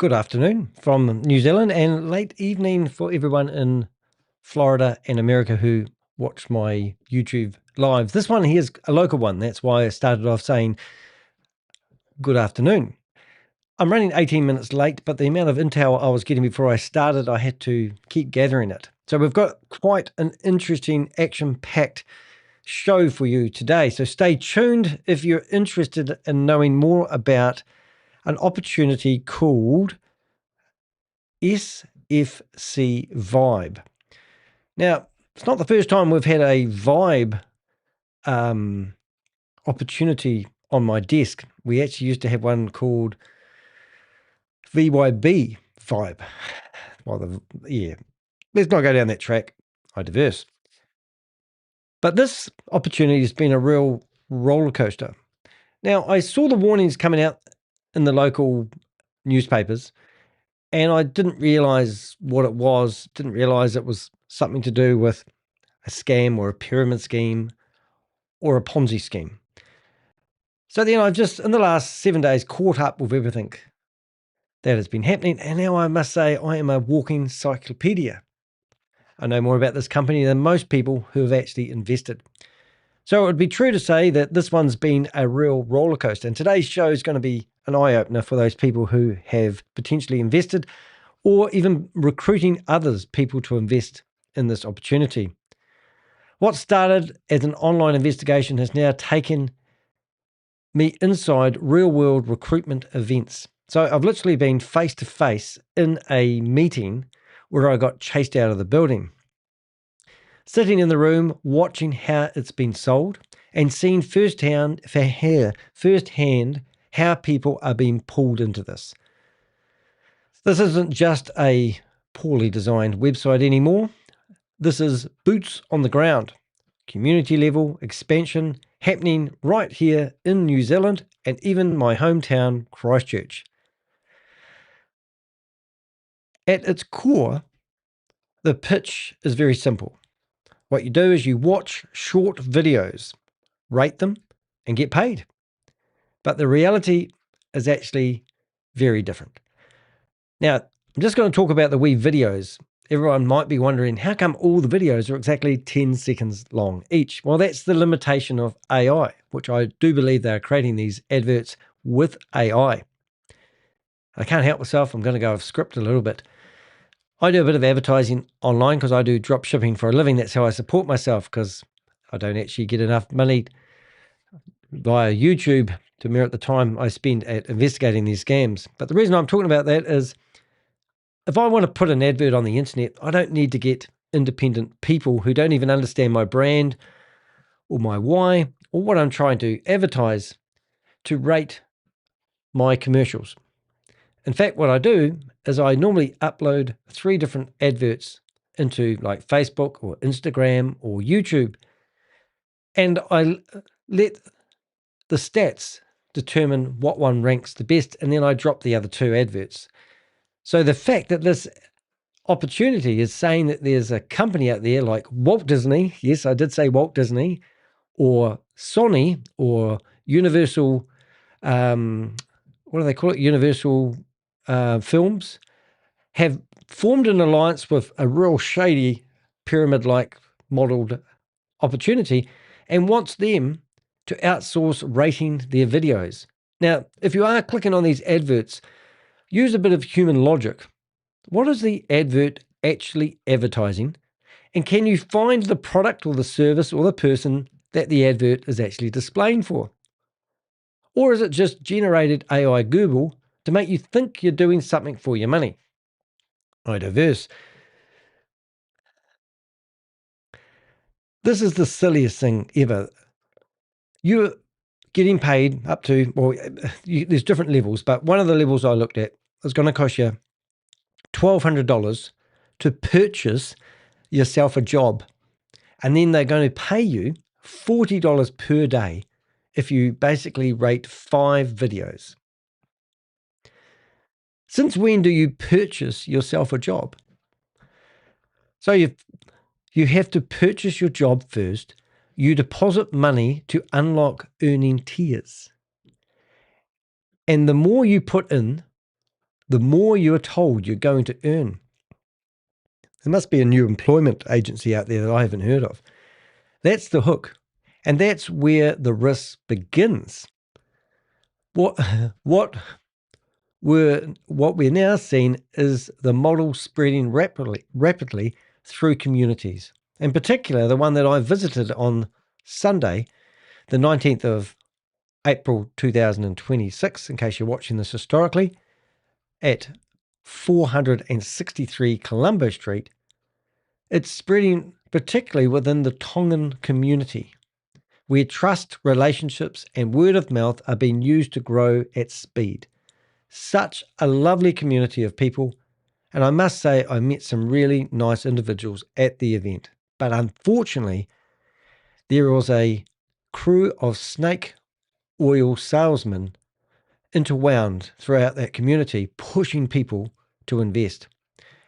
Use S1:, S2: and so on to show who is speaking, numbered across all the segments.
S1: Good afternoon from New Zealand and late evening for everyone in Florida and America who watch my YouTube lives. This one here's a local one. That's why I started off saying good afternoon. I'm running 18 minutes late, but the amount of intel I was getting before I started, I had to keep gathering it. So we've got quite an interesting action-packed show for you today. So stay tuned if you're interested in knowing more about an opportunity called SFCVIBE. Now, it's not the first time we've had a Vibe opportunity on my desk. We actually used to have one called VYB Vibe. Well, let's not go down that track. I diverse. But this opportunity has been a real roller coaster. Now, I saw the warnings coming out in the local newspapers, and I didn't realize what it was, didn't realize it was something to do with a scam or a pyramid scheme or a Ponzi scheme. So then I've just, in the last 7 days, caught up with everything that has been happening. And now I must say I am a walking encyclopedia. I know more about this company than most people who have actually invested. So it would be true to say that this one's been a real roller coaster. And today's show is going to be an eye-opener for those people who have potentially invested or even recruiting people to invest in this opportunity. What started as an online investigation has now taken me inside real-world recruitment events. So I've literally been face-to-face in a meeting where I got chased out of the building. Sitting in the room, watching how it's been sold and seeing firsthand how people are being pulled into this. This isn't just a poorly designed website anymore. This is boots on the ground, community level expansion happening right here in New Zealand and even my hometown, Christchurch. At its core, the pitch is very simple. What you do is you watch short videos, rate them, and get paid. But the reality is actually very different. Now, I'm just going to talk about the wee videos. Everyone might be wondering, how come all the videos are exactly 10 seconds long each? Well, that's the limitation of AI, which I do believe they're creating these adverts with AI. I can't help myself. I'm going to go off script a little bit. I do a bit of advertising online because I do drop shipping for a living. That's how I support myself, because I don't actually get enough money via YouTube to merit the time I spend at investigating these scams. But the reason I'm talking about that is if I want to put an advert on the internet, I don't need to get independent people who don't even understand my brand or my why or what I'm trying to advertise to rate my commercials. In fact, what I do is I normally upload 3 different adverts into like Facebook or Instagram or YouTube, and I let the stats determine what one ranks the best, and then I drop the other 2 adverts. So the fact that this opportunity is saying that there's a company out there like Walt Disney, yes, I did say Walt Disney, or Sony, or Universal, what do they call it? Universal Films, have formed an alliance with a real shady pyramid-like modeled opportunity and wants them to outsource rating their videos. Now, if you are clicking on these adverts, use a bit of human logic. What is the advert actually advertising? And can you find the product or the service or the person that the advert is actually displaying for? Or is it just generated AI Google to make you think you're doing something for your money? I diverse. This is the silliest thing ever. You're getting paid up to, well, there's different levels, but one of the levels I looked at is going to cost you $1,200 to purchase yourself a job. And then they're going to pay you $40 per day if you basically rate 5 videos. Since when do you purchase yourself a job? So you have to purchase your job first. You deposit money to unlock earning tiers. And the more you put in, the more you are told you're going to earn. There must be a new employment agency out there that I haven't heard of. That's the hook. And that's where the risk begins. What we're now seeing is the model spreading rapidly through communities. In particular, the one that I visited on Sunday, the 19th of April 2026, in case you're watching this historically, at 463 Colombo Street. It's spreading particularly within the Tongan community, where trust, relationships, and word of mouth are being used to grow at speed. Such a lovely community of people, and I must say I met some really nice individuals at the event. But unfortunately, there was a crew of snake oil salesmen interwound throughout that community, pushing people to invest.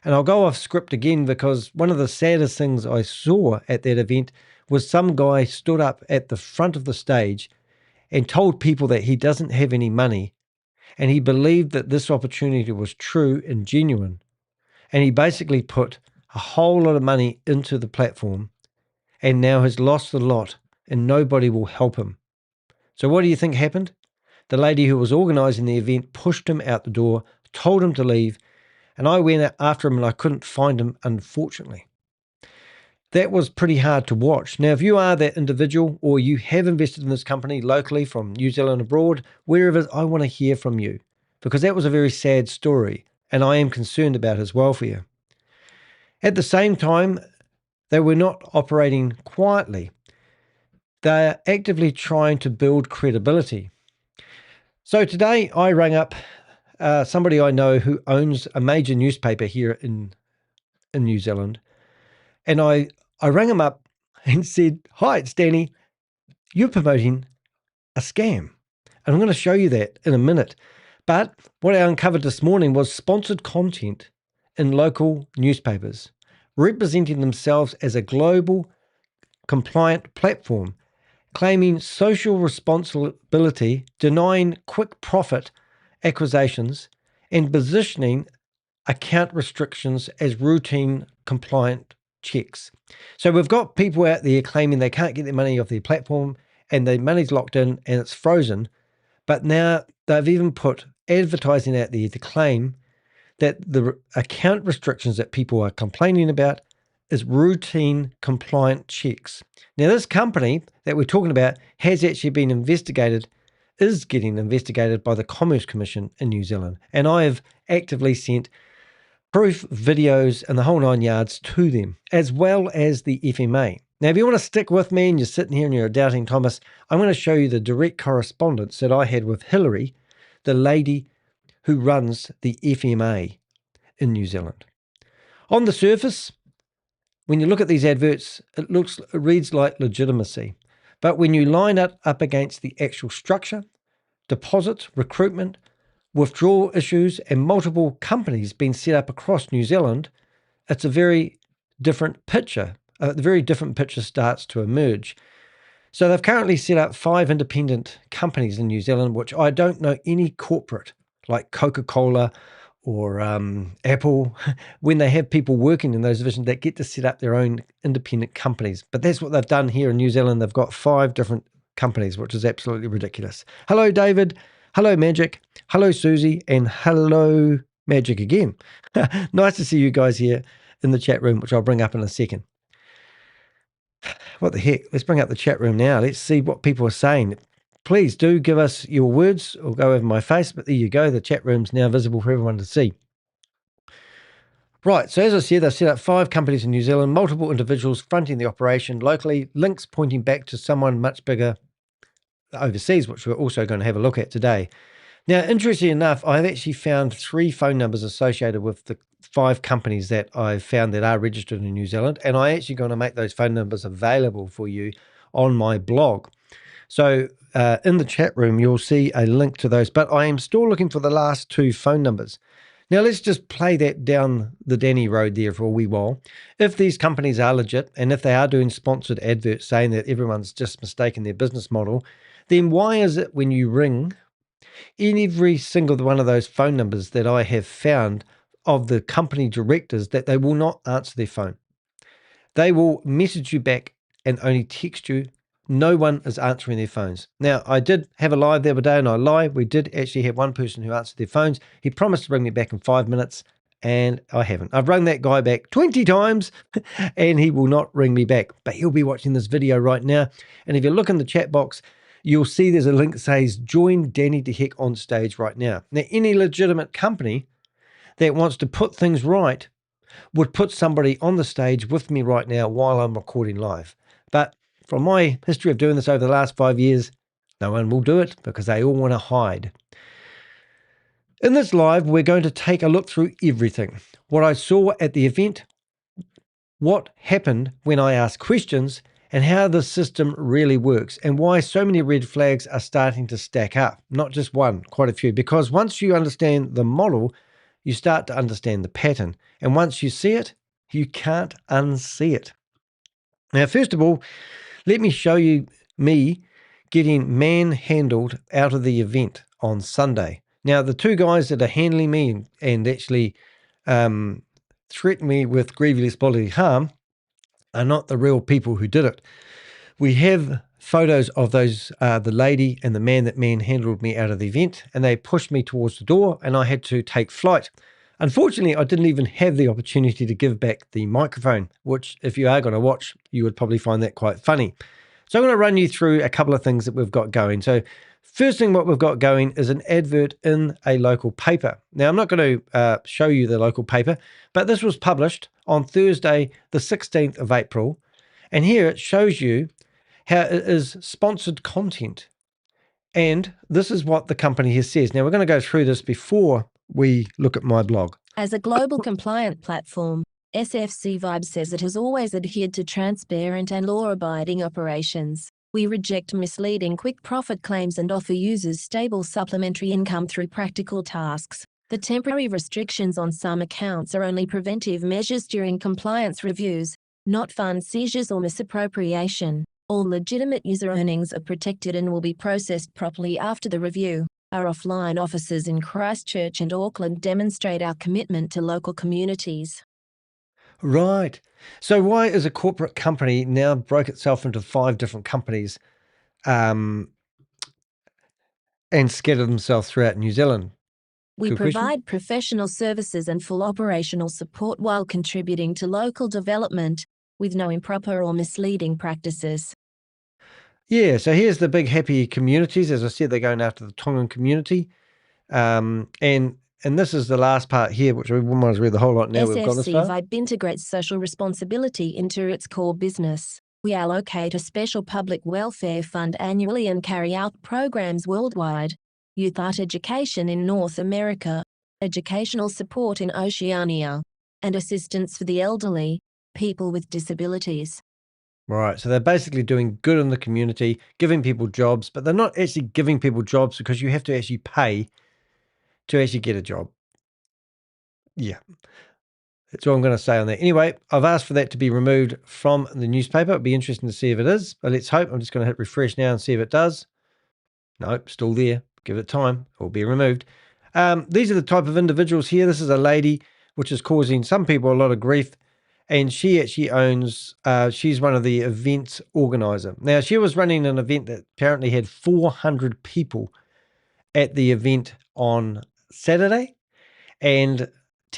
S1: And I'll go off script again because one of the saddest things I saw at that event was some guy stood up at the front of the stage and told people that he doesn't have any money, and he believed that this opportunity was true and genuine. And he basically put a whole lot of money into the platform and now has lost the lot and nobody will help him. So what do you think happened? The lady who was organising the event pushed him out the door, told him to leave, and I went after him and I couldn't find him, unfortunately. That was pretty hard to watch. Now, if you are that individual or you have invested in this company locally from New Zealand abroad, wherever, I want to hear from you because that was a very sad story and I am concerned about his welfare. At the same time, they were not operating quietly. They are actively trying to build credibility. So today I rang up somebody I know who owns a major newspaper here in New Zealand. And I rang him up and said, "Hi, it's Danny. You're promoting a scam." And I'm going to show you that in a minute. But what I uncovered this morning was sponsored content in local newspapers, representing themselves as a global compliant platform, claiming social responsibility, denying quick profit acquisitions, and positioning account restrictions as routine compliant checks. So we've got people out there claiming they can't get their money off their platform and the money's locked in and it's frozen. But now they've even put advertising out there to claim that the account restrictions that people are complaining about is routine compliant checks. Now, this company that we're talking about has actually been investigated, is getting investigated by the Commerce Commission in New Zealand. And I have actively sent proof, videos, and the whole 9 yards to them, as well as the FMA. Now, if you want to stick with me and you're sitting here and you're doubting Thomas, I'm going to show you the direct correspondence that I had with Hillary, the lady who runs the FMA in New Zealand. On the surface, when you look at these adverts, it reads like legitimacy. But when you line it up against the actual structure, deposits, recruitment, withdrawal issues, and multiple companies being set up across New Zealand, it's a very different picture. A very different picture starts to emerge. So they've currently set up 5 independent companies in New Zealand, which I don't know any corporate like Coca-Cola or Apple, when they have people working in those divisions that get to set up their own independent companies. But that's what they've done here in New Zealand. They've got 5 different companies, which is absolutely ridiculous. Hello, David. Hello, Magic. Hello, Susie. And hello, Magic again. Nice to see you guys here in the chat room, which I'll bring up in a second. What the heck? Let's bring up the chat room now. Let's see what people are saying. Please do give us your words or go over my face, but there you go. The chat room's now visible for everyone to see. Right, so as I said, they've set up 5 companies in New Zealand, multiple individuals fronting the operation locally, links pointing back to someone much bigger overseas, which we're also going to have a look at today. Now, interestingly enough, I've actually found 3 phone numbers associated with the 5 companies that I've found that are registered in New Zealand, and I'm actually going to make those phone numbers available for you on my blog. So in the chat room, you'll see a link to those, but I am still looking for the last 2 phone numbers. Now, let's just play that down the Danny road there for a wee while. If these companies are legit, and if they are doing sponsored adverts saying that everyone's just mistaken their business model, then why is it when you ring In every single one of those phone numbers that I have found of the company directors, that they will not answer their phone. They will message you back and only text you. No one is answering their phones. Now, I did have a live the other day, and I lied. We did actually have one person who answered their phones. He promised to bring me back in 5 minutes, and I haven't. I've rung that guy back 20 times, and he will not ring me back. But he'll be watching this video right now. And if you look in the chat box, you'll see there's a link that says, join Danny DeHeck on stage right now. Now, any legitimate company that wants to put things right would put somebody on the stage with me right now while I'm recording live. But from my history of doing this over the last 5 years, no one will do it because they all want to hide. In this live, we're going to take a look through everything. What I saw at the event, what happened when I asked questions, and how the system really works, and why so many red flags are starting to stack up. Not just one, quite a few. Because once you understand the model, you start to understand the pattern. And once you see it, you can't unsee it. Now, first of all, let me show you me getting manhandled out of the event on Sunday. Now, the two guys that are handling me and actually threaten me with grievous bodily harm are not the real people who did it. We have photos of those, the lady and the man that manhandled me out of the event, and they pushed me towards the door, and I had to take flight. Unfortunately, I didn't even have the opportunity to give back the microphone, which if you are going to watch, you would probably find that quite funny. So I'm going to run you through a couple of things that we've got going. So first thing what we've got going is an advert in a local paper. Now, I'm not going to show you the local paper, but this was published on Thursday, the 16th of April. And here it shows you how it is sponsored content. And this is what the company here says. Now, we're going to go through this before we look at my blog.
S2: As a global compliant platform, SFCVIBE says it has always adhered to transparent and law-abiding operations. We reject misleading quick profit claims and offer users stable supplementary income through practical tasks. The temporary restrictions on some accounts are only preventive measures during compliance reviews, not fund seizures or misappropriation. All legitimate user earnings are protected and will be processed properly after the review. Our offline offices in Christchurch and Auckland demonstrate our commitment to local communities.
S1: Right. So why is a corporate company now broke itself into 5 different companies and scattered themselves throughout New Zealand?
S2: We
S1: Good question.
S2: provide professional services and full operational support while contributing to local development with no improper or misleading practices.
S1: Yeah, so here's the big happy communities. As I said, they're going after the Tongan community. And this is the last part here, which we might as well read the whole lot now we've got this far.
S2: SFCVIBE integrates social responsibility into its core business. We allocate a special public welfare fund annually and carry out programs worldwide. Youth art education in North America, educational support in Oceania, and assistance for the elderly, people with disabilities.
S1: Right, so they're basically doing good in the community, giving people jobs, but they're not actually giving people jobs because you have to actually pay to actually get a job. Yeah, that's all I'm going to say on that. Anyway, I've asked for that to be removed from the newspaper. It'd be interesting to see if it is, but let's hope. I'm just going to hit refresh now and see if it does. Nope, still there. Give it time. It will be removed. These are the type of individuals here. This is a lady which is causing some people a lot of grief. And she actually owns, she's one of the events organizer. Now, she was running an event that apparently had 400 people at the event on Saturday. And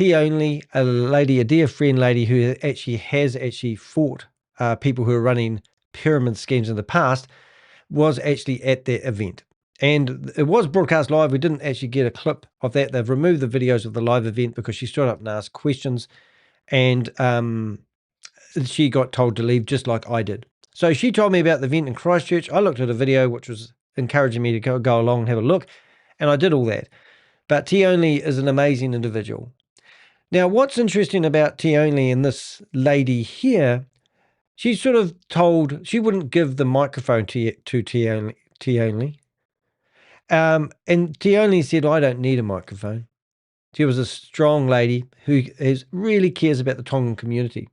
S1: Only, a lady, a dear friend lady who actually has fought people who are running pyramid schemes in the past, was actually at that event. And it was broadcast live. We didn't actually get a clip of that. They've removed the videos of the live event because she stood up and asked questions. And she got told to leave just like I did. So she told me about the event in Christchurch. I looked at a video which was encouraging me to go along and have a look, and I did all that. But Only is an amazing individual. Now, what's interesting about Only and this lady here, she's sort of told she wouldn't give the microphone to Only. And Only said, I don't need a microphone. She was a strong lady who really cares about the Tongan community.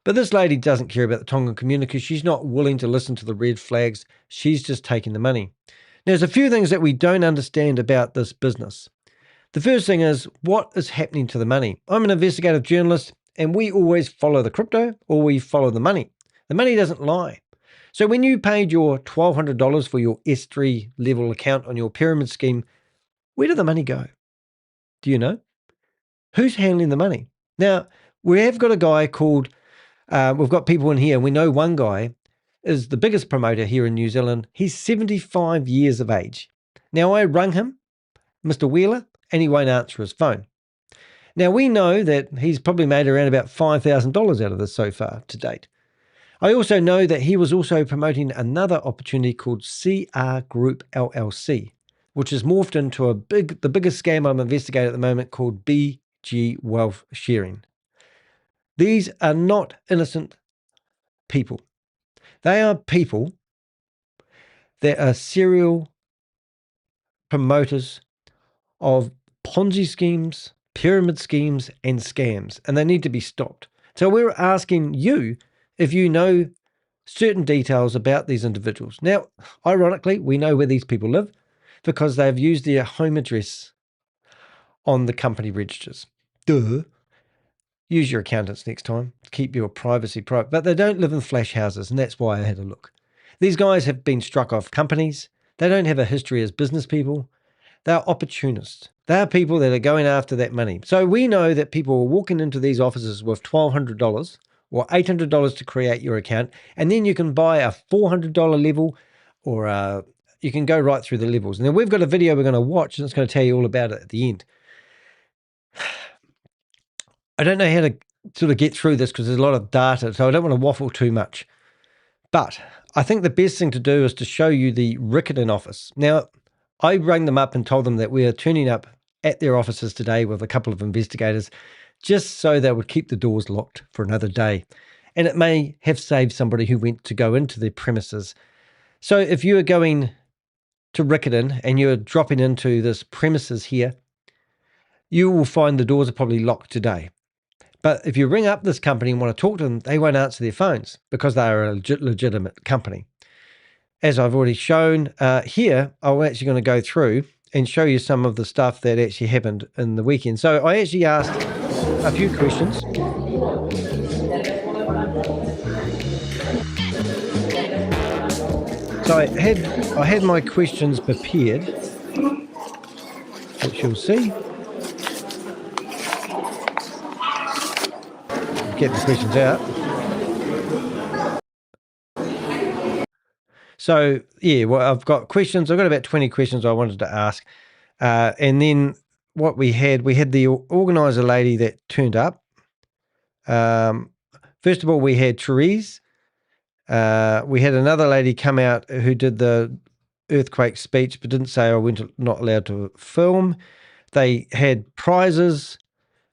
S1: But this lady doesn't care about the Tongan community because she's not willing to listen to the red flags. She's just taking the money. There's a few things that we don't understand about this business. The first thing is, what is happening to the money? I'm an investigative journalist, and we always follow the crypto or we follow the money. The money doesn't lie. So when you paid your $1,200 for your S3 level account on your pyramid scheme, where did the money go? Do you know? Who's handling the money? Now, we have got a guy called, we've got people in here. We know one guy is the biggest promoter here in New Zealand. He's 75 years of age. Now, I rung him, Mr. Wheeler, and he won't answer his phone. Now, we know that he's probably made around about $5,000 out of this so far to date. I also know that he was also promoting another opportunity called CR Group LLC, which has morphed into the biggest scam I'm investigating at the moment, called BG Wealth Sharing. These are not innocent people. They are people that are serial promoters of Ponzi schemes, pyramid schemes, and scams, and they need to be stopped. So we're asking you if you know certain details about these individuals. Now, ironically, we know where these people live because they've used their home address on the company registers. Duh. Use your accountants next time. Keep your privacy private. But they don't live in flash houses, and that's why I had a look. These guys have been struck off companies. They don't have a history as business people. They're opportunists. They are people that are going after that money. So we know that people are walking into these offices with $1,200 or $800 to create your account, and then you can buy a $400 level, or you can go right through the levels. Now, we've got a video we're going to watch, and it's going to tell you all about it at the end. I don't know how to sort of get through this because there's a lot of data, so I don't want to waffle too much. But I think the best thing to do is to show you the Riccarton office. Now, I rang them up and told them that we are turning up at their offices today with a couple of investigators, just so they would keep the doors locked for another day. And it may have saved somebody who went to go into their premises. So if you are going to Riccarton and you're dropping into this premises here, you will find the doors are probably locked today. But if you ring up this company and want to talk to them, they won't answer their phones because they are a legitimate company. As I've already shown here, I'm actually going to go through and show you some of the stuff that actually happened in the weekend. So I actually asked a few questions. So I had my questions prepared, which you'll see. Get the questions out. So, yeah, well, I've got questions. I've got about 20 questions I wanted to ask. And then what we had the organizer lady that turned up. First of all, we had Therese. We had another lady come out who did the earthquake speech, but didn't say I went not allowed to film. They had prizes.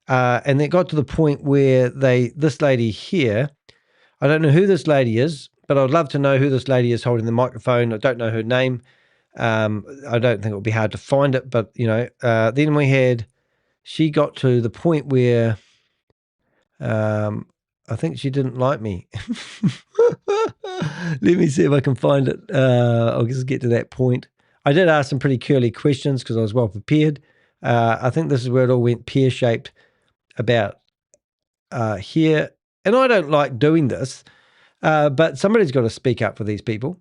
S1: And it got to the point where this lady here, I don't know who this lady is, but I'd love to know who this lady is holding the microphone. I don't know her name. I don't think it would be hard to find it, but then she got to the point where I think she didn't like me. Let me see if I can find it. I'll just get to that point. I did ask some pretty curly questions because I was well prepared. I think this is where it all went pear-shaped about here. And I don't like doing this, but somebody's got to speak up for these people.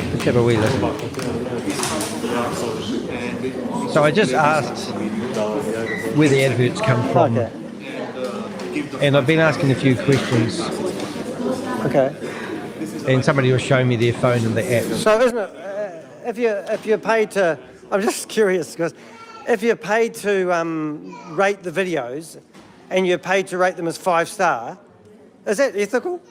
S1: Let's have a wee listen. So I just asked where the adverts come from. Okay. And I've been asking a few questions. Okay. And somebody was showing me their phone and the app. So isn't it, if you're paid to, I'm just curious, because if you're paid to rate the videos and you're paid to rate them as 5-star, is that ethical?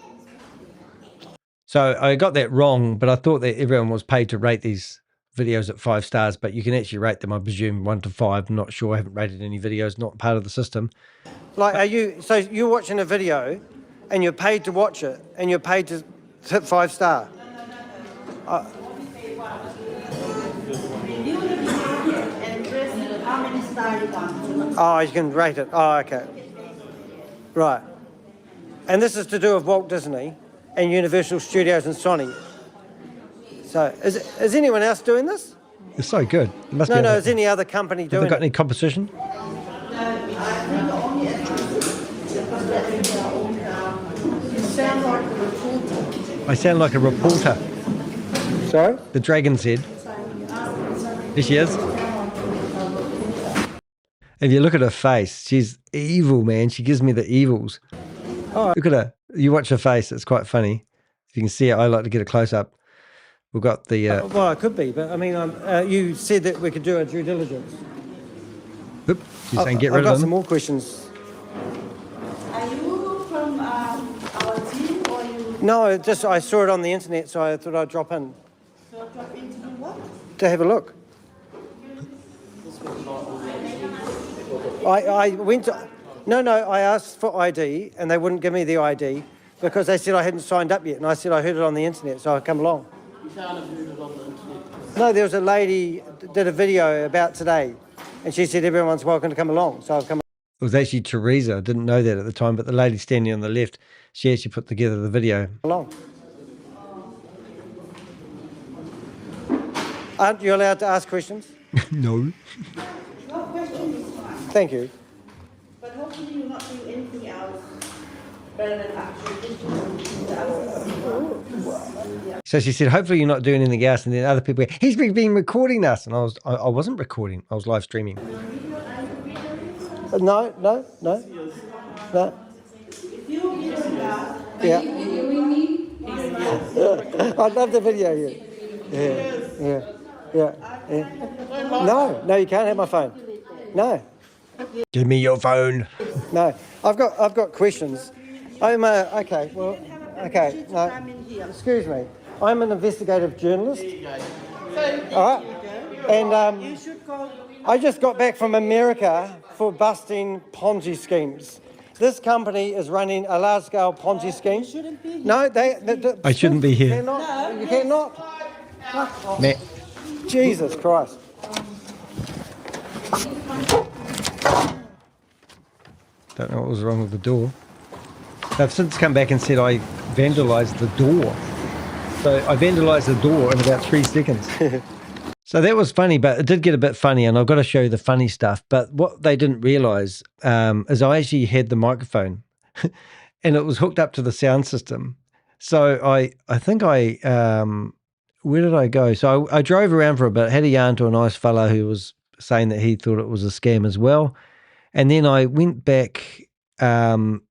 S1: So I got that wrong, but I thought that everyone was paid to rate these videos at 5 stars, but you can actually rate them, I presume, 1 to 5. I'm not sure. I haven't rated any videos, not part of the system. Like, so you're watching a video and you're paid to watch it and you're paid to hit 5-star? Oh, you can rate it. Oh, okay. Right. And this is to do with Walt Disney and Universal Studios and Sony. So is anyone else doing this?
S3: It's so good. It must
S1: No,
S3: be
S1: no,
S3: other-
S1: is any other company
S3: Have they
S1: doing
S3: got
S1: it?
S3: any competition? I sound like a reporter.
S1: Sorry?
S3: The dragon said. There she is. If you look at her face, she's evil, man. She gives me the evils.
S1: Oh.
S3: Look at her. You watch her face. It's quite funny. If you can see it, I like to get a close up. We've got the.
S1: Well, it could be, but I mean, you said that we could do a due diligence.
S3: Oop, she's saying get
S1: I've
S3: rid
S1: got
S3: of
S1: some
S3: them.
S1: more questions.
S4: Are you from our team or you
S1: No, I saw it on the internet, so I thought I'd drop in
S4: drop into do what?
S1: to have a look. I went to, no, I asked for ID and they wouldn't give me the ID because they said I hadn't signed up yet, and I said I heard it on the internet, so I come along.
S4: You can't have heard it on the internet.
S1: No, there was a lady did a video about today, and she said everyone's welcome to come along, so I've come
S3: It was actually Teresa. I didn't know that at the time, but the lady standing on the left, she actually put together the video.
S1: along. Aren't you allowed to ask questions?
S3: No.
S4: Your question is fine,
S1: Thank you.
S4: but hopefully you'll not do anything else better than actually
S3: So she said, hopefully you're not doing anything else. And then other people, he's been recording us. And I wasn't recording. I was live streaming.
S1: No. Yeah. I love the video here. Yeah. No, you can't have my phone. No.
S3: Give me your phone.
S1: No. I've got questions. I'm okay. Well, okay. No. Excuse me. I'm an investigative journalist. All right. And
S4: You should call.
S1: I just got back from America for busting Ponzi schemes. This company is running a large-scale Ponzi scheme.
S4: Shouldn't be.
S1: No,
S3: I shouldn't be here.
S1: Cannot, you cannot.
S3: Matt.
S1: Jesus Christ.
S3: Don't know what was wrong with the door. They've since come back and said I vandalised the door. So I vandalised the door in about 3 seconds. So that was funny, but it did get a bit funny, and I've got to show you the funny stuff. But what they didn't realise is I actually had the microphone and it was hooked up to the sound system. So I think where did I go? So I drove around for a bit, had a yarn to a nice fella who was saying that he thought it was a scam as well. And then I went back, went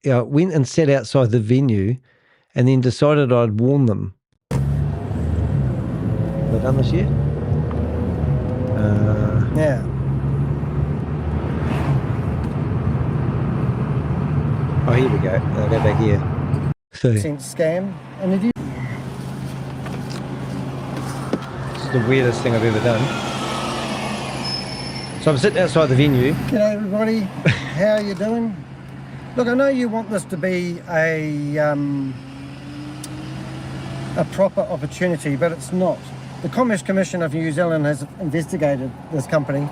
S3: and sat outside the venue and then decided I'd warn them. Have I done this yet?
S1: Yeah.
S3: Oh, here we go. I'll go back here. So this
S1: Scam. And if you
S3: is the weirdest thing I've ever done. So I'm sitting outside the venue.
S1: G'day everybody, how are you doing? Look, I know you want this to be a proper opportunity, but it's not. The Commerce Commission of New Zealand has investigated this company,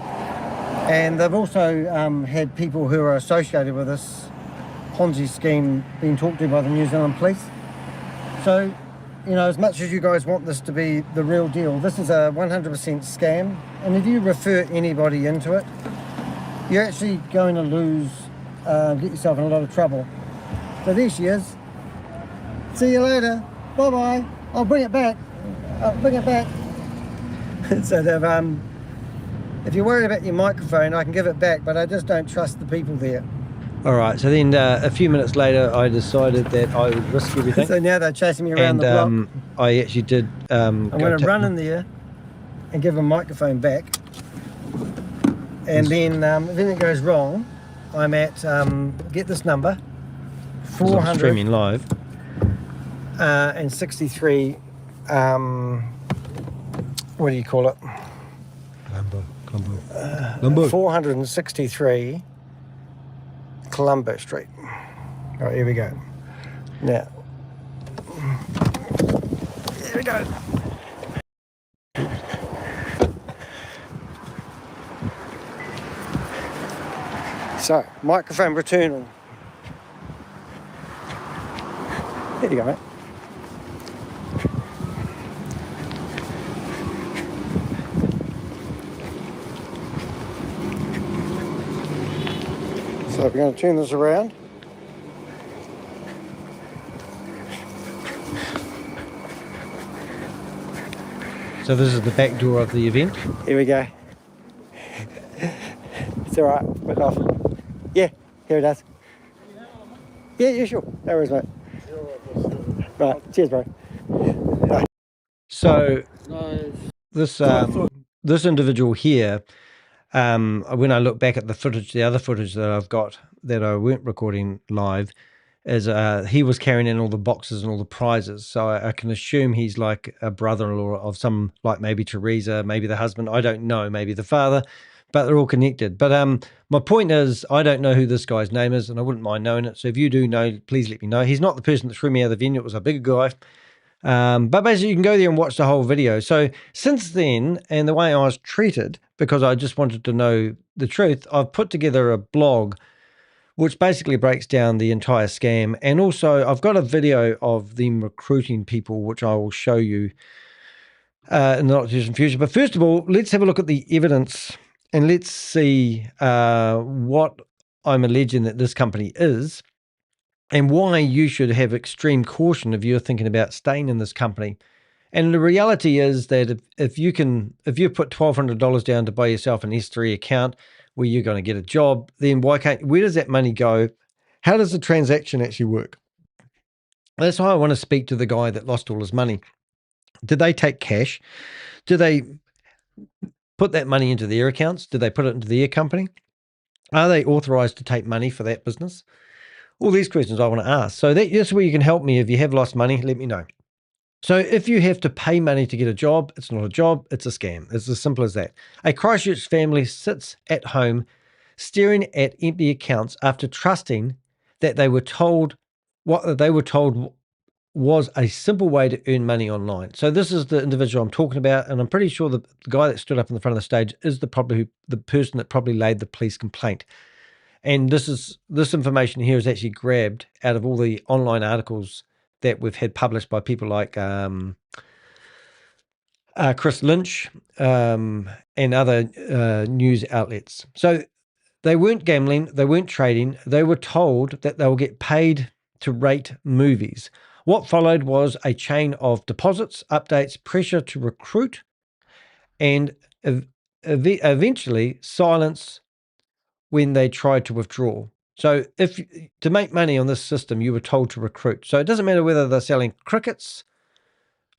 S1: and they've also had people who are associated with this Ponzi scheme being talked to by the New Zealand police. So, you know, as much as you guys want this to be the real deal, this is a 100% scam, and if you refer anybody into it, you're actually going to lose, get yourself in a lot of trouble. So there she is. See you later. Bye-bye. I'll bring it back. So they've, if you're worried about your microphone, I can give it back, but I just don't trust the people there.
S3: All right. So then a few minutes later, I decided that I would risk everything.
S1: So now they're chasing me around
S3: And
S1: the block.
S3: I actually did.
S1: I'm going to run in there and give a microphone back. And then if anything goes wrong, I'm at, get this number, 400
S3: streaming live.
S1: and 63, what do you call it?
S3: Lumbo.
S1: 463 Colombo Street. All right, here we go. Now, here we go. So, microphone returning.
S3: There you go, mate. So we're going to turn this around.
S1: So this is the back door of the event.
S3: Here we go. It's alright, look off. Yeah, here it is. Yeah, sure. No worries, mate. Right, cheers, bro. Bye.
S1: So this individual here, when I look back at the footage, the other footage that I've got that I weren't recording live, is he was carrying in all the boxes and all the prizes. So I can assume he's like a brother-in-law of some, like maybe Teresa, maybe the husband, I don't know, maybe the father, but they're all connected. But my point is, I don't know who this guy's name is, and I wouldn't mind knowing it. So if you do know, please let me know. He's not the person that threw me out of the venue. It was a bigger guy. But basically you can go there and watch the whole video. So since then, and the way I was treated, because I just wanted to know the truth, I've put together a blog which basically breaks down the entire scam. And also I've got a video of them recruiting people, which I will show you in the not too distant future. But first of all, let's have a look at the evidence and let's see what I'm alleging that this company is, and why you should have extreme caution if you're thinking about staying in this company. And the reality is that if you put $1,200 down to buy yourself an S3 account where you're going to get a job, then where does that money go? How does the transaction actually work? That's why I want to speak to the guy that lost all his money. Did they take cash? Did they put that money into their accounts? Did they put it into their company? Are they authorized to take money for that business? All these questions I want to ask. So that's where you can help me. If you have lost money, let me know. So if you have to pay money to get a job, it's not a job, it's a scam. It's as simple as that. A Christchurch family sits at home staring at empty accounts after trusting that they were told what they were told was a simple way to earn money online. So this is the individual I'm talking about, and I'm pretty sure the guy that stood up in the front of the stage is the person that probably laid the police complaint. And this information here is actually grabbed out of all the online articles that we've had published by people like Chris Lynch and other news outlets. So they weren't gambling, they weren't trading, they were told that they will get paid to rate movies. What followed was a chain of deposits, updates, pressure to recruit, and eventually silence when they tried to withdraw. So to make money on this system, you were told to recruit. So it doesn't matter whether they're selling crickets,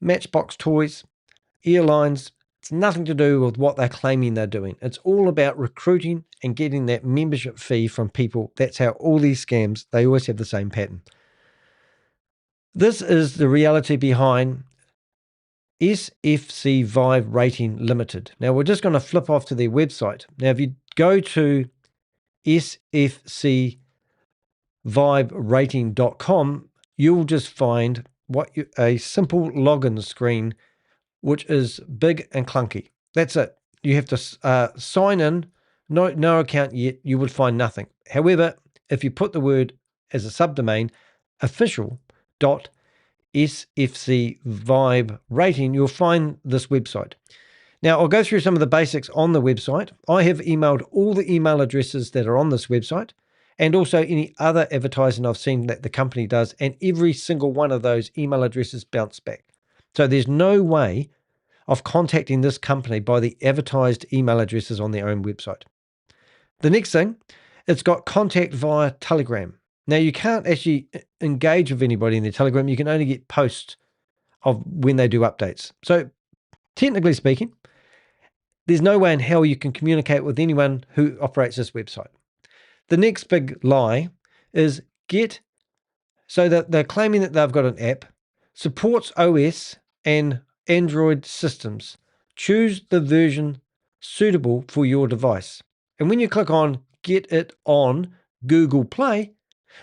S1: Matchbox toys, airlines. It's nothing to do with what they're claiming they're doing. It's all about recruiting and getting that membership fee from people. That's how all these scams, they always have the same pattern. This is the reality behind SFCVIBE Rating Limited. Now we're just going to flip off to their website. Now if you go to SFCVIBErating.com, you'll just find a simple login screen, which is big and clunky. That's it. You have to sign in. No account yet. You would find nothing. However, if you put the word as a subdomain, official.sfcvibe rating, you'll find this website. Now, I'll go through some of the basics on the website. I have emailed all the email addresses that are on this website, and also any other advertising I've seen that the company does, and every single one of those email addresses bounce back. So there's no way of contacting this company by the advertised email addresses on their own website. The next thing, it's got contact via Telegram. Now, you can't actually engage with anybody in their Telegram. You can only get posts of when they do updates. So technically speaking, there's no way in hell you can communicate with anyone who operates this website. The next big lie is so that they're claiming that they've got an app, supports OS and Android systems. Choose the version suitable for your device. And when you click on get it on Google Play,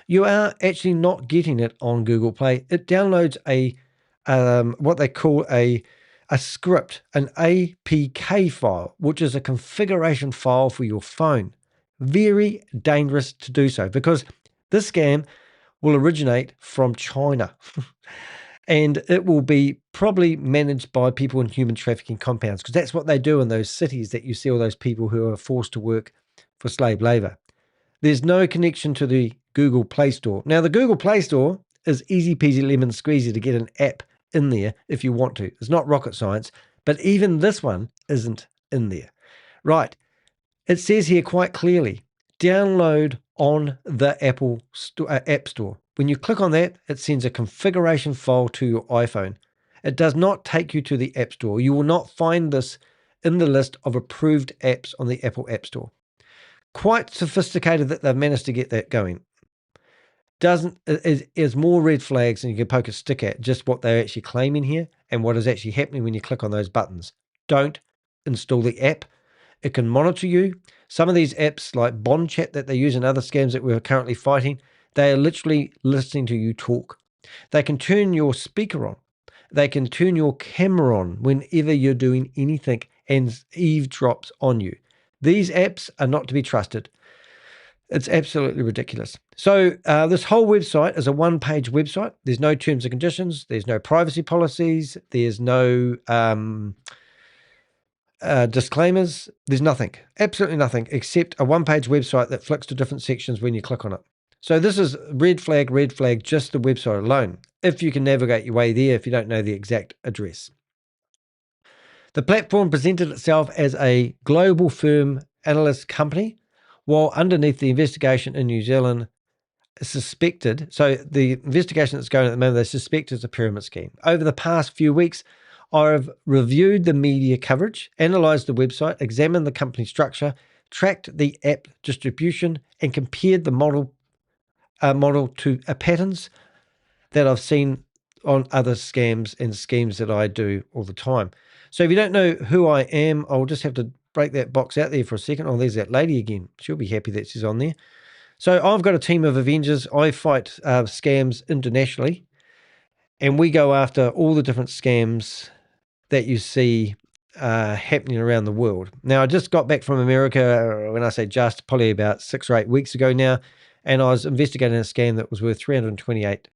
S1: you are actually not getting it on Google Play. It downloads what they call a script, an APK file, which is a configuration file for your phone. Very dangerous to do so, because this scam will originate from China. And it will be probably managed by people in human trafficking compounds, because that's what they do in those cities that you see all those people who are forced to work for slave labor. There's no connection to the Google Play Store. Now, the Google Play Store is easy peasy lemon squeezy to get an app in there if you want to. It's not rocket science, but even this one isn't in there. Right. It says here quite clearly, download on the Apple App Store. When you click on that, it sends a configuration file to your iPhone. It does not take you to the App Store. You will not find this in the list of approved apps on the Apple App Store. Quite sophisticated that they've managed to get that going. Is more red flags than you can poke a stick at, just what they're actually claiming here and what is actually happening when you click on those buttons. Don't install the app. It can monitor you. Some of these apps like Bond Chat that they use in other scams that we're currently fighting, they are literally listening to you talk. They can turn your speaker on. They can turn your camera on whenever you're doing anything and eavesdrops on you. These apps are not to be trusted. It's absolutely ridiculous. So this whole website is a one-page website. There's no terms and conditions. There's no privacy policies. There's no disclaimers. There's nothing, absolutely nothing, except a one-page website that flicks to different sections when you click on it. So this is red flag, just the website alone, if you can navigate your way there, if you don't know the exact address. The platform presented itself as a global firm analyst company, while underneath the investigation in New Zealand suspected, so the investigation that's going on at the moment, they suspect it's a pyramid scheme. Over the past few weeks, I've reviewed the media coverage, analysed the website, examined the company structure, tracked the app distribution, and compared the model to patterns that I've seen on other scams and schemes that I do all the time. So if you don't know who I am, I'll just have to break that box out there for a second. Oh, there's that lady again. She'll be happy that she's on there. So I've got a team of Avengers. I fight scams internationally, and we go after all the different scams that you see happening around the world. Now, I just got back from America, when I say just, probably about 6 or 8 weeks ago now, and I was investigating a scam that was worth $328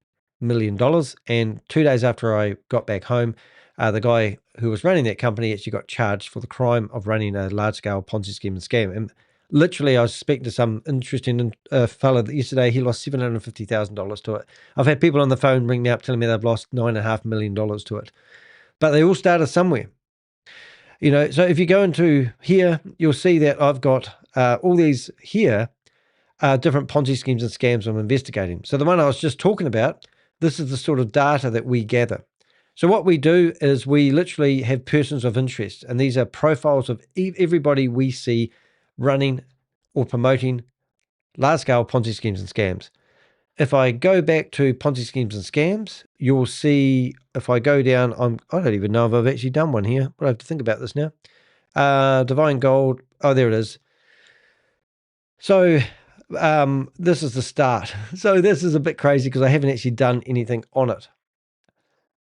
S1: million. And 2 days after I got back home, the guy who was running that company actually got charged for the crime of running a large-scale Ponzi scheme and scam. And literally, I was speaking to some interesting fella yesterday. He lost $750,000 to it. I've had people on the phone ring me up telling me they've lost $9.5 million to it. But they all started somewhere. You know, so if you go into here, you'll see that I've got all these here different Ponzi schemes and scams I'm investigating. So the one I was just talking about, this is the sort of data that we gather. So what we do is we literally have persons of interest, and these are profiles of everybody we see running or promoting large-scale Ponzi schemes and scams. If I go back to Ponzi schemes and scams, you'll see, if I go down, I don't even know if I've actually done one here, but I have to think about this now. Divine Gold, oh, there it is. So this is the start. So this is a bit crazy because I haven't actually done anything on it.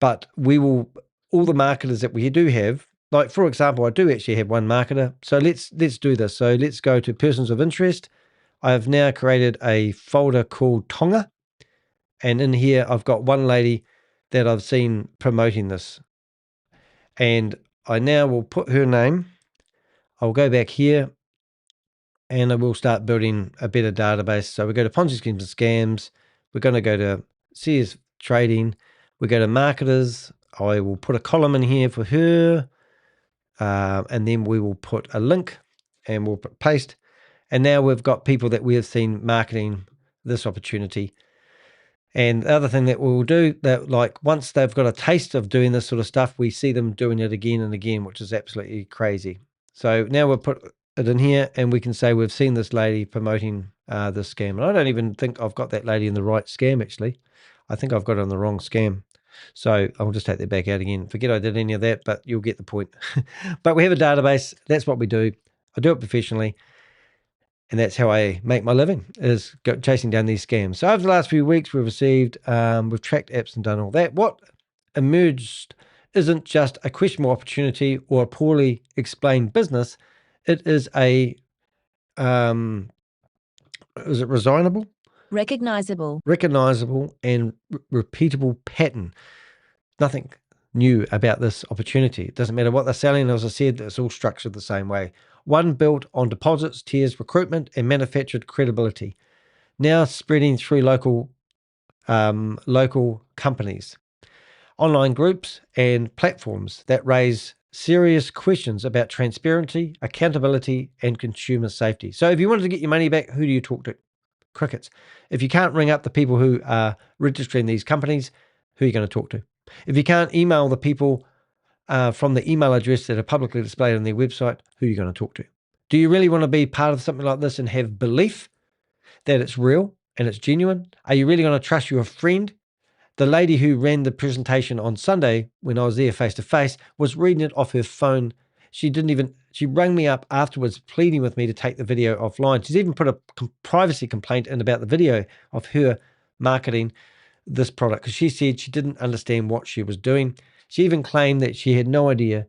S1: But we will, all the marketers that we do have, like for example, I do actually have one marketer. So let's do this. So let's go to persons of interest. I have now created a folder called Tonga. And in here, I've got one lady that I've seen promoting this. And I now will put her name. I'll go back here and I will start building a better database. So we go to Ponzi schemes and scams. We're going to go to CS trading. We go to marketers. I will put a column in here for her. And then we will put a link and we'll put paste. And now we've got people that we have seen marketing this opportunity. And the other thing that we'll do, that like once they've got a taste of doing this sort of stuff, we see them doing it again and again, which is absolutely crazy. So now we'll put it in here and we can say we've seen this lady promoting this scam. And I don't even think I've got that lady in the right scam, actually. I think I've got her on the wrong scam. So I'll just take that back out again. Forget I did any of that, but you'll get the point. But we have a database. That's what we do. I do it professionally. And that's how I make my living, is chasing down these scams. So over the last few weeks, we've received, we've tracked apps and done all that. What emerged isn't just a questionable opportunity or a poorly explained business. It is a, is it resignable?
S2: Recognizable.
S1: Recognizable and repeatable pattern. Nothing new about this opportunity. It doesn't matter what they're selling. As I said, it's all structured the same way. One built on deposits, tiers, recruitment, and manufactured credibility. Now spreading through local companies, online groups, and platforms that raise serious questions about transparency, accountability, and consumer safety. So if you wanted to get your money back, who do you talk to? Crickets. If you can't ring up the people who are registering these companies, who are you going to talk to? If you can't email the people from the email address that are publicly displayed on their website, who are you going to talk to? Do you really want to be part of something like this and have belief that it's real and it's genuine? Are you really going to trust your friend? The lady who ran the presentation on Sunday when I was there face to face was reading it off her phone. She rang me up afterwards pleading with me to take the video offline. She's even put a privacy complaint in about the video of her marketing this product because she said she didn't understand what she was doing. She even claimed that she had no idea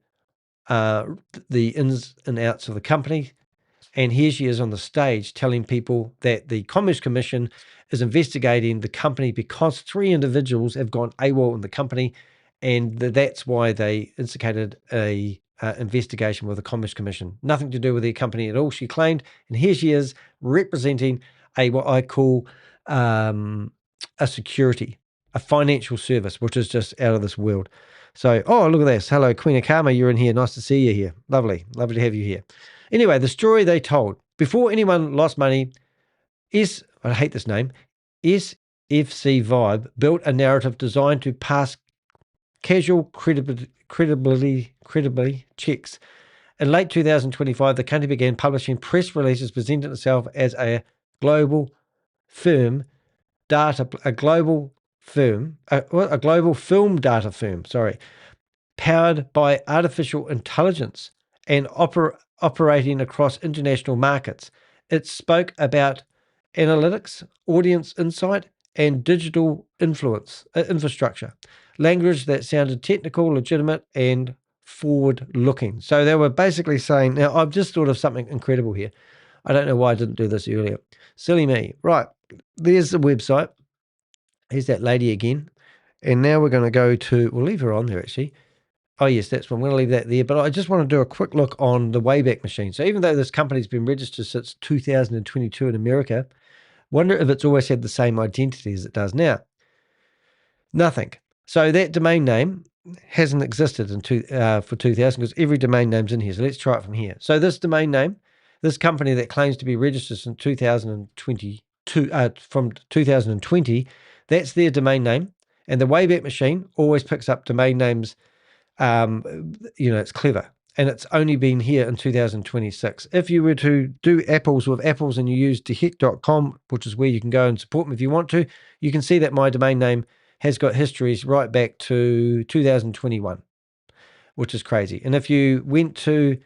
S1: the ins and outs of the company. And here she is on the stage telling people that the Commerce Commission is investigating the company because 3 individuals have gone AWOL in the company, and that's why they instigated a investigation with the Commerce Commission. Nothing to do with their company at all, she claimed. And here she is representing what I call a security, a financial service, which is just out of this world. So, oh, look at this. Hello, Queen Akama, you're in here. Nice to see you here. Lovely. Lovely to have you here. Anyway, the story they told. Before anyone lost money, I hate this name, SFCVIBE built a narrative designed to pass casual credibility checks. In late 2025, the company began publishing press releases presenting itself as a global film film data firm, powered by artificial intelligence and operating across international markets. It spoke about analytics, audience insight, and digital infrastructure, language that sounded technical, legitimate, and forward-looking. So they were basically saying, now I've just thought of something incredible here. I don't know why I didn't do this earlier. Silly me. Right, there's the website. Here's that lady again. And now we're going to go to, we'll leave her on there actually. Oh, yes, that's one. I'm going to leave that there. But I just want to do a quick look on the Wayback Machine. So even though this company's been registered since 2022 in America, wonder if it's always had the same identity as it does now. Nothing. So that domain name hasn't existed for 2000 because every domain name's in here. So let's try it from here. So this domain name, this company that claims to be registered since 2022, from 2020, that's their domain name. And the Wayback Machine always picks up domain names. It's clever. And it's only been here in 2026. If you were to do apples with apples and you use deheck.com, which is where you can go and support me if you want to, you can see that my domain name has got histories right back to 2021, which is crazy. And if you went to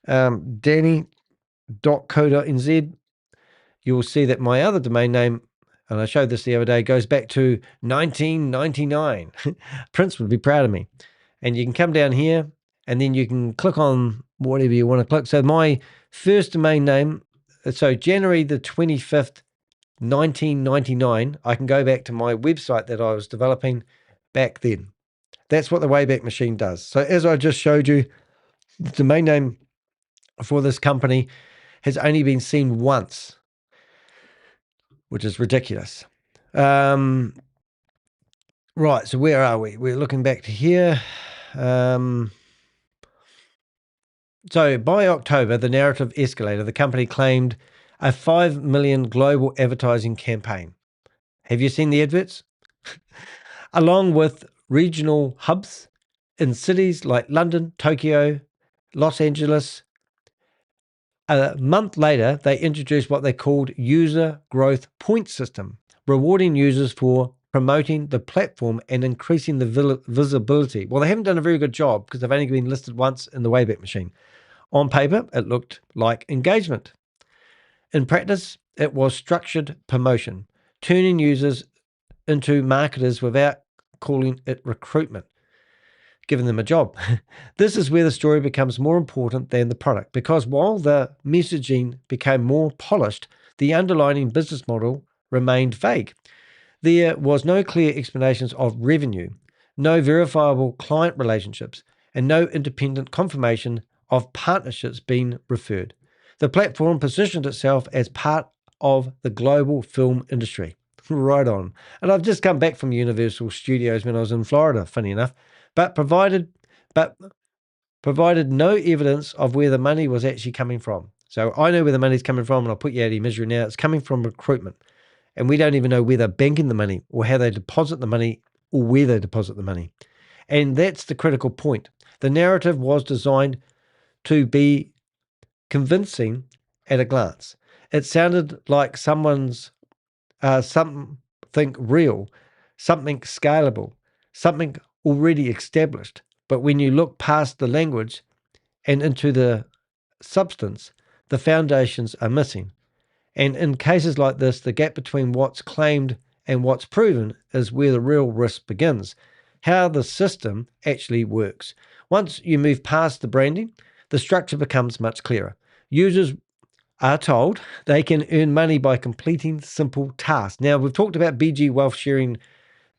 S1: danny.co.nz, you'll see that my other domain name, and I showed this the other day, goes back to 1999. Prince would be proud of me. And you can come down here and then you can click on whatever you want to click. So my first domain name, so January the 25th, 1999, I can go back to my website that I was developing back then. That's what the Wayback Machine does. So as I just showed you, the domain name for this company has only been seen once, which is ridiculous. Right, so where are we? We're looking back to here. So by October, the narrative escalated. The company claimed a 5 million global advertising campaign. Have you seen the adverts? Along with regional hubs in cities like London, Tokyo, Los Angeles. A month later, they introduced what they called user growth point system, rewarding users for promoting the platform and increasing the visibility. Well, they haven't done a very good job because they've only been listed once in the Wayback Machine. On paper, it looked like engagement. In practice, it was structured promotion, turning users into marketers without calling it recruitment, giving them a job. This is where the story becomes more important than the product, because while the messaging became more polished, the underlying business model remained vague. There was no clear explanations of revenue, no verifiable client relationships, and no independent confirmation of partnerships being referred. The platform positioned itself as part of the global film industry. Right on. And I've just come back from Universal Studios when I was in Florida, funny enough, but provided no evidence of where the money was actually coming from. So I know where the money's coming from, and I'll put you out of your misery now. It's coming from recruitment. And we don't even know where they're banking the money or how they deposit the money or where they deposit the money. And that's the critical point. The narrative was designed to be convincing at a glance. It sounded like something real, something scalable, something already established. But when you look past the language and into the substance, the foundations are missing. And in cases like this, the gap between what's claimed and what's proven is where the real risk begins. How the system actually works. Once you move past the branding, the structure becomes much clearer. Users are told they can earn money by completing simple tasks. Now, we've talked about BG Wealth Sharing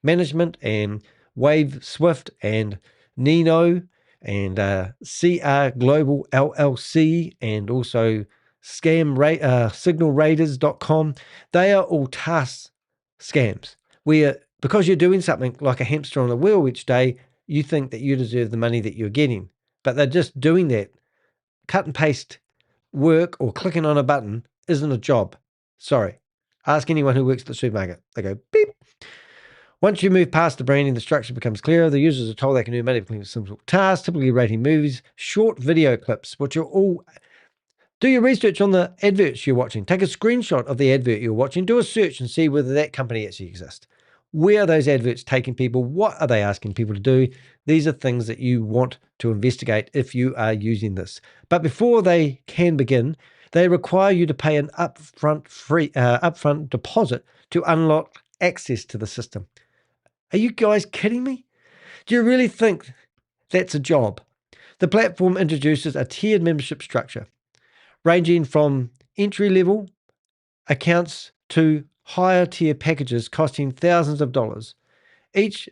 S1: Management and Wave Swift and Nino and CR Global LLC and also signalraiders.com. They are all task scams where, because you're doing something like a hamster on a wheel each day, you think that you deserve the money that you're getting. But they're just doing that. Cut and paste work or clicking on a button isn't a job. Sorry. Ask anyone who works at the supermarket. They go, beep. Once you move past the branding, the structure becomes clearer. The users are told they can earn money for simple tasks, typically rating movies, short video clips, which are all... Do your research on the adverts you're watching. Take a screenshot of the advert you're watching. Do a search and see whether that company actually exists. Where are those adverts taking people? What are they asking people to do? These are things that you want to investigate if you are using this. But before they can begin, they require you to pay an upfront deposit to unlock access to the system. Are you guys kidding me? Do you really think that's a job? The platform introduces a tiered membership structure, ranging from entry-level accounts to higher tier packages costing thousands of dollars. Each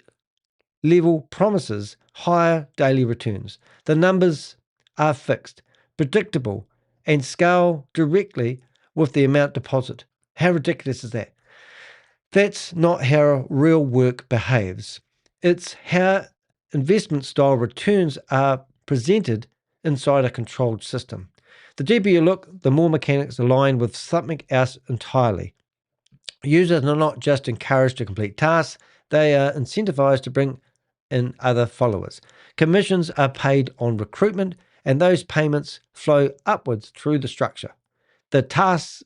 S1: level promises higher daily returns. The numbers are fixed, predictable, and scale directly with the amount deposit. How ridiculous is that? That's not how real work behaves. It's how investment style returns are presented inside a controlled system. The deeper you look, the more mechanics align with something else entirely. Users are not just encouraged to complete tasks, they are incentivized to bring in other followers. Commissions are paid on recruitment, and those payments flow upwards through the structure. The tasks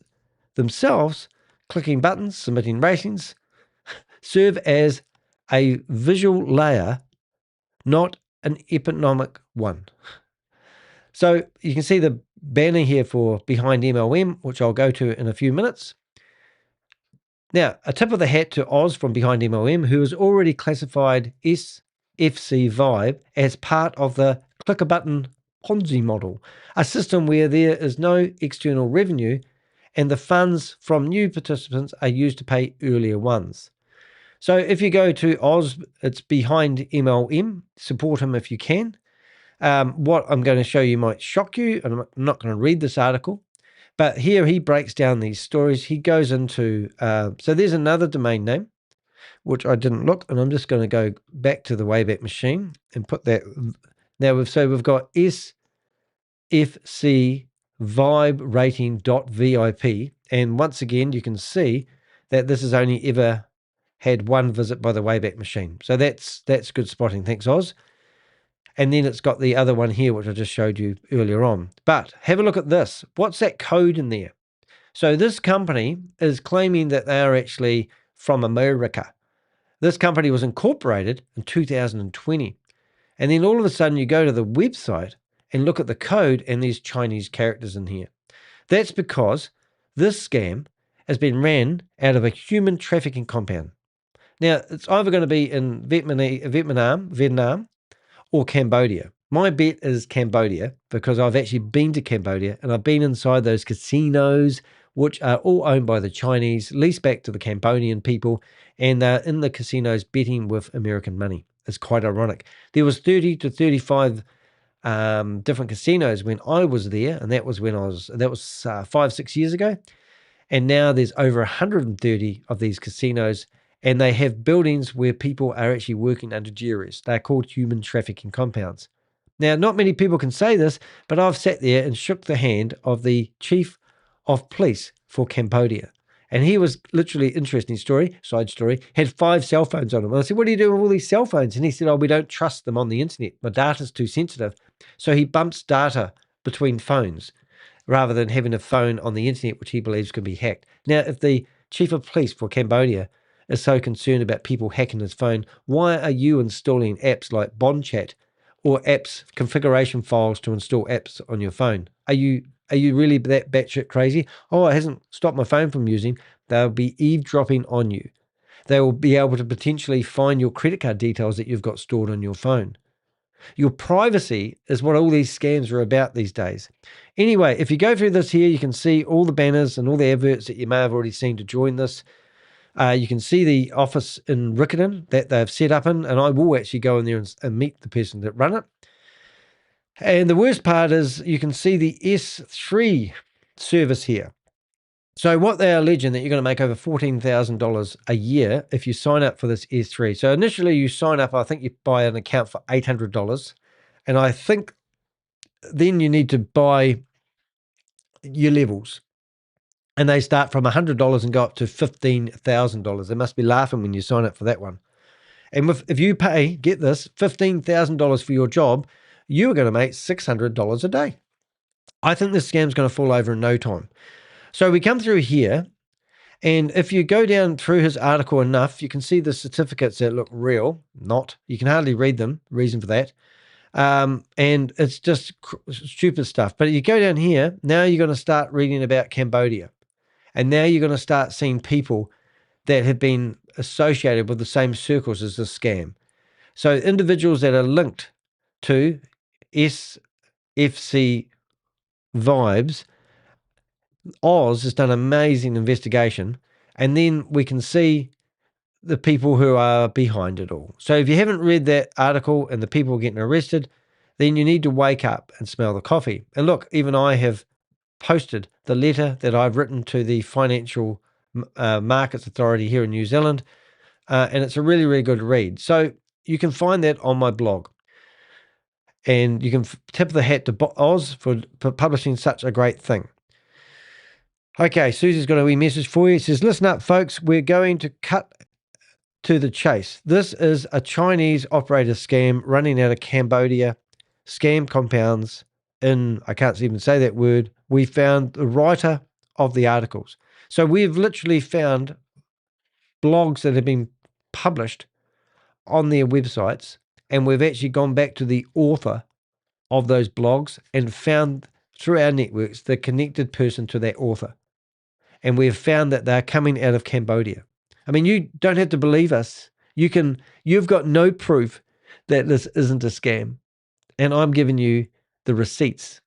S1: themselves, clicking buttons, submitting ratings, serve as a visual layer, not an economic one. So you can see the banner here for Behind MLM, which I'll go to in a few minutes. Now, a tip of the hat to Oz from Behind MLM, who has already classified SFCVIBE as part of the click a button Ponzi model, a system where there is no external revenue and the funds from new participants are used to pay earlier ones. So if you go to Oz, it's Behind MLM, support him if you can. What I'm going to show you might shock you, and I'm not going to read this article, but here he breaks down these stories. He goes into, so there's another domain name, which I didn't look, and I'm just going to go back to the Wayback Machine and put that. Now, we've got SFCVIBE and once again, you can see that this has only ever had one visit by the Wayback Machine. So that's good spotting. Thanks, Oz. And then it's got the other one here, which I just showed you earlier on. But have a look at this. What's that code in there? So this company is claiming that they are actually from America. This company was incorporated in 2020. And then all of a sudden you go to the website and look at the code and there's Chinese characters in here. That's because this scam has been ran out of a human trafficking compound. Now, it's either going to be in Vietnam, or Cambodia. My bet is Cambodia because I've actually been to Cambodia and I've been inside those casinos which are all owned by the Chinese, leased back to the Cambodian people, and they're in the casinos betting with American money. It's quite ironic. There was 30 to 35 different casinos when I was there, and that was 5-6 years ago. And now there's over 130 of these casinos, and they have buildings where people are actually working under juries. They're called human trafficking compounds. Now, not many people can say this, but I've sat there and shook the hand of the chief of police for Cambodia. And he was literally, interesting story, side story, had 5 cell phones on him. And I said, what do you do with all these cell phones? And he said, oh, we don't trust them on the internet. My data's too sensitive. So he bumps data between phones rather than having a phone on the internet, which he believes can be hacked. Now, if the chief of police for Cambodia is so concerned about people hacking his phone, why are you installing apps like Bond Chat or apps, configuration files to install apps on your phone? Are you really that batshit crazy? Oh, it hasn't stopped my phone from using. They'll be eavesdropping on you. They will be able to potentially find your credit card details that you've got stored on your phone. Your privacy is what all these scams are about these days. Anyway, if you go through this here, you can see all the banners and all the adverts that you may have already seen to join this. You can see the office in Riccarton that they've set up in, and I will actually go in there and meet the person that run it. And the worst part is you can see the S3 service here. So what they are alleging that you're going to make over $14,000 a year if you sign up for this S3. So initially you sign up, I think you buy an account for $800. And I think then you need to buy your levels. And they start from $100 and go up to $15,000. They must be laughing when you sign up for that one. And if you pay, get this, $15,000 for your job, you are going to make $600 a day. I think this scam's going to fall over in no time. So we come through here, and if you go down through his article enough, you can see the certificates that look real. You can hardly read them, reason for that. And it's just stupid stuff. But you go down here, now you're going to start reading about Cambodia. And now you're going to start seeing people that have been associated with the same circles as this scam. So individuals that are linked to SFCVIBE, Oz has done an amazing investigation, and then we can see the people who are behind it all. So if you haven't read that article and the people getting arrested, then you need to wake up and smell the coffee. And look, even I have posted the letter that I've written to the Financial Markets Authority here in New Zealand, and it's a really, really good read. So you can find that on my blog. And you can tip the hat to Oz for publishing such a great thing. Okay, Susie's got a wee message for you. It says, listen up, folks. We're going to cut to the chase. This is a Chinese operator scam running out of Cambodia, scam compounds in, I can't even say that word. We found the writer of the articles. So we've literally found blogs that have been published on their websites, and we've actually gone back to the author of those blogs and found through our networks the connected person to that author. And we've found that they're coming out of Cambodia. I mean, you don't have to believe us. You've got no proof that this isn't a scam. And I'm giving you the receipts.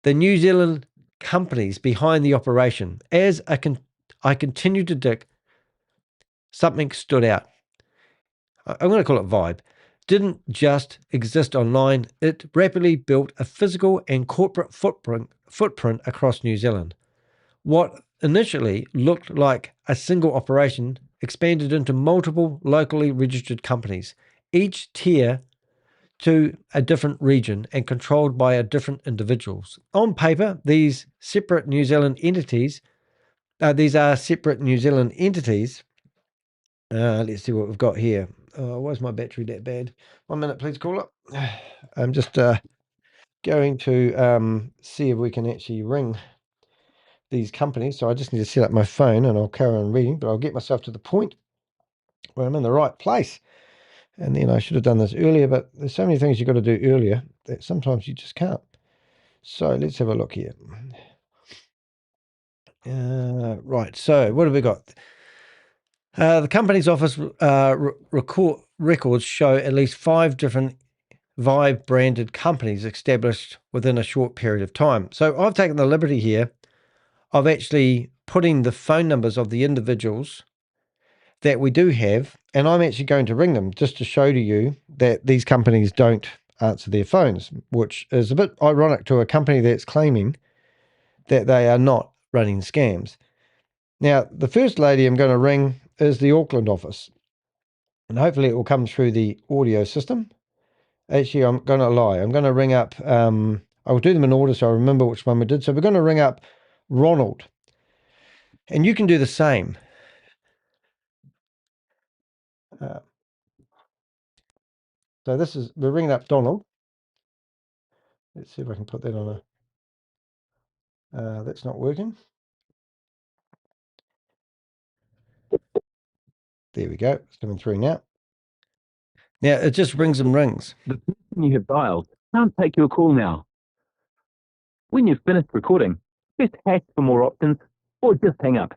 S1: The New Zealand companies behind the operation, as I continue to dig, something stood out. I'm going to call it Vibe. Didn't just exist online. It rapidly built a physical and corporate footprint across New Zealand. What initially looked like a single operation expanded into multiple locally registered companies, each tier to a different region and controlled by a different individuals. On paper, these are separate New Zealand entities. Let's see what we've got here. Why is my battery that bad? 1 minute, please, caller. I'm just going to see if we can actually ring these companies. So I just need to set up my phone and I'll carry on reading, but I'll get myself to the point where I'm in the right place. And then I should have done this earlier, but there's so many things you've got to do earlier that sometimes you just can't. So let's have a look here. Right, so what have we got? The company's office records show at least 5 different Vibe branded companies established within a short period of time. So I've taken the liberty here of actually putting the phone numbers of the individuals that we do have, and I'm actually going to ring them just to show to you that these companies don't answer their phones, which is a bit ironic to a company that's claiming that they are not running scams. Now, the first lady I'm going to ring is the Auckland office, and hopefully it will come through the audio system. Actually, I'm going to lie. I'm going to ring up, I will do them in order so I remember which one we did. So we're going to ring up Ronald, and you can do the same. So we're ringing up Donald. Let's see if I can put that on that's not working. There we go. It's coming through now. Now, it just rings and rings.
S5: The person you have dialed can't take your call now. When you've finished recording, press hash for more options or just hang up.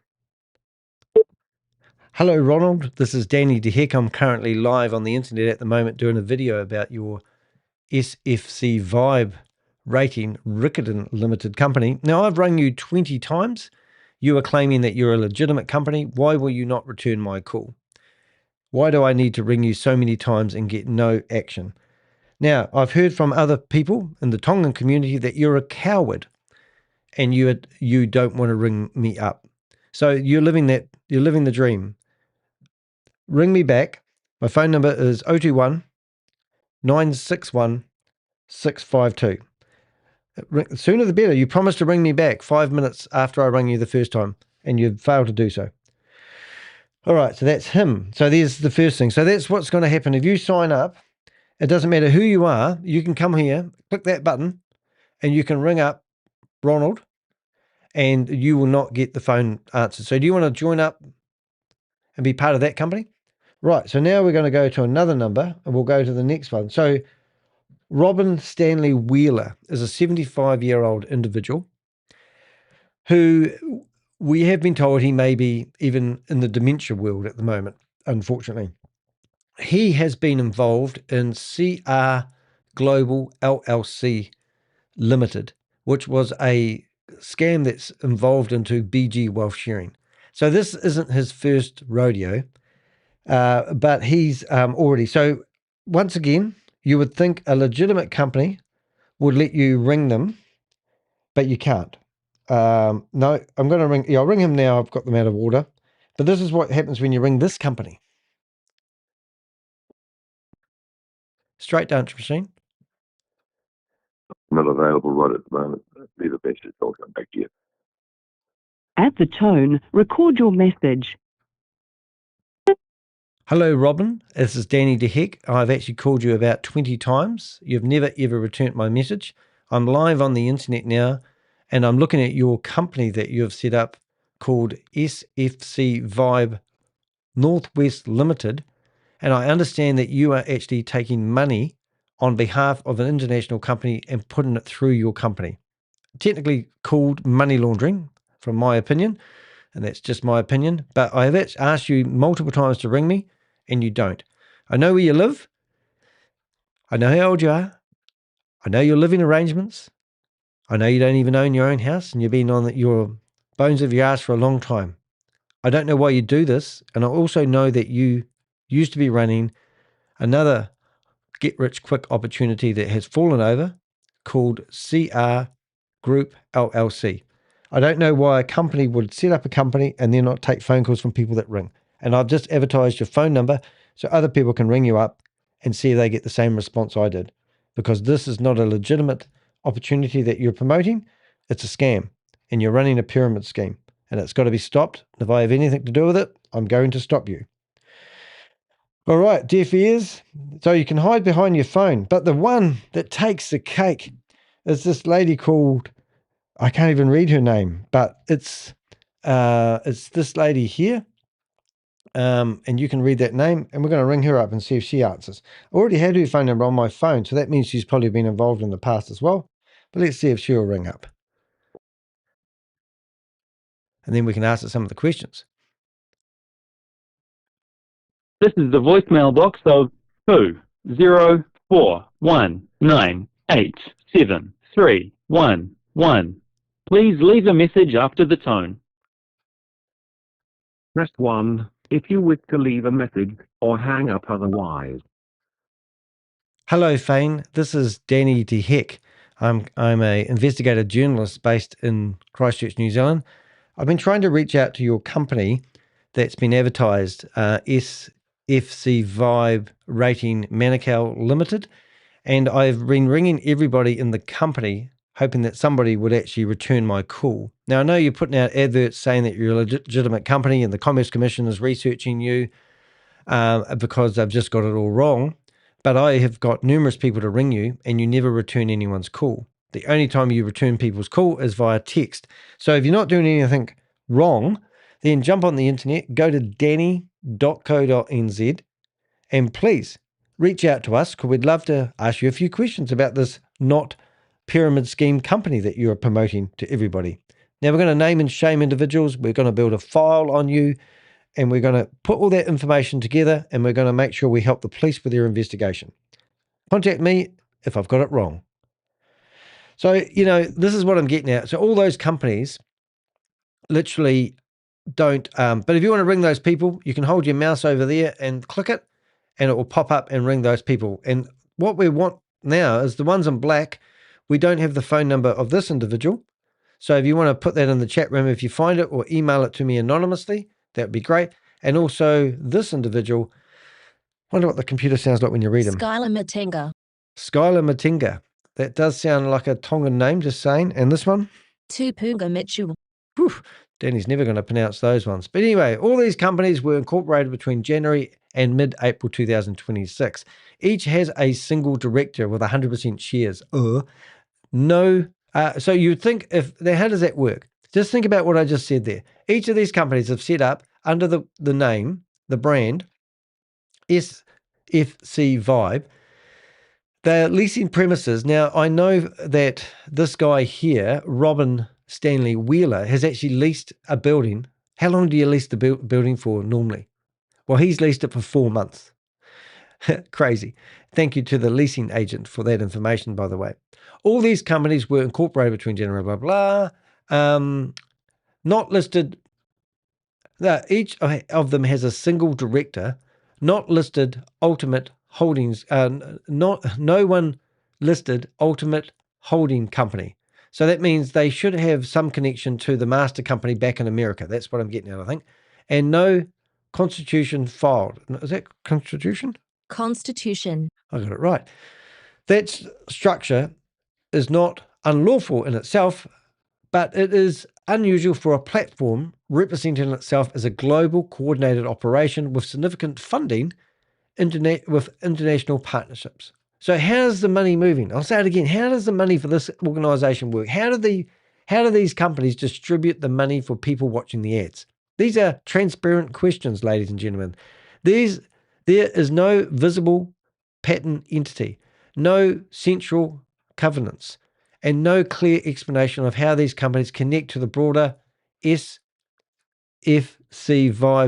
S1: Hello, Ronald. This is Danny DeHeck. I'm currently live on the internet at the moment doing a video about your SFCVIBE rating Riccarton Limited Company. Now, I've rung you 20 times. You are claiming that you're a legitimate company. Why will you not return my call? Why do I need to ring you so many times and get no action? Now, I've heard from other people in the Tongan community that you're a coward and you don't want to ring me up. So you're living the dream. Ring me back. My phone number is 021 961 652. The sooner the better. You promised to ring me back 5 minutes after I rang you the first time, and you've failed to do so. All right, so that's him. So there's the first thing. So that's what's going to happen. If you sign up, it doesn't matter who you are. You can come here, click that button, and you can ring up Ronald, and you will not get the phone answered. So do you want to join up and be part of that company? Right, so now we're going to go to another number, and we'll go to the next one. So Robin Stanley Wheeler is a 75-year-old individual who we have been told he may be even in the dementia world at the moment, unfortunately. He has been involved in CR Global LLC Limited, which was a scam that's involved into BG wealth sharing. So this isn't his first rodeo, but he's already. So once again, you would think a legitimate company would let you ring them, but you can't. No, I'm going to ring. Yeah, I'll ring him now. I've got them out of order. But this is what happens when you ring this company. Straight to answer machine.
S6: Not available right at the moment. Leave a message. I'll come back to you.
S7: At the tone, record your message.
S1: Hello, Robin. This is Danny DeHeck. I've actually called you about 20 times. You've never, ever returned my message. I'm live on the internet now, and I'm looking at your company that you have set up called SFC Vibe Northwest Limited, and I understand that you are actually taking money on behalf of an international company and putting it through your company. Technically called money laundering, from my opinion, and that's just my opinion, but I have asked you multiple times to ring me, and you don't. I know where you live. I know how old you are. I know your living arrangements. I know you don't even own your own house, and you've been on your bones of your ass for a long time. I don't know why you do this, and I also know that you used to be running another get-rich-quick opportunity that has fallen over called CR Group LLC. I don't know why a company would set up a company and then not take phone calls from people that ring. And I've just advertised your phone number so other people can ring you up and see if they get the same response I did. Because this is not a legitimate opportunity that you're promoting. It's a scam. And you're running a pyramid scheme. And it's got to be stopped. If I have anything to do with it, I'm going to stop you. All right, deaf ears. So you can hide behind your phone. But the one that takes the cake is this lady called, I can't even read her name, but it's this lady here. And you can read that name, and we're going to ring her up and see if she answers. I already had her phone number on my phone, so that means she's probably been involved in the past as well. But let's see if she'll ring up. And then we can ask her some of the questions.
S5: This is the voicemail box of 20419873111. Please leave a message after the tone.
S6: Press 1 if you wish to leave a message, or hang up otherwise.
S3: Hello, Fane. This is Danny De Heck. I'm a investigative journalist based in Christchurch, New Zealand. I've been trying to reach out to your company that's been advertised, SFCVIBE Rating Manukau Limited, and I've been ringing everybody in the company hoping that somebody would actually return my call. Now, I know you're putting out adverts saying that you're a legitimate company and the Commerce Commission is researching you because they've just got it all wrong. But I have got numerous people to ring you and you never return anyone's call. The only time you return people's call is via text. So if you're not doing anything wrong, then jump on the internet, go to danny.co.nz, and please reach out to us because we'd love to ask you a few questions about this not pyramid scheme company that you're promoting to everybody. Now, we're going to name and shame individuals. We're going to build a file on you, and we're going to put all that information together, and we're going to make sure we help the police with their investigation. Contact me if I've got it wrong. So, this is what I'm getting at. So all those companies literally don't, but if you want to ring those people, you can hold your mouse over there and click it, and it will pop up and ring those people. And what we want now is the ones in black. We don't have the phone number of this individual. So if you want to put that in the chat room, if you find it, or email it to me anonymously, that would be great. And also this individual, I wonder what the computer sounds like when you read him.
S2: Skylar Matenga.
S3: Skylar Matenga. That does sound like a Tongan name, just saying. And this one?
S2: Tupunga Mitchell.
S3: Whew, Danny's never going to pronounce those ones. But anyway, all these companies were incorporated between January and mid-April 2026. Each has a single director with 100% shares. So you'd think how does that work? Just think about what I just said there. Each of these companies have set up under the name, the brand, SFCVIBE. They're leasing premises. Now, I know that this guy here, Robin Stanley Wheeler, has actually leased a building. How long do you lease the building for normally? Well, he's leased it for 4 months. Crazy. Thank you to the leasing agent for that information, by the way. All these companies were incorporated between January, blah, blah, not listed. Each of them has a single director, not listed ultimate holdings, no one listed ultimate holding company. So that means they should have some connection to the master company back in America. That's what I'm getting at, I think. And no constitution filed. Is that constitution?
S2: Constitution.
S3: I got it right. That structure is not unlawful in itself, but it is unusual for a platform representing itself as a global coordinated operation with significant funding with international partnerships. So how's the money moving? I'll say it again. How does the money for this organization work? How do these companies distribute the money for people watching the ads? These are transparent questions, ladies and gentlemen. There is no visible pattern entity, no central governance, and no clear explanation of how these companies connect to the broader SFCVIBE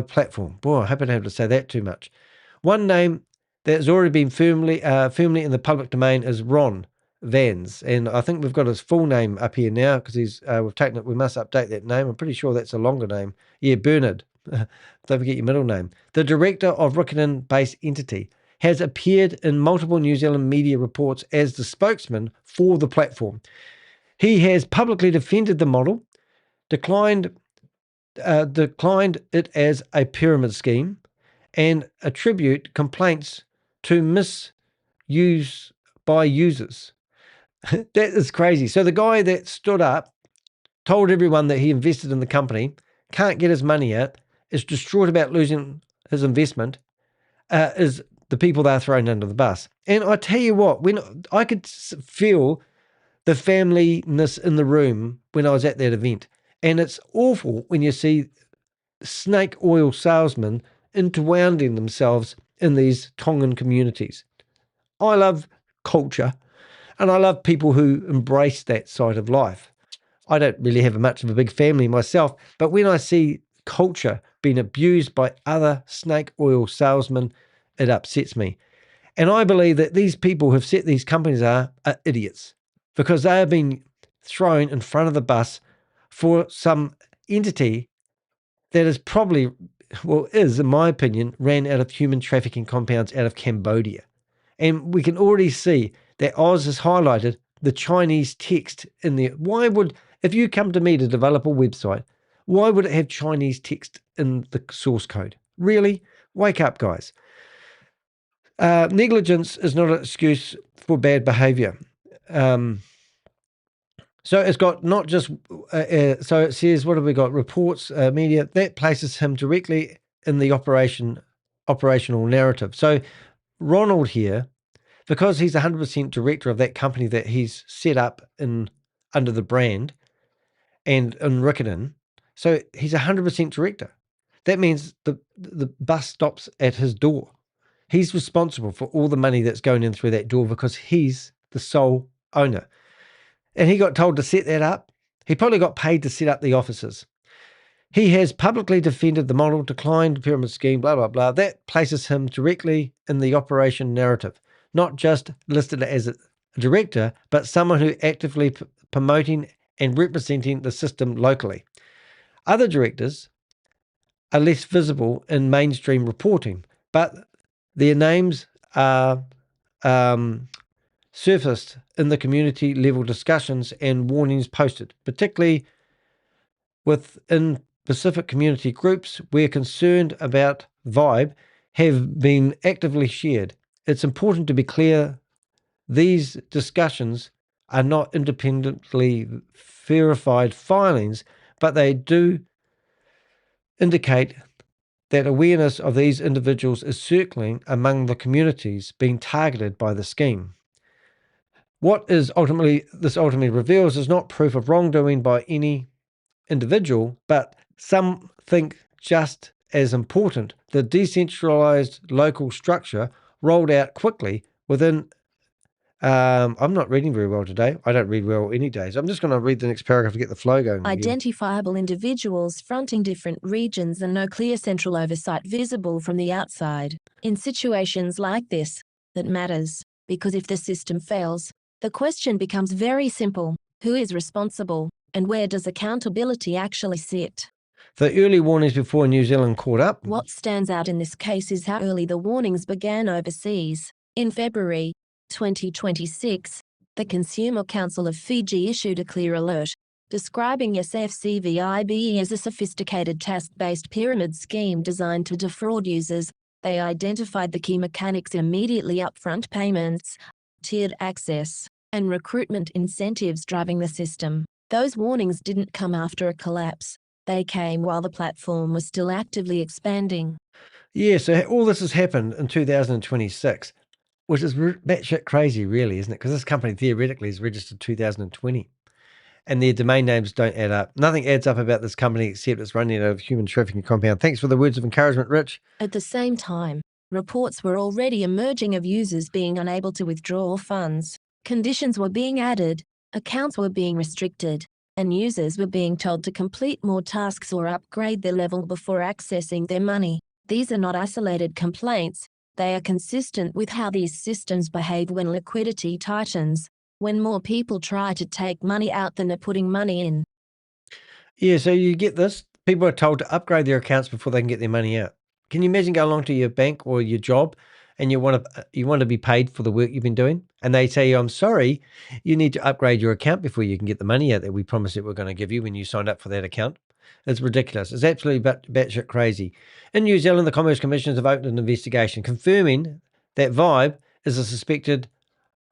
S3: platform. Boy, I hope I don't have to say that too much. One name that has already been firmly in the public domain is Ron Vans, and I think we've got his full name up here now because we've taken it. We must update that name. I'm pretty sure that's a longer name. Yeah, Bernard. Don't forget your middle name. The director of Riccarton-based entity has appeared in multiple New Zealand media reports as the spokesman for the platform. He has publicly defended the model, declined it as a pyramid scheme, and attribute complaints to misuse by users. That is crazy. So the guy that stood up, told everyone that he invested in the company, can't get his money out, is distraught about losing his investment, is the people they're thrown under the bus. And I tell you what, when I could feel the familyness in the room when I was at that event. And it's awful when you see snake oil salesmen interwounding themselves in these Tongan communities. I love culture and I love people who embrace that side of life. I don't really have much of a big family myself, but when I see culture being abused by other snake oil salesmen, it upsets me. And I believe that these people who've set these companies are idiots because they have been thrown in front of the bus for some entity that is probably, well, is, in my opinion, ran out of human trafficking compounds out of Cambodia. And we can already see that Oz has highlighted the Chinese text in there. Why would, if you come to me to develop a website, why would it have Chinese text in the source code? Really? Wake up, guys. Negligence is not an excuse for bad behavior. So it's got not just, so it says, what have we got? Reports, media, that places him directly in the operational narrative. So Ronald here, because he's 100% director of that company that he's set up under the brand and in Riccarton, so he's 100% director. That means the bus stops at his door. He's responsible for all the money that's going in through that door because he's the sole owner. And he got told to set that up. He probably got paid to set up the offices. He has publicly defended the model, declined the pyramid scheme, blah, blah, blah. That places him directly in the operation narrative, not just listed as a director, but someone who actively promoting and representing the system locally. Other directors are less visible in mainstream reporting, but their names are surfaced in the community level discussions and warnings posted, particularly within specific community groups where concerned about VIBE have been actively shared. It's important to be clear these discussions are not independently verified filings, but they do indicate that awareness of these individuals is circling among the communities being targeted by the scheme. What this ultimately reveals is not proof of wrongdoing by any individual, but some think just as important, the decentralized local structure rolled out quickly within. I'm not reading very well today. I don't read well any days. I'm just going to read the next paragraph to get the flow going.
S2: Identifiable individuals fronting different regions and no clear central oversight visible from the outside. In situations like this, that matters, because if the system fails, the question becomes very simple: who is responsible, and where does accountability actually sit?
S3: The early warnings before New Zealand caught up.
S2: What stands out in this case is how early the warnings began overseas. In February 2026, the Consumer Council of Fiji issued a clear alert, describing SFCVIBE as a sophisticated task-based pyramid scheme designed to defraud users. They identified the key mechanics: immediately upfront payments, tiered access, and recruitment incentives driving the system. Those warnings didn't come after a collapse. They came while the platform was still actively expanding.
S3: Yeah, so all this has happened in 2026, which is batshit crazy, really, isn't it? Because this company theoretically is registered 2020, and their domain names don't add up. Nothing adds up about this company except it's running out of human trafficking compound. Thanks for the words of encouragement, Rich.
S2: At the same time, reports were already emerging of users being unable to withdraw funds. Conditions were being added, accounts were being restricted, and users were being told to complete more tasks or upgrade their level before accessing their money. These are not isolated complaints. They are consistent with how these systems behave when liquidity tightens, when more people try to take money out than are putting money in.
S3: Yeah, so you get this. People are told to upgrade their accounts before they can get their money out. Can you imagine going along to your bank or your job and you want to be paid for the work you've been doing? And they say, I'm sorry, you need to upgrade your account before you can get the money out that we promised that we're going to give you when you signed up for that account. It's ridiculous. It's absolutely batshit crazy. In New Zealand, the Commerce Commissioners have opened an investigation confirming that VIBE is a suspected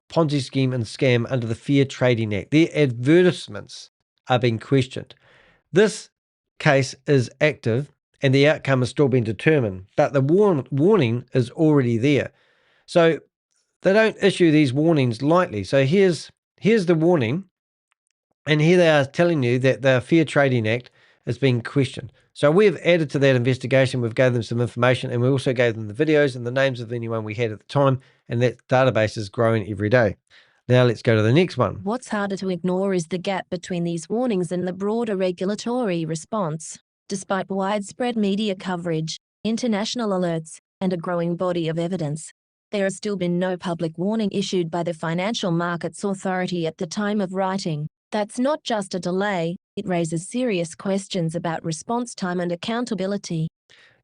S3: Ponzi scheme and scam under the Fair Trading Act. Their advertisements are being questioned. This case is active and the outcome is still being determined, but the warning is already there. So they don't issue these warnings lightly. So here's the warning, and here they are telling you that the Fair Trading Act is being questioned. So we've added to that investigation. We've gave them some information, and we also gave them the videos and the names of anyone we had at the time, and that database is growing every day. Now let's go to the next one.
S2: What's harder to ignore is the gap between these warnings and the broader regulatory response. Despite widespread media coverage, international alerts, and a growing body of evidence, there has still been no public warning issued by the Financial Markets Authority at the time of writing. That's not just a delay, It raises serious questions about response time and accountability.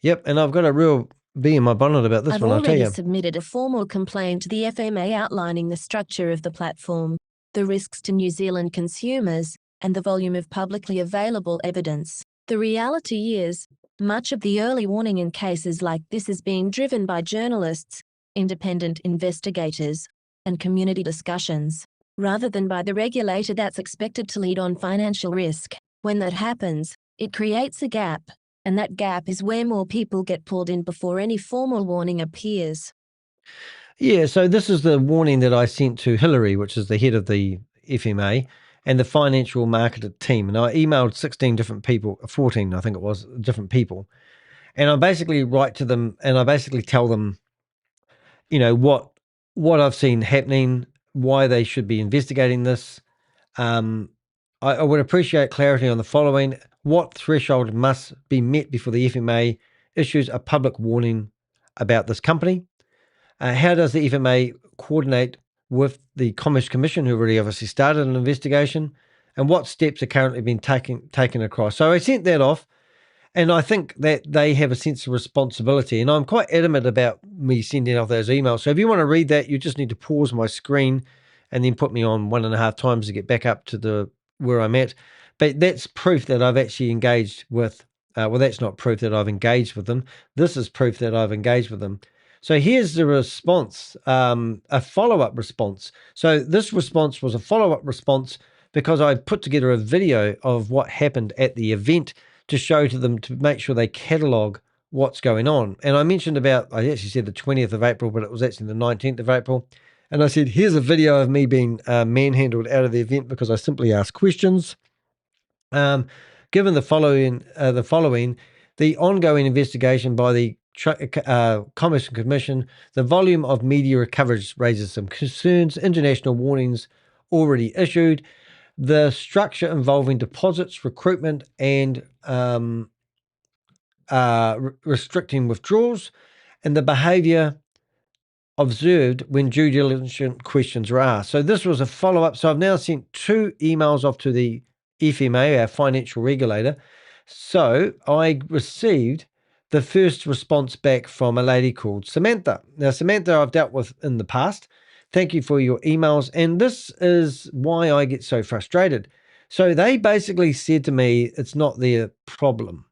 S3: Yep, and I've got a real bee in my bonnet about this
S2: I've
S3: one, I'll tell
S2: already
S3: you.
S2: submitted a formal complaint to the FMA outlining the structure of the platform, the risks to New Zealand consumers, and the volume of publicly available evidence. The reality is, much of the early warning in cases like this is being driven by journalists, independent investigators, and community discussions, rather than by the regulator that's expected to lead on financial risk. When that happens, it creates a gap, and that gap is where more people get pulled in before any formal warning appears.
S3: Yeah, so this is the warning that I sent to Hillary, which is the head of the FMA, and the financial market team. And I emailed 16 different people, 14, I think it was, different people. And I basically write to them and I basically tell them, you know, what I've seen happening, why they should be investigating this. I would appreciate clarity on the following. What threshold must be met before the FMA issues a public warning about this company? How does the FMA coordinate with the Commerce Commission, who already obviously started an investigation? And what steps are currently being taken across? So I sent that off, and I think that they have a sense of responsibility. And I'm quite adamant about me sending off those emails. So if you want to read that, you just need to pause my screen and then put me on 1.5 times to get back up to where I'm at. But that's proof that I've actually engaged with. Well, that's not proof that I've engaged with them. This is proof that I've engaged with them. So here's the response, a follow-up response. So this response was a follow-up response because I put together a video of what happened at the event to show to them to make sure they catalogue what's going on. And I mentioned about, I actually said the 20th of April, but it was actually the 19th of April. And I said, here's a video of me being manhandled out of the event because I simply asked questions. Given the following, the ongoing investigation by the Commerce Commission, the volume of media coverage raises some concerns, international warnings already issued, the structure involving deposits, recruitment, and restricting withdrawals, and the behaviour observed when due diligence questions are asked. So this was a follow-up. So I've now sent 2 emails off to the FMA, our financial regulator. So I received the first response back from a lady called Samantha. Now, Samantha, I've dealt with in the past. Thank you for your emails. And this is why I get so frustrated. So they basically said to me, it's not their problem.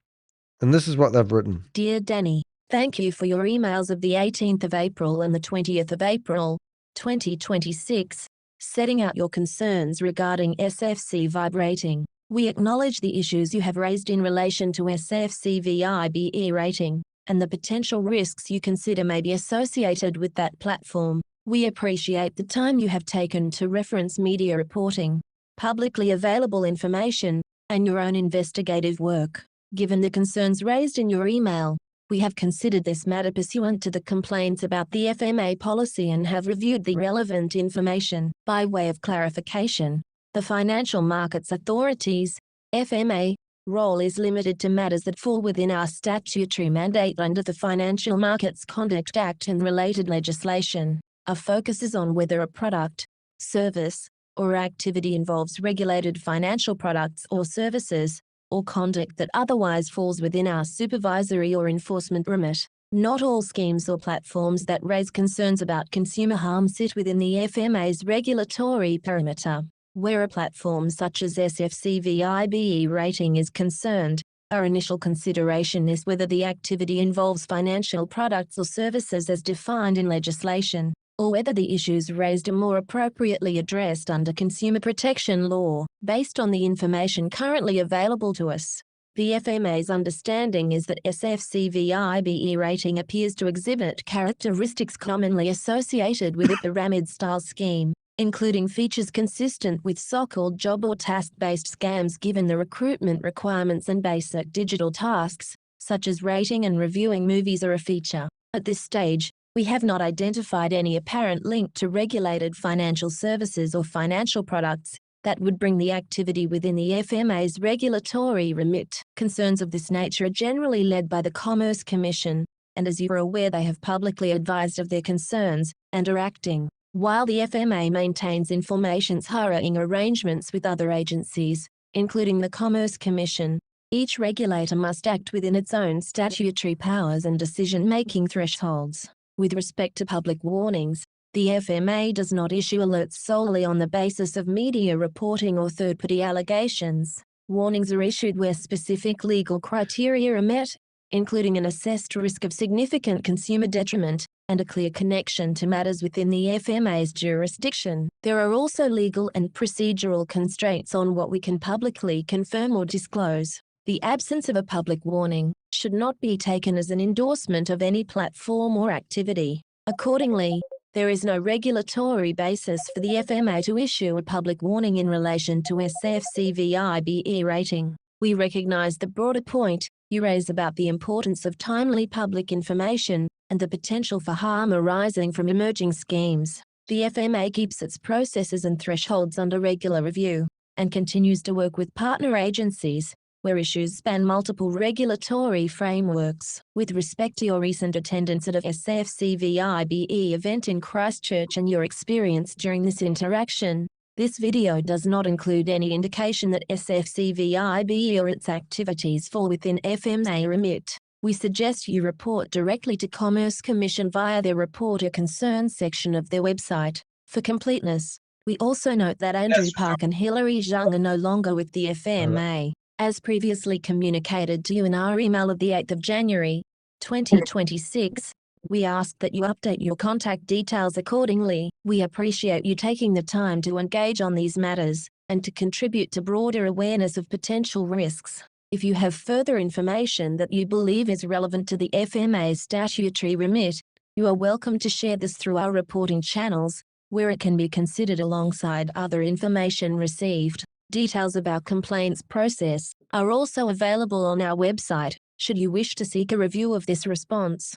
S3: And this is what they've written.
S2: Dear Danny, thank you for your emails of the 18th of April and the 20th of April, 2026, setting out your concerns regarding SFCVIBE rating. We acknowledge the issues you have raised in relation to SFCVIBE rating, and the potential risks you consider may be associated with that platform. We appreciate the time you have taken to reference media reporting, publicly available information, and your own investigative work. Given the concerns raised in your email, we have considered this matter pursuant to the complaints about the FMA policy and have reviewed the relevant information. By way of clarification, the Financial Markets Authority's FMA role is limited to matters that fall within our statutory mandate under the Financial Markets Conduct Act and related legislation. Our focus is on whether a product, service, or activity involves regulated financial products or services, or conduct that otherwise falls within our supervisory or enforcement remit. Not all schemes or platforms that raise concerns about consumer harm sit within the FMA's regulatory perimeter. Where a platform such as SFCVIBE rating is concerned, our initial consideration is whether the activity involves financial products or services as defined in legislation, or whether the issues raised are more appropriately addressed under consumer protection law. Based on the information currently available to us, the FMA's understanding is that SFCVIBE rating appears to exhibit characteristics commonly associated with the pyramid-style scheme, including features consistent with so-called job or task-based scams given the recruitment requirements and basic digital tasks, such as rating and reviewing movies are a feature. At this stage, we have not identified any apparent link to regulated financial services or financial products that would bring the activity within the FMA's regulatory remit. Concerns of this nature are generally led by the Commerce Commission, and as you are aware, they have publicly advised of their concerns and are acting. While the FMA maintains information sharing arrangements with other agencies, including the Commerce Commission. Each regulator must act within its own statutory powers and decision-making thresholds. With respect to public warnings, the FMA does not issue alerts solely on the basis of media reporting or third-party allegations. Warnings are issued where specific legal criteria are met, including an assessed risk of significant consumer detriment and a clear connection to matters within the FMA's jurisdiction. There are also legal and procedural constraints on what we can publicly confirm or disclose. The absence of a public warning should not be taken as an endorsement of any platform or activity. Accordingly, there is no regulatory basis for the FMA to issue a public warning in relation to SFCVIBE rating. We recognize the broader point you raise about the importance of timely public information and the potential for harm arising from emerging schemes. The FMA keeps its processes and thresholds under regular review and continues to work with partner agencies where issues span multiple regulatory frameworks. With respect to your recent attendance at a SFCVIBE event in Christchurch and your experience during this interaction, this video does not include any indication that SFCVIBE or its activities fall within FMA remit. We suggest you report directly to Commerce Commission via their Report a Concern section of their website. For completeness, we also note that Andrew Park and Hilary Zhang are no longer with the FMA. As previously communicated to you in our email of the 8th of January, 2026, we ask that you update your contact details accordingly. We appreciate you taking the time to engage on these matters and to contribute to broader awareness of potential risks. If you have further information that you believe is relevant to the FMA's statutory remit, you are welcome to share this through our reporting channels, where it can be considered alongside other information received. Details about complaints process are also available on our website, should you wish to seek a review of this response.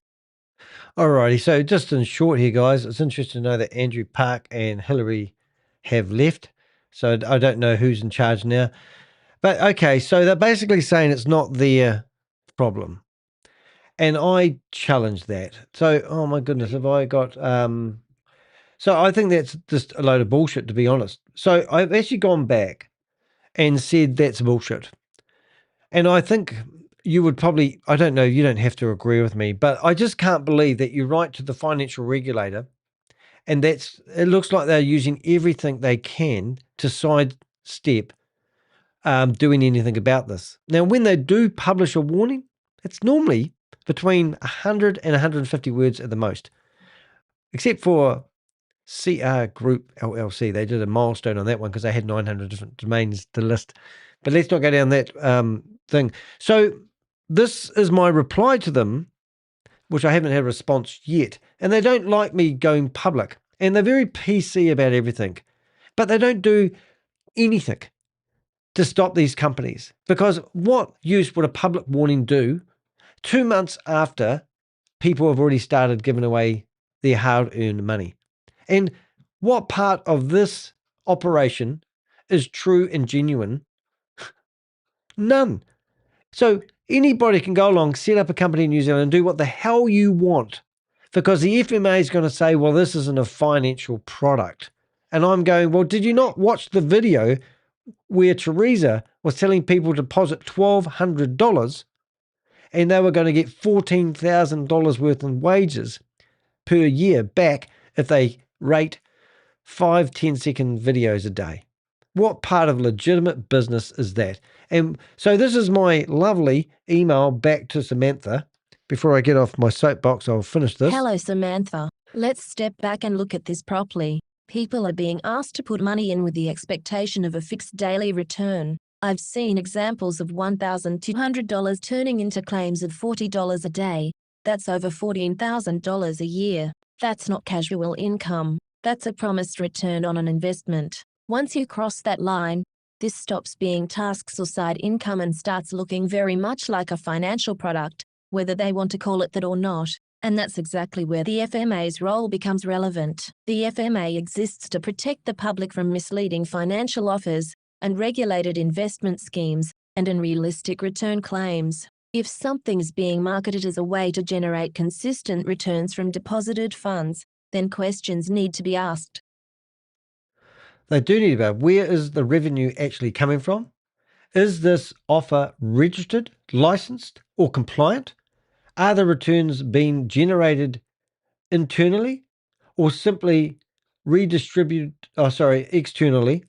S3: Alrighty, so just in short here, guys, it's interesting to know that Andrew Park and Hillary have left. So I don't know who's in charge now. But okay, so they're basically saying it's not their problem. And I challenge that. So, oh my goodness, have I got... So I think that's just a load of bullshit, to be honest. So I've actually gone back and said that's bullshit. And I think you would probably, I don't know, you don't have to agree with me, but I just can't believe that you write to the financial regulator and it looks like they're using everything they can to sidestep doing anything about this. Now, when they do publish a warning, it's normally between 100 and 150 words at the most, except for CR Group LLC. They did a milestone on that one because they had 900 different domains to list. But let's not go down that thing. So this is my reply to them, which I haven't had a response yet. And they don't like me going public. And they're very PC about everything. But they don't do anything to stop these companies. Because what use would a public warning do 2 months after people have already started giving away their hard-earned money? And what part of this operation is true and genuine? None. So anybody can go along, set up a company in New Zealand and do what the hell you want because the FMA is going to say, well, this isn't a financial product. And I'm going, well, did you not watch the video where Teresa was telling people to deposit $1,200 and they were going to get $14,000 worth in wages per year back if they rate 5 10-second videos a day? What part of legitimate business is that? And so this is my lovely email back to Samantha. Before I get off my soapbox, I'll finish this.
S2: Hello, Samantha. Let's step back and look at this properly. People are being asked to put money in with the expectation of a fixed daily return. I've seen examples of $1,200 turning into claims of $40 a day. That's over $14,000 a year. That's not casual income. That's a promised return on an investment. Once you cross that line, this stops being tasks or side income and starts looking very much like a financial product, whether they want to call it that or not. And that's exactly where the FMA's role becomes relevant. The FMA exists to protect the public from misleading financial offers and regulated investment schemes and unrealistic return claims. If something's being marketed as a way to generate consistent returns from deposited funds, then questions need to be asked.
S3: They do need to be. Where is the revenue actually coming from? Is this offer registered, licensed, or compliant? Are the returns being generated internally or simply externally,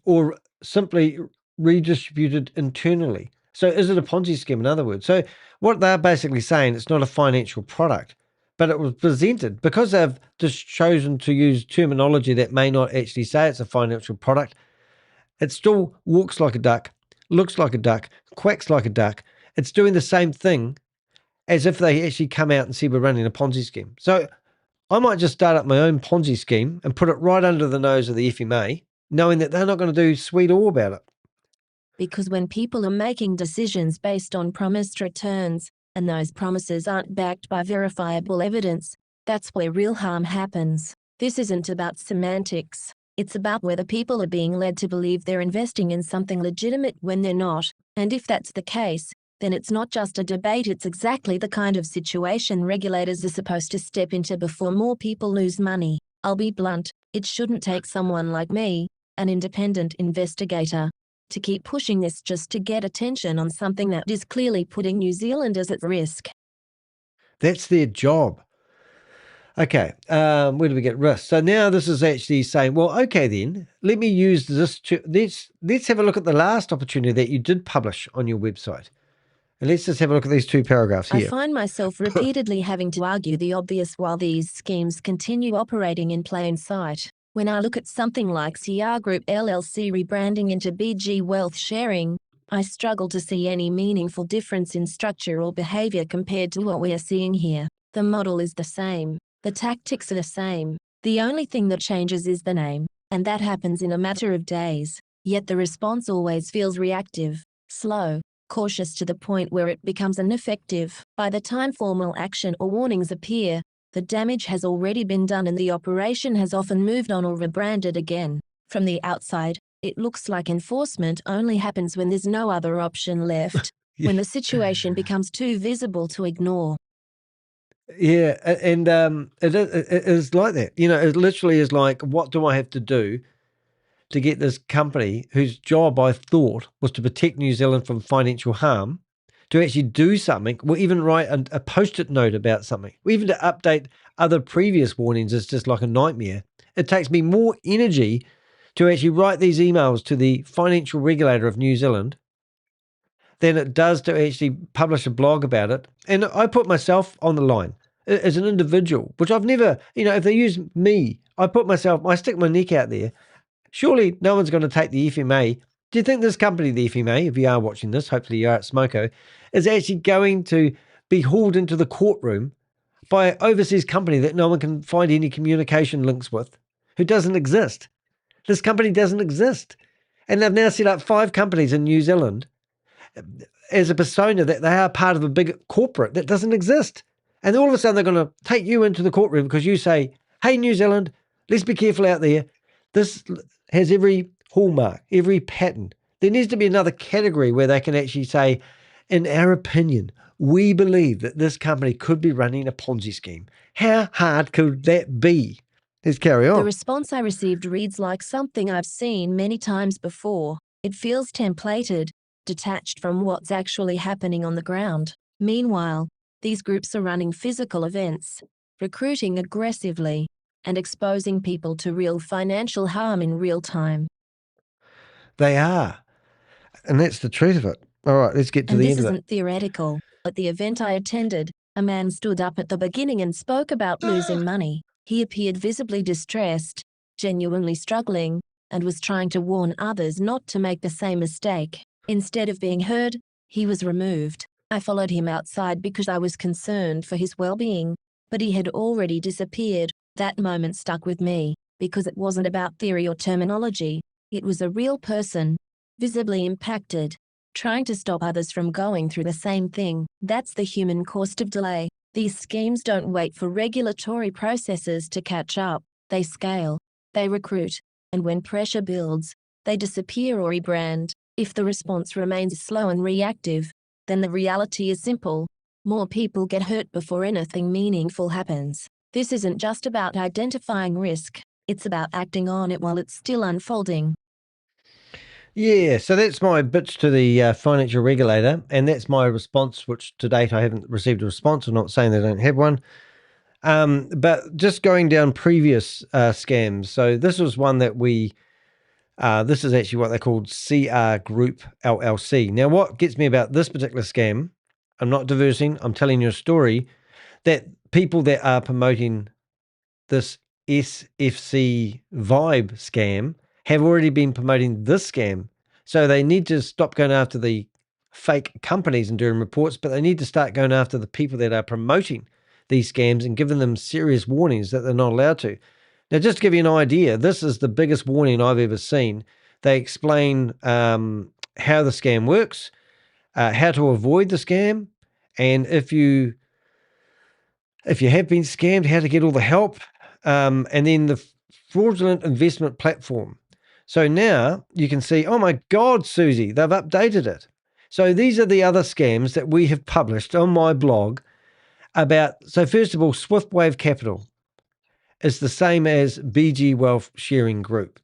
S3: or simply redistributed internally? So is it a Ponzi scheme, in other words? So what they're basically saying, it's not a financial product, but it was presented because they've just chosen to use terminology that may not actually say it's a financial product. It still walks like a duck, looks like a duck, quacks like a duck. It's doing the same thing as if they actually come out and said we're running a Ponzi scheme. So I might just start up my own Ponzi scheme and put it right under the nose of the FMA, knowing that they're not going to do sweet all about it.
S2: Because when people are making decisions based on promised returns, and those promises aren't backed by verifiable evidence, that's where real harm happens. This isn't about semantics. It's about whether people are being led to believe they're investing in something legitimate when they're not. And if that's the case, then it's not just a debate, it's exactly the kind of situation regulators are supposed to step into before more people lose money. I'll be blunt, it shouldn't take someone like me, an independent investigator, to keep pushing this just to get attention on something that is clearly putting New Zealanders at risk.
S3: That's their job. Okay, where do we get risk? So now this is actually saying, well, okay then, let me use this to, let's have a look at the last opportunity that you did publish on your website. And let's just have a look at these two paragraphs here.
S2: I find myself repeatedly having to argue the obvious while these schemes continue operating in plain sight. When I look at something like CR Group LLC rebranding into BG Wealth Sharing, I struggle to see any meaningful difference in structure or behavior compared to what we are seeing here. The model is the same. The tactics are the same. The only thing that changes is the name, and that happens in a matter of days. Yet the response always feels reactive, slow, cautious to the point where it becomes ineffective. By the time formal action or warnings appear, the damage has already been done and the operation has often moved on or rebranded again. From the outside, it looks like enforcement only happens when there's no other option left, when the situation becomes too visible to ignore.
S3: Yeah, and it is like that. You know, it literally is like, what do I have to do to get this company, whose job I thought was to protect New Zealand from financial harm, to actually do something, or even write a post-it note about something, or even to update other previous warnings is just like a nightmare. It takes me more energy to actually write these emails to the financial regulator of New Zealand than it does to actually publish a blog about it. And I put myself on the line as an individual, which I've never, you know, if they use me, I stick my neck out there. Surely no one's going to take the FMA. Do you think this company, the FMA, if you are watching this, hopefully you are at Smoko, is actually going to be hauled into the courtroom by an overseas company that no one can find any communication links with, who doesn't exist? This company doesn't exist. And they've now set up 5 companies in New Zealand as a persona that they are part of a big corporate that doesn't exist. And all of a sudden they're going to take you into the courtroom because you say, hey, New Zealand, let's be careful out there. This has every hallmark, every pattern. There needs to be another category where they can actually say, in our opinion, we believe that this company could be running a Ponzi scheme. How hard could that be? Let's carry on.
S2: The response I received reads like something I've seen many times before. It feels templated, detached from what's actually happening on the ground. Meanwhile, these groups are running physical events, recruiting aggressively, and exposing people to real financial harm in real time.
S3: They are. And that's the truth of it. All right, let's get to the end of it.
S2: This isn't theoretical. At the event I attended, a man stood up at the beginning and spoke about losing money. He appeared visibly distressed, genuinely struggling, and was trying to warn others not to make the same mistake. Instead of being heard, he was removed. I followed him outside because I was concerned for his well-being, but he had already disappeared. That moment stuck with me, because it wasn't about theory or terminology. It was a real person, visibly impacted, trying to stop others from going through the same thing. That's the human cost of delay. These schemes don't wait for regulatory processes to catch up. They scale, they recruit, and when pressure builds, they disappear or rebrand. If the response remains slow and reactive, then the reality is simple. More people get hurt before anything meaningful happens. This isn't just about identifying risk, it's about acting on it while it's still unfolding.
S3: Yeah, so that's my bitch to the financial regulator, and that's my response, which to date I haven't received a response. I'm not saying they don't have one. But just going down previous scams. So this was one that this is actually what they called CR Group LLC. Now, what gets me about this particular scam, I'm not diversing, I'm telling you a story, that people that are promoting this SFC Vibe scam have already been promoting this scam. So they need to stop going after the fake companies and doing reports, but they need to start going after the people that are promoting these scams and giving them serious warnings that they're not allowed to. Now, just to give you an idea, this is the biggest warning I've ever seen. They explain how the scam works, how to avoid the scam, and if you have been scammed, how to get all the help, and then the fraudulent investment platform. So now you can see, oh my God, Susie, they've updated it. So these are the other scams that we have published on my blog about. So first of all, Swiftwave Capital is the same as BG Wealth Sharing Group.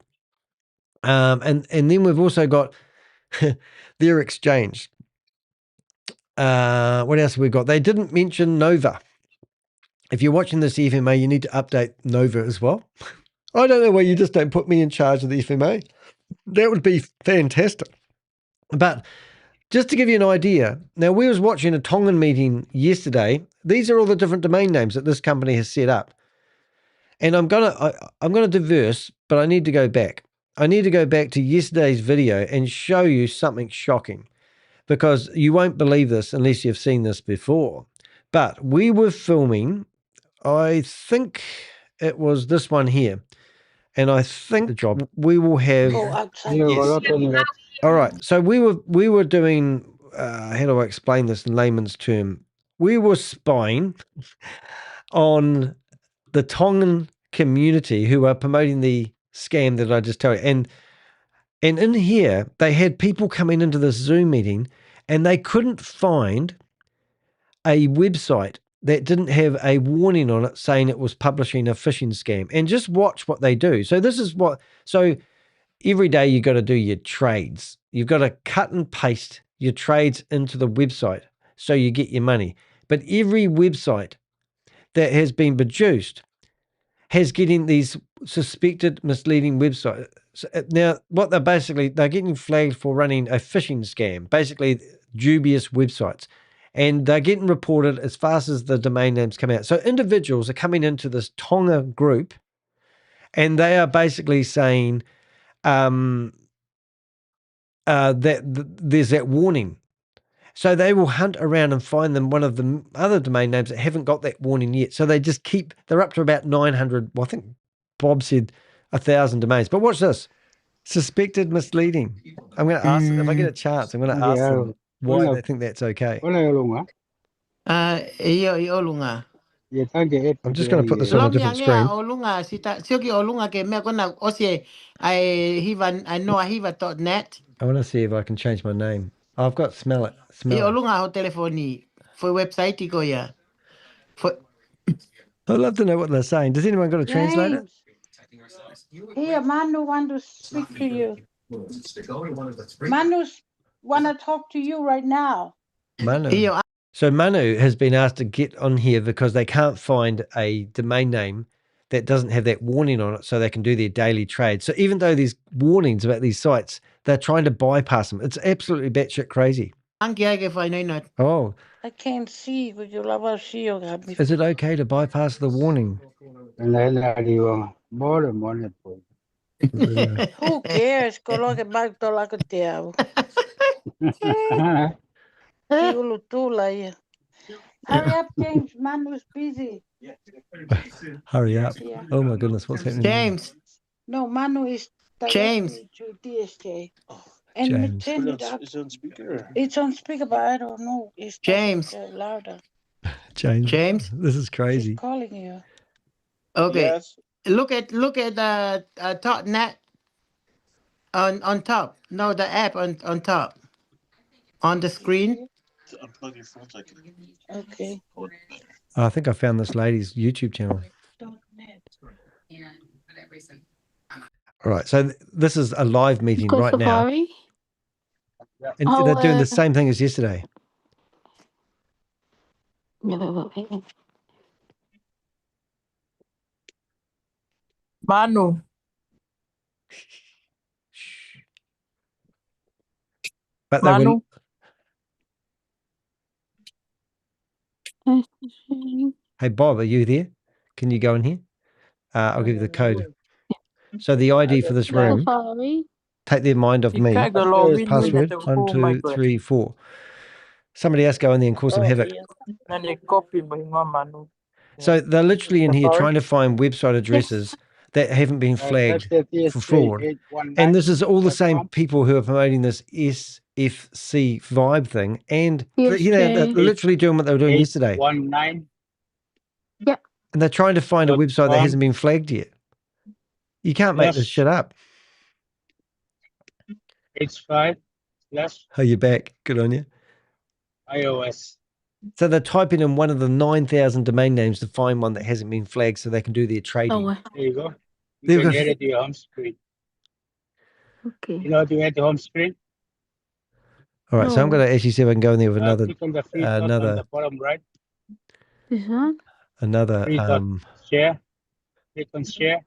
S3: And then we've also got their exchange. What else have we got? They didn't mention Nova. If you're watching this FMA, you need to update Nova as well. I don't know why you just don't put me in charge of the FMA. That would be fantastic. But just to give you an idea, now we was watching a Tongan meeting yesterday. These are all the different domain names that this company has set up. And I'm gonna diverse, but I need to go back. I need to go back to yesterday's video and show you something shocking, because you won't believe this unless you've seen this before. But we were filming, I think it was this one here. And I think the job we will have.
S4: Go outside.
S3: Yes. All right. So we were doing. How do I explain this in layman's term? We were spying on the Tongan community who are promoting the scam that I just told you, and in here they had people coming into this Zoom meeting, and they couldn't find a website that didn't have a warning on it saying it was publishing a phishing scam. And just watch what they do. So this is what, so every day you got to do your trades. You've got to cut and paste your trades into the website so you get your money. But every website that has been produced has getting these suspected misleading websites. Now, what they're getting flagged for running a phishing scam, basically dubious websites. And they're getting reported as fast as the domain names come out. So individuals are coming into this Tonga group, and they are basically saying that there's that warning. So they will hunt around and find them one of the other domain names that haven't got that warning yet. So they just they're up to about 900. Well, I think Bob said 1,000 domains. But watch this. Suspected misleading. I'm going to ask them, if I get a chance, I'm going to ask them why they think that's okay. I'm just going to put this on a different screen. I want to see if I can change my name. I've got smell it. I'd love to know what they're saying. Does anyone got a translator?
S4: James. Here, Manu want to speak to you. Manu want to talk to you right now.
S3: Manu. So Manu has been asked to get on here because they can't find a domain name that doesn't have that warning on it so they can do their daily trade. So even though there's warnings about these sites, they're trying to bypass them. It's absolutely batshit crazy. Oh.
S4: I can't see. Would you love to see you?
S3: Is it okay to bypass the warning?
S4: Who cares? Go look at back to like a deal. Hurry up, James. Manu's busy.
S3: Hurry up.
S4: Yeah.
S3: Oh my goodness, what's happening?
S8: James.
S4: No, Manu is
S8: James.
S4: to DSJ. And
S3: James.
S4: turn it up. It's on speaker. It's on speaker, but I don't know. It's
S8: James.
S4: Go louder.
S3: James. This is crazy.
S4: She's calling you.
S8: Okay.
S9: Yes.
S8: Look at the top net on top. No, the app on top. On the screen.
S9: Unplug your phone so I can.
S4: Okay.
S3: I think I found this lady's YouTube channel.
S1: All right. So this is a live meeting
S10: Got
S1: right now.
S10: Safari.
S1: And
S10: Oh,
S1: they're doing the same thing as yesterday.
S11: Manu.
S1: But they
S11: Manu.
S1: Hey, Bob, are you there? Can you go in here? I'll give you the code. So the ID for this room,
S10: Safari.
S1: take their mind off me. Password, 1, 2, 3, 4. Somebody else go in there and cause some havoc. So they're literally in here trying to find website addresses that haven't been flagged for fraud. And this is all the same people who are promoting this SFC Vibe thing. And
S10: Yes,
S1: they're
S10: Jay.
S1: literally doing what they were doing yesterday.
S6: 19.
S10: Yep.
S1: And they're trying to find a website that
S6: .com.
S1: hasn't been flagged yet. You can't make this
S6: Yes.
S1: shit up.
S6: H5 slash
S1: Oh, you're back. Good on you.
S6: iOS.
S1: So they're typing in one of the 9,000 domain names to find one that hasn't been flagged so they can do their trading.
S10: Oh,
S6: There you go.
S1: There
S6: You
S1: we
S6: can
S1: go.
S6: edit your home screen.
S10: okay.
S6: You know how to edit the home screen?
S1: All right, so I'm
S10: No.
S1: going to actually see if I can go in there with another,
S6: Click on the three dots on
S1: another,
S6: the bottom right.
S10: This one?
S1: another,
S6: Three dot share. Click on share.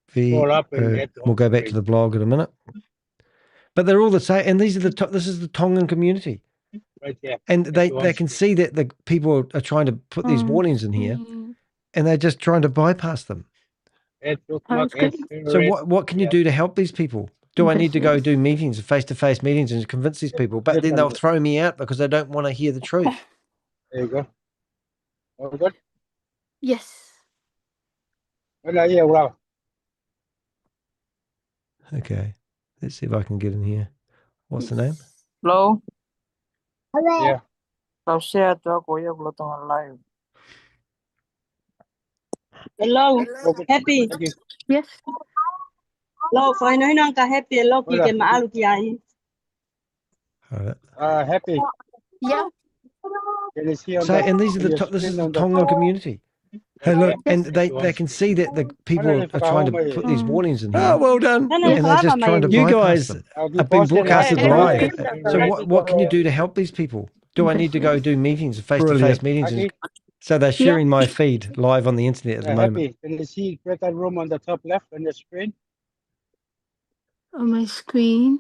S6: Scroll up and add the
S1: we'll
S6: home
S1: go back to
S6: screen.
S1: the blog in a minute. But they're all the same, and these are this is the Tongan community,
S6: Right there.
S1: and
S6: That's
S1: they
S6: the home
S1: can
S6: screen.
S1: see that the people are trying to put these warnings in here, and they're just trying to bypass them.
S6: Add
S10: Home
S6: bookmark, add
S10: screen.
S1: So
S6: favorite.
S1: what can you do to help these people? Do I need to go do meetings, face-to-face meetings, and convince these people? But
S6: Click
S1: then
S6: on
S1: they'll
S6: this.
S1: throw me out because they don't want to hear the truth.
S6: There you go. All good?
S10: Yes.
S6: Well, yeah, wow.
S1: Okay, let's see if I can get in here. What's the name?
S11: Hello.
S6: Yeah.
S11: Tao share cho cô yêu của tao live.
S4: Hello,
S6: Okay.
S4: happy.
S6: Thank you.
S10: Yes.
S4: Hello, phải nói năng cả happy. Hello,
S6: Hold
S4: kỳ
S6: on.
S4: kèm mà lúc dài.
S1: All right.
S6: Happy.
S10: Yep.
S6: Can you see on
S1: So,
S6: the,
S1: and these are
S6: on your
S1: this is
S6: screen
S1: the
S6: on the
S1: Tongan community. Hey,
S6: right
S1: look,
S6: there?
S1: and
S6: That's
S1: they
S6: the home
S1: can
S6: screen.
S1: see that the people are trying to put these warnings in here.
S3: Oh, well done.
S4: Nó
S1: And they're just trying to
S3: You
S1: bypass
S3: guys
S1: them.
S6: Are
S1: being broadcasted live. So
S6: Right.
S1: what can you do to help these people? Do I need to go do meetings, face-to-face
S3: Brilliant.
S1: meetings?
S6: Happy?
S1: So they're sharing my feed live on the internet at the moment.
S6: Happy. Can you see breakout room on the top left on the screen?
S10: On my screen.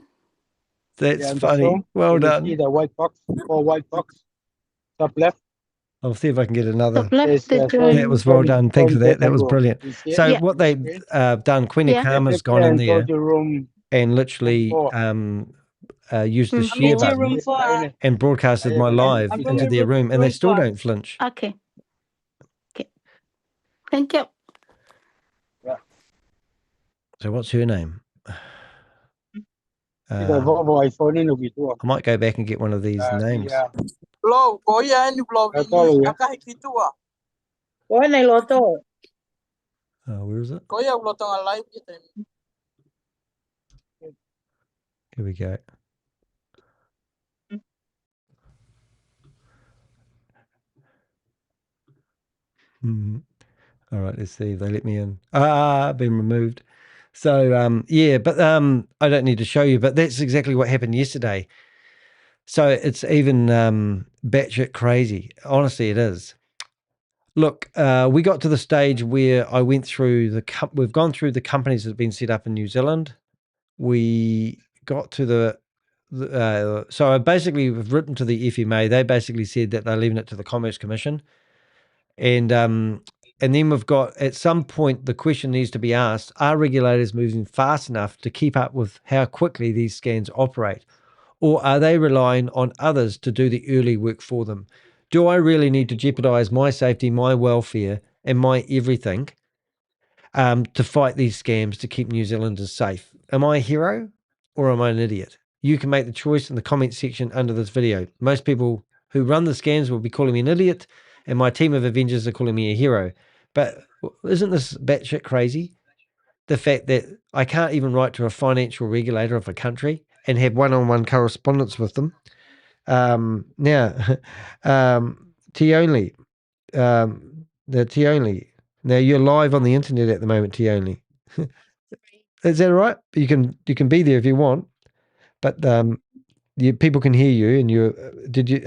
S1: That's
S6: on the
S1: funny.
S6: phone.
S1: Well
S6: Can you
S1: done.
S6: see the white box? Four white box. Top left.
S1: I'll see if I can get another.
S10: Top left.
S1: That was well done. Thanks for that. That was brilliant. So
S10: Yeah.
S1: what they've done, Queen
S10: Yeah.
S1: Karma's gone in there
S6: Go to room
S1: and literally
S6: four.
S1: used the
S10: Room
S1: share
S10: four.
S1: button
S4: Room 4.
S1: and broadcasted my live
S4: I'm
S1: into
S4: in
S1: their room, and they
S4: room
S1: still
S4: 4.
S1: don't flinch.
S10: Okay. Okay. Thank you.
S1: So what's her name?
S6: The Volvo iPhone in the
S1: I might go back and get one of these names.
S11: Hello. Có gì anh blog đi. Akai kitu à.
S4: Ủa này lô tô.
S1: Where is it?
S11: Có gì blog tao live gitu.
S1: Here we go. All right, let's see if they let me in. Been removed. So yeah, but I don't need to show you, but that's exactly what happened yesterday. So it's even batshit crazy. Honestly, it is. Look, we got to the stage where I went through we've gone through the companies that have been set up in New Zealand. We got to so I basically have written to the FMA. They basically said that they're leaving it to the Commerce Commission. And then we've got, at some point, the question needs to be asked, are regulators moving fast enough to keep up with how quickly these scans operate? Or are they relying on others to do the early work for them? Do I really need to jeopardize my safety, my welfare, and my everything to fight these scams to keep New Zealanders safe? Am I a hero or am I an idiot? You can make the choice in the comment section under this video. Most people who run the scams will be calling me an idiot, and my team of Avengers are calling me a hero. But isn't this batshit crazy? The fact that I can't even write to a financial regulator of a country and have one-on-one correspondence with them. Now, Tione, the Tione. Now, you're live on the internet at the moment, Tione.
S3: Is that all right? You can be there if you want, but people can hear you. And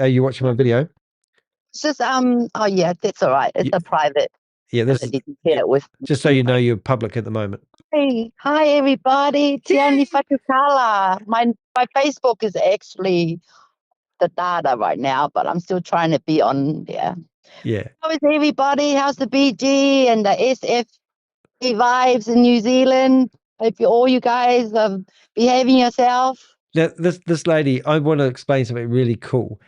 S3: are you watching my video?
S12: It's just oh yeah, that's all right. It's a private.
S3: Yeah, this is
S12: with
S3: just so you know you're public at the moment.
S12: Hey, hi everybody. Tiani Fakukala. My Facebook is actually the data right now, but I'm still trying to be on there.
S3: Yeah.
S12: How is everybody? How's the BG and the SFC vibes in New Zealand? Hope all you guys are behaving yourself.
S3: Now, this lady, I want to explain something really cool.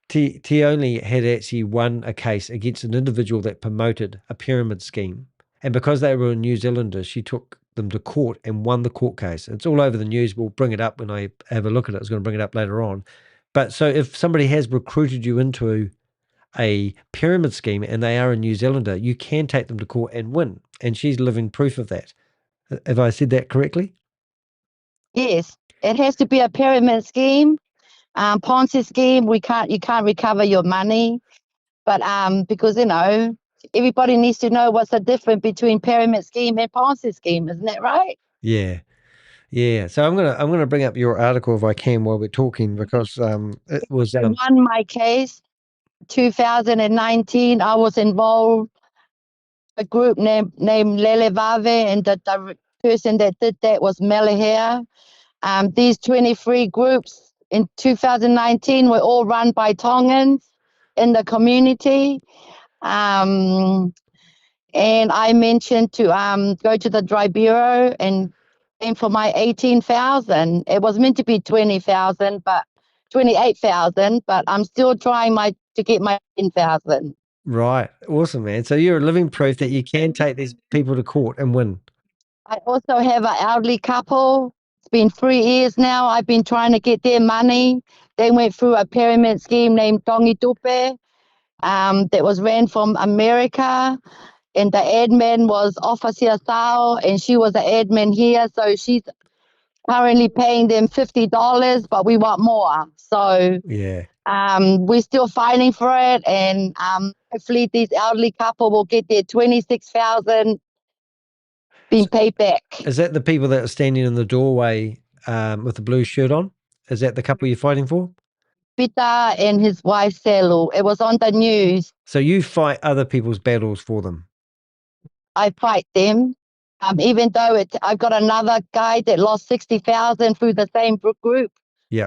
S3: Tioni had actually won a case against an individual that promoted a pyramid scheme. And because they were New Zealanders, she took them to court and won the court case. It's all over the news. We'll bring it up when I have a look at it. I was going to bring it up later on. But so if somebody has recruited you into a pyramid scheme and they are a New Zealander, you can take them to court and win. And she's living proof of that. Have I said that correctly?
S12: Yes, it has to be a pyramid scheme. Ponzi scheme, you can't recover your money. But because everybody needs to know what's the difference between pyramid scheme and Ponzi scheme, isn't that right?
S3: Yeah. Yeah. So I'm gonna bring up your article if I can while we're talking, because it was
S12: I won my case 2019. I was involved a group named Lele Vave, and the person that did that was Melahir. These 23 groups in 2019 were all run by Tongans in the community. And I mentioned to go to the dry bureau and aim for my 18,000. It was meant to be 20,000, but 28,000. But I'm still trying to get my 10,000.
S3: Right. Awesome, man. So you're a living proof that you can take these people to court and win.
S12: I also have an elderly couple. It's been 3 years now. I've been trying to get their money. They went through a pyramid scheme named Tongi Tupe that was ran from America. And the admin was Officer Sao, and she was the admin here. So she's currently paying them $50, but we want more. So
S3: yeah,
S12: we're still fighting for it, and hopefully these elderly couple will get their 26,000 being paid back.
S3: Is that the people that are standing in the doorway with the blue shirt on? Is that the couple you're fighting for?
S12: Peter and his wife Selu. It was on the news.
S3: So you fight other people's battles for them?
S12: I fight them. Even though I've got another guy that lost 60,000 through the same group.
S3: Yeah.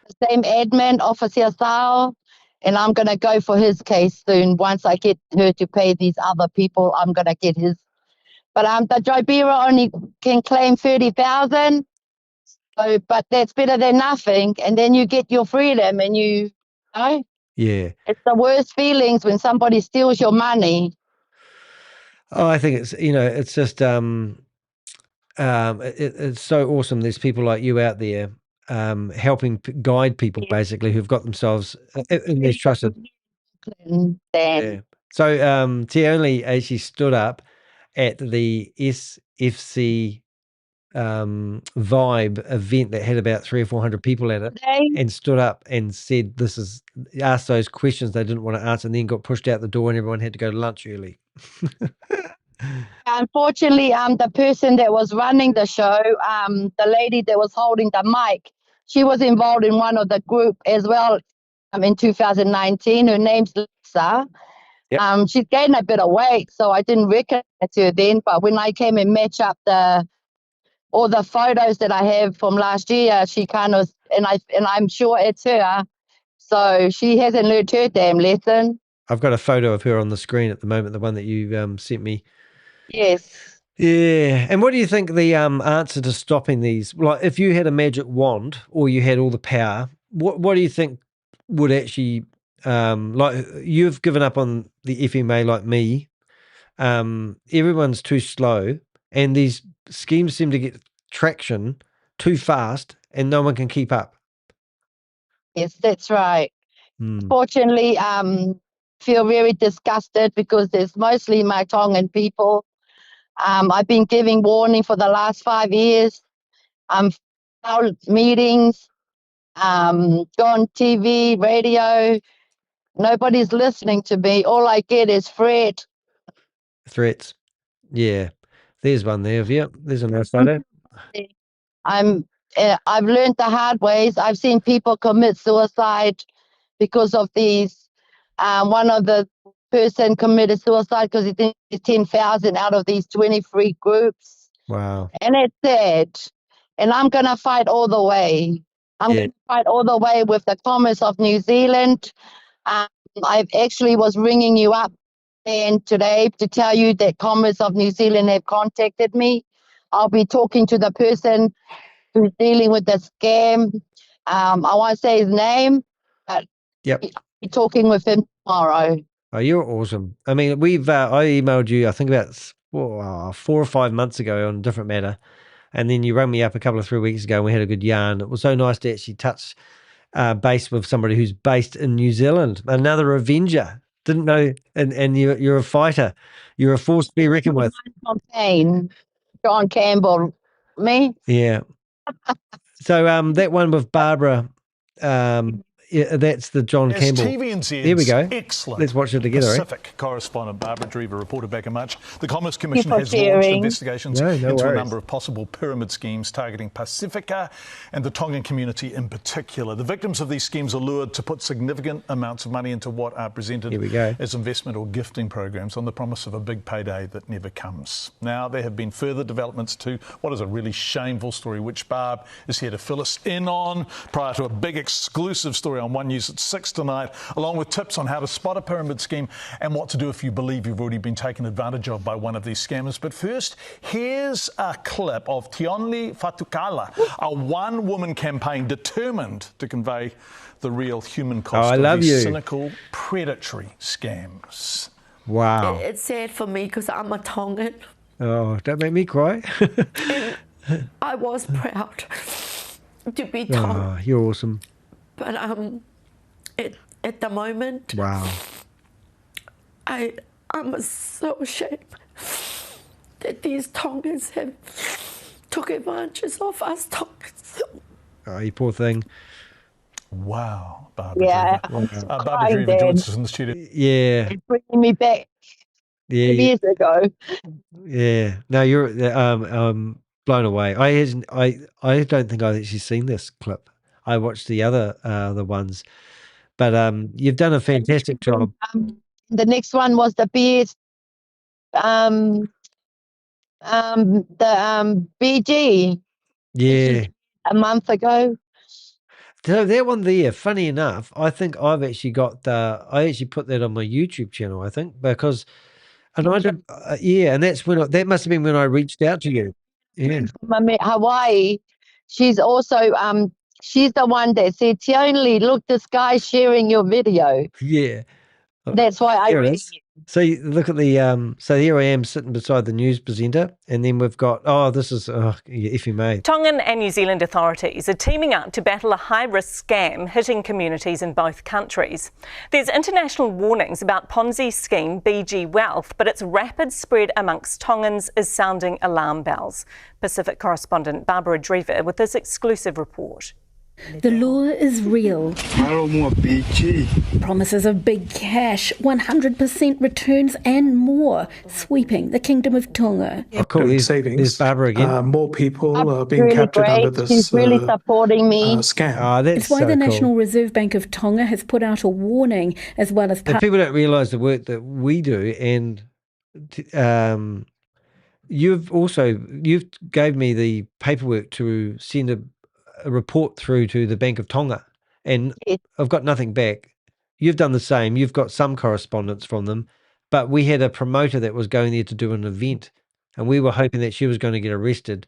S12: The same admin, Officer Sao, and I'm going to go for his case soon. Once I get her to pay these other people, I'm going to get his. But the Jibera only can claim 30,000. So, but that's better than nothing. And then you get your freedom, and you know.
S3: Yeah.
S12: It's the worst feelings when somebody steals your money.
S3: Oh, I think it's just it's so awesome. There's people like you out there helping guide people basically who've got themselves in these trusted. Yeah. So Tioni actually stood up at the SFC Vibe event that had about 300 or 400 people at it, and stood up and said asked those questions they didn't want to answer, and then got pushed out the door and everyone had to go to lunch early.
S12: Unfortunately, the person that was running the show, the lady that was holding the mic, she was involved in one of the group as well in 2019. Her name's Lisa. Yep. She's gained a bit of weight, so I didn't recognize her then. But when I came and match up all the photos that I have from last year, she kind of, and I'm sure it's her. So she hasn't learned her damn lesson.
S3: I've got a photo of her on the screen at the moment, the one that you sent me.
S12: Yes.
S3: Yeah. And what do you think the answer to stopping these, like if you had a magic wand or you had all the power, what do you think would actually, like you've given up on the FMA like me, everyone's too slow and these schemes seem to get traction too fast and no one can keep up.
S12: Yes, that's right. Fortunately, feel very disgusted because there's mostly my Tongan people. I've been giving warning for the last 5 years. Held meetings, go on TV, radio. Nobody's listening to me. All I get is threats.
S3: Yeah. There's one there of you. There's a nice photo.
S12: I've learned the hard ways. I've seen people commit suicide because of these. One of the person committed suicide because he thinks 10,000 out of these 23 groups.
S3: Wow.
S12: And it's sad. And I'm going to fight all the way. I'm going to fight all the way with the Commerce of New Zealand. I actually was ringing you up and today to tell you that Commerce of New Zealand have contacted me. I'll be talking to the person who's dealing with the scam. I won't say his name, but
S3: Yep.
S12: I'll be talking with him tomorrow.
S3: Oh, you're awesome. I mean, I emailed you, I think about 4 or 5 months ago on a different matter. And then you rang me up a couple of 3 weeks ago and we had a good yarn. It was so nice to actually touch base with somebody who's based in New Zealand, another Avenger. Didn't know, and you're a fighter. You're a force to be reckoned with.
S12: John Campbell, me?
S3: Yeah. So that one with Barbara, that's the John Campbell. There we go.
S13: Excellent.
S3: Let's watch it together.
S13: Pacific correspondent Barbara Drever reported back in March. The Commerce Commission has launched investigations into a number of possible pyramid schemes targeting Pacifica and the Tongan community in particular. The victims of these schemes are lured to put significant amounts of money into what are presented as investment or gifting programs on the promise of a big payday that never comes. Now, there have been further developments to what is a really shameful story, which Barb is here to fill us in on prior to a big exclusive story on One News at 6 tonight, along with tips on how to spot a pyramid scheme and what to do if you believe you've already been taken advantage of by one of these scammers. But first, here's a clip of Tionli Fatukala, a one-woman campaign determined to convey the real human cost of these cynical, predatory scams.
S3: Wow.
S14: It's sad for me because I'm a Tongan.
S3: Oh, don't make me cry.
S14: I was proud to be Tongan.
S3: Oh, you're awesome.
S14: But at the moment,
S3: wow,
S14: I'm so ashamed that these Tongans have took advantage of us Tongans.
S3: Oh, you poor thing.
S13: Wow, Barbara.
S12: Yeah,
S13: Barbara Drever joins us in the studio.
S3: Yeah,
S12: it's bringing me back.
S3: Yeah,
S12: years ago.
S3: Yeah, no, you're blown away. I don't think I've actually seen this clip. I watched the other the ones, but you've done a fantastic job.
S12: The next one was the BG.
S3: Yeah,
S12: a month ago.
S3: So that one there, funny enough, I think I've actually got I actually put that on my YouTube channel. I think because, and I did, and that's when that must have been when I reached out to you. Yeah,
S12: I met Hawaii. She's also she's the one that said, "Tionli, look, this guy's sharing your video."
S3: Yeah,
S12: that's why I read it.
S3: So you look at the so here I am sitting beside the news presenter, and then we've got this is if you may.
S15: Tongan and New Zealand authorities are teaming up to battle a high-risk scam hitting communities in both countries. There's international warnings about Ponzi scheme BG Wealth, but its rapid spread amongst Tongans is sounding alarm bells. Pacific correspondent Barbara Drever with this exclusive report.
S16: The lure is real. Promises of big cash, 100% returns and more, sweeping the Kingdom of Tonga.
S3: Oh, cool. There's Barbara again.
S17: More people are being
S12: really
S17: captured
S12: great.
S17: under this
S12: She's really supporting me.
S17: scam.
S16: It's why the National Reserve Bank of Tonga has put out a warning, as well as...
S3: People don't realise the work that we do, and you've gave me the paperwork to send a report through to the Bank of Tonga, and I've got nothing back. You've done the same. You've got some correspondence from them, but we had a promoter that was going there to do an event, and we were hoping that she was going to get arrested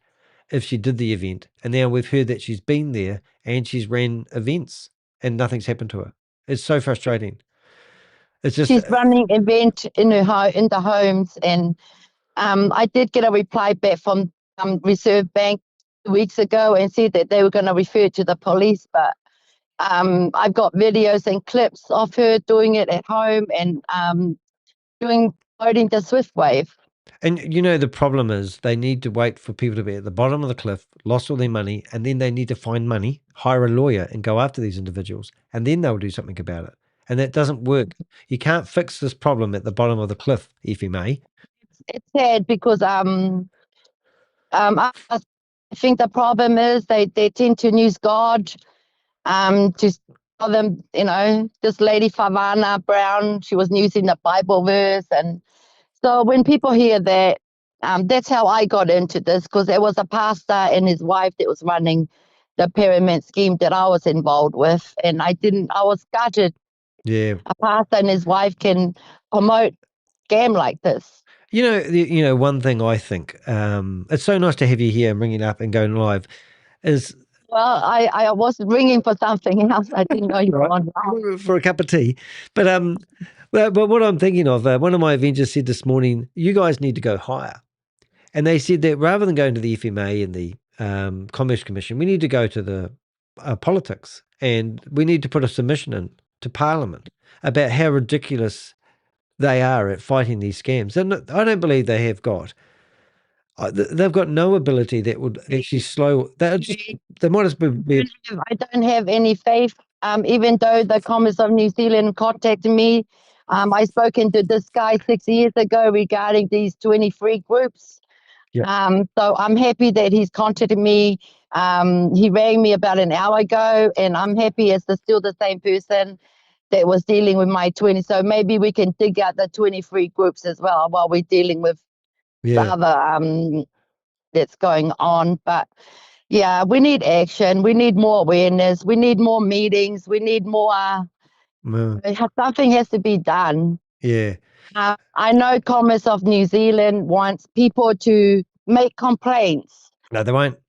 S3: if she did the event. And now we've heard that she's been there and she's ran events and nothing's happened to her. It's so frustrating. It's just
S12: she's running event in the homes, and I did get a reply back from Reserve Bank 2 weeks ago and said that they were going to refer it to the police, but I've got videos and clips of her doing it at home and loading the Swift Wave.
S3: And you know, the problem is they need to wait for people to be at the bottom of the cliff, lost all their money, and then they need to find money, hire a lawyer and go after these individuals, and then they'll do something about it. And that doesn't work. You can't fix this problem at the bottom of the cliff, if you may.
S12: It's sad because I think the problem is they tend to use God to tell them, this lady Favana Brown, she was using the Bible verse. And so when people hear that, that's how I got into this, because there was a pastor and his wife that was running the pyramid scheme that I was involved with. And I was gutted.
S3: Yeah.
S12: A pastor and his wife can promote scam like this.
S3: One thing I think, it's so nice to have you here and ringing up and going live is...
S12: Well, I was ringing for something else. I didn't know you were on.
S3: For a cup of tea. But what I'm thinking of, one of my Avengers said this morning, you guys need to go higher. And they said that rather than going to the FMA and the Commerce Commission, we need to go to the politics, and we need to put a submission in to Parliament about how ridiculous they are at fighting these scams. And I don't believe they have got. They've got no ability that would actually slow. They might as well be.
S12: I don't have any faith. Even though the Commerce of New Zealand contacted me, I spoken to this guy 6 years ago regarding these 23 groups.
S3: Yeah.
S12: So I'm happy that he's contacted me. He rang me about an hour ago, and I'm happy it's still the same person that was dealing with my 20. So maybe we can dig out the 23 groups as well while we're dealing with the other that's going on. But yeah, we need action. We need more awareness. We need more meetings. We need more. Something has to be done.
S3: Yeah.
S12: I know Commerce of New Zealand wants people to make complaints.
S3: No, they won't.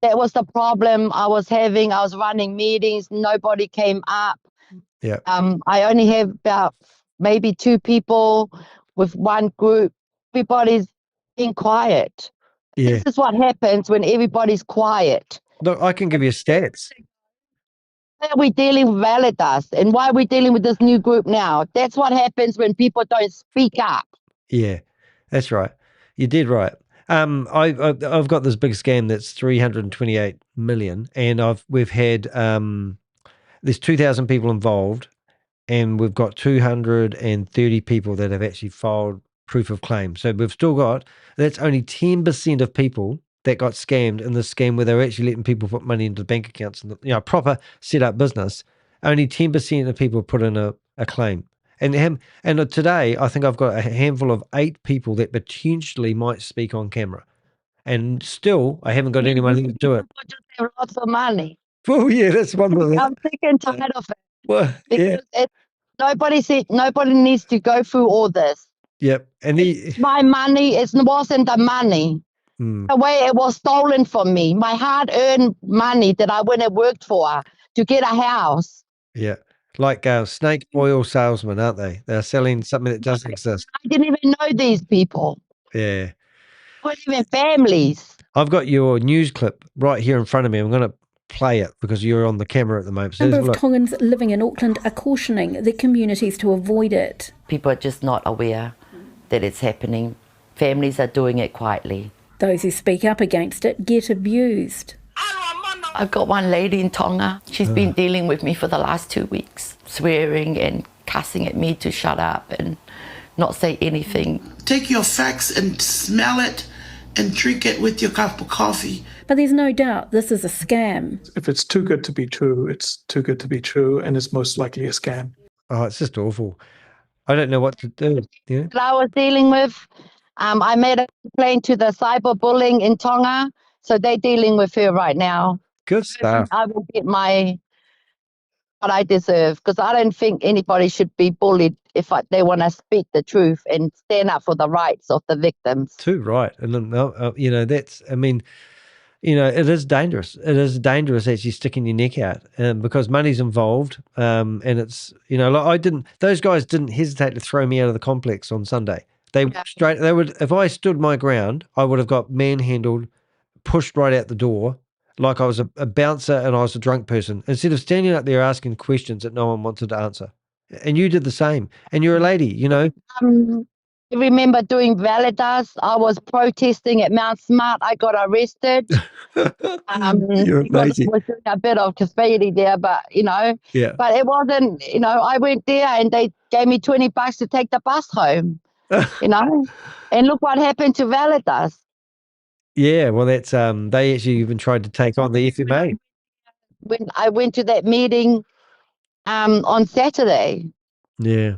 S12: That was the problem I was having. I was running meetings. Nobody came up.
S3: Yeah.
S12: I only have about maybe 2 people with one group. Everybody's being quiet.
S3: Yeah.
S12: This is what happens when everybody's quiet.
S3: Look, I can give you stats.
S12: Why are we dealing with Validas? And why are we dealing with this new group now? That's what happens when people don't speak up.
S3: Yeah, that's right. You did right. I've got this big scam that's 328 million, and we've had there's 2,000 people involved, and we've got 230 people that have actually filed proof of claim. So we've still got, that's only 10% of people that got scammed in this scam where they were actually letting people put money into bank accounts and proper set up business. Only 10% of people put in a claim. And today, I think I've got a handful of 8 people that potentially might speak on camera. And still, I haven't got anyone to do it.
S12: Just have lots of money.
S3: Oh, yeah, that's one of them.
S12: I'm sick and tired of it.
S3: Well, yeah.
S12: Nobody needs to go through all this.
S3: Yep. And
S12: it's my money. It wasn't the money. The way it was stolen from me. My hard-earned money that I went and worked for to get a house.
S3: Yeah. Like snake oil salesmen, aren't they? They're selling something that doesn't exist.
S12: I didn't even know these people.
S3: Yeah.
S12: We're even families.
S3: I've got your news clip right here in front of me. I'm going to play it because you're on the camera at the moment.
S16: A number of Tongans living in Auckland are cautioning their communities to avoid it.
S18: People are just not aware that it's happening. Families are doing it quietly.
S16: Those who speak up against it get abused.
S18: I've got one lady in Tonga. She's been dealing with me for the last 2 weeks, swearing and cussing at me to shut up and not say anything.
S19: Take your facts and smell it and drink it with your cup of coffee.
S16: But there's no doubt this is a scam.
S17: If it's too good to be true, it's too good to be true, and it's most likely a scam.
S3: Oh, it's just awful. I don't know what to do. Yeah.
S12: That I was dealing with. I made a complaint to the cyberbullying in Tonga, so they're dealing with her right now.
S3: Good stuff.
S12: I will get what I deserve, because I don't think anybody should be bullied if they want to speak the truth and stand up for the rights of the victims.
S3: Too right. And that's, it is dangerous. It is dangerous actually sticking your neck out because money's involved. And it's, those guys didn't hesitate to throw me out of the complex on Sunday. If I stood my ground, I would have got manhandled, pushed right out the door, like I was a bouncer and I was a drunk person, instead of standing up there asking questions that no one wanted to answer. And you did the same. And you're a lady,
S12: I remember doing Validas. I was protesting at Mount Smart. I got arrested.
S3: You're amazing.
S12: I was doing a bit of graffiti there, but,
S3: Yeah.
S12: But it wasn't, I went there and they gave me $20 to take the bus home, and look what happened to Validas.
S3: Yeah, well, that's they actually even tried to take on the FMA.
S12: When I went to that meeting on Saturday.
S3: Yeah.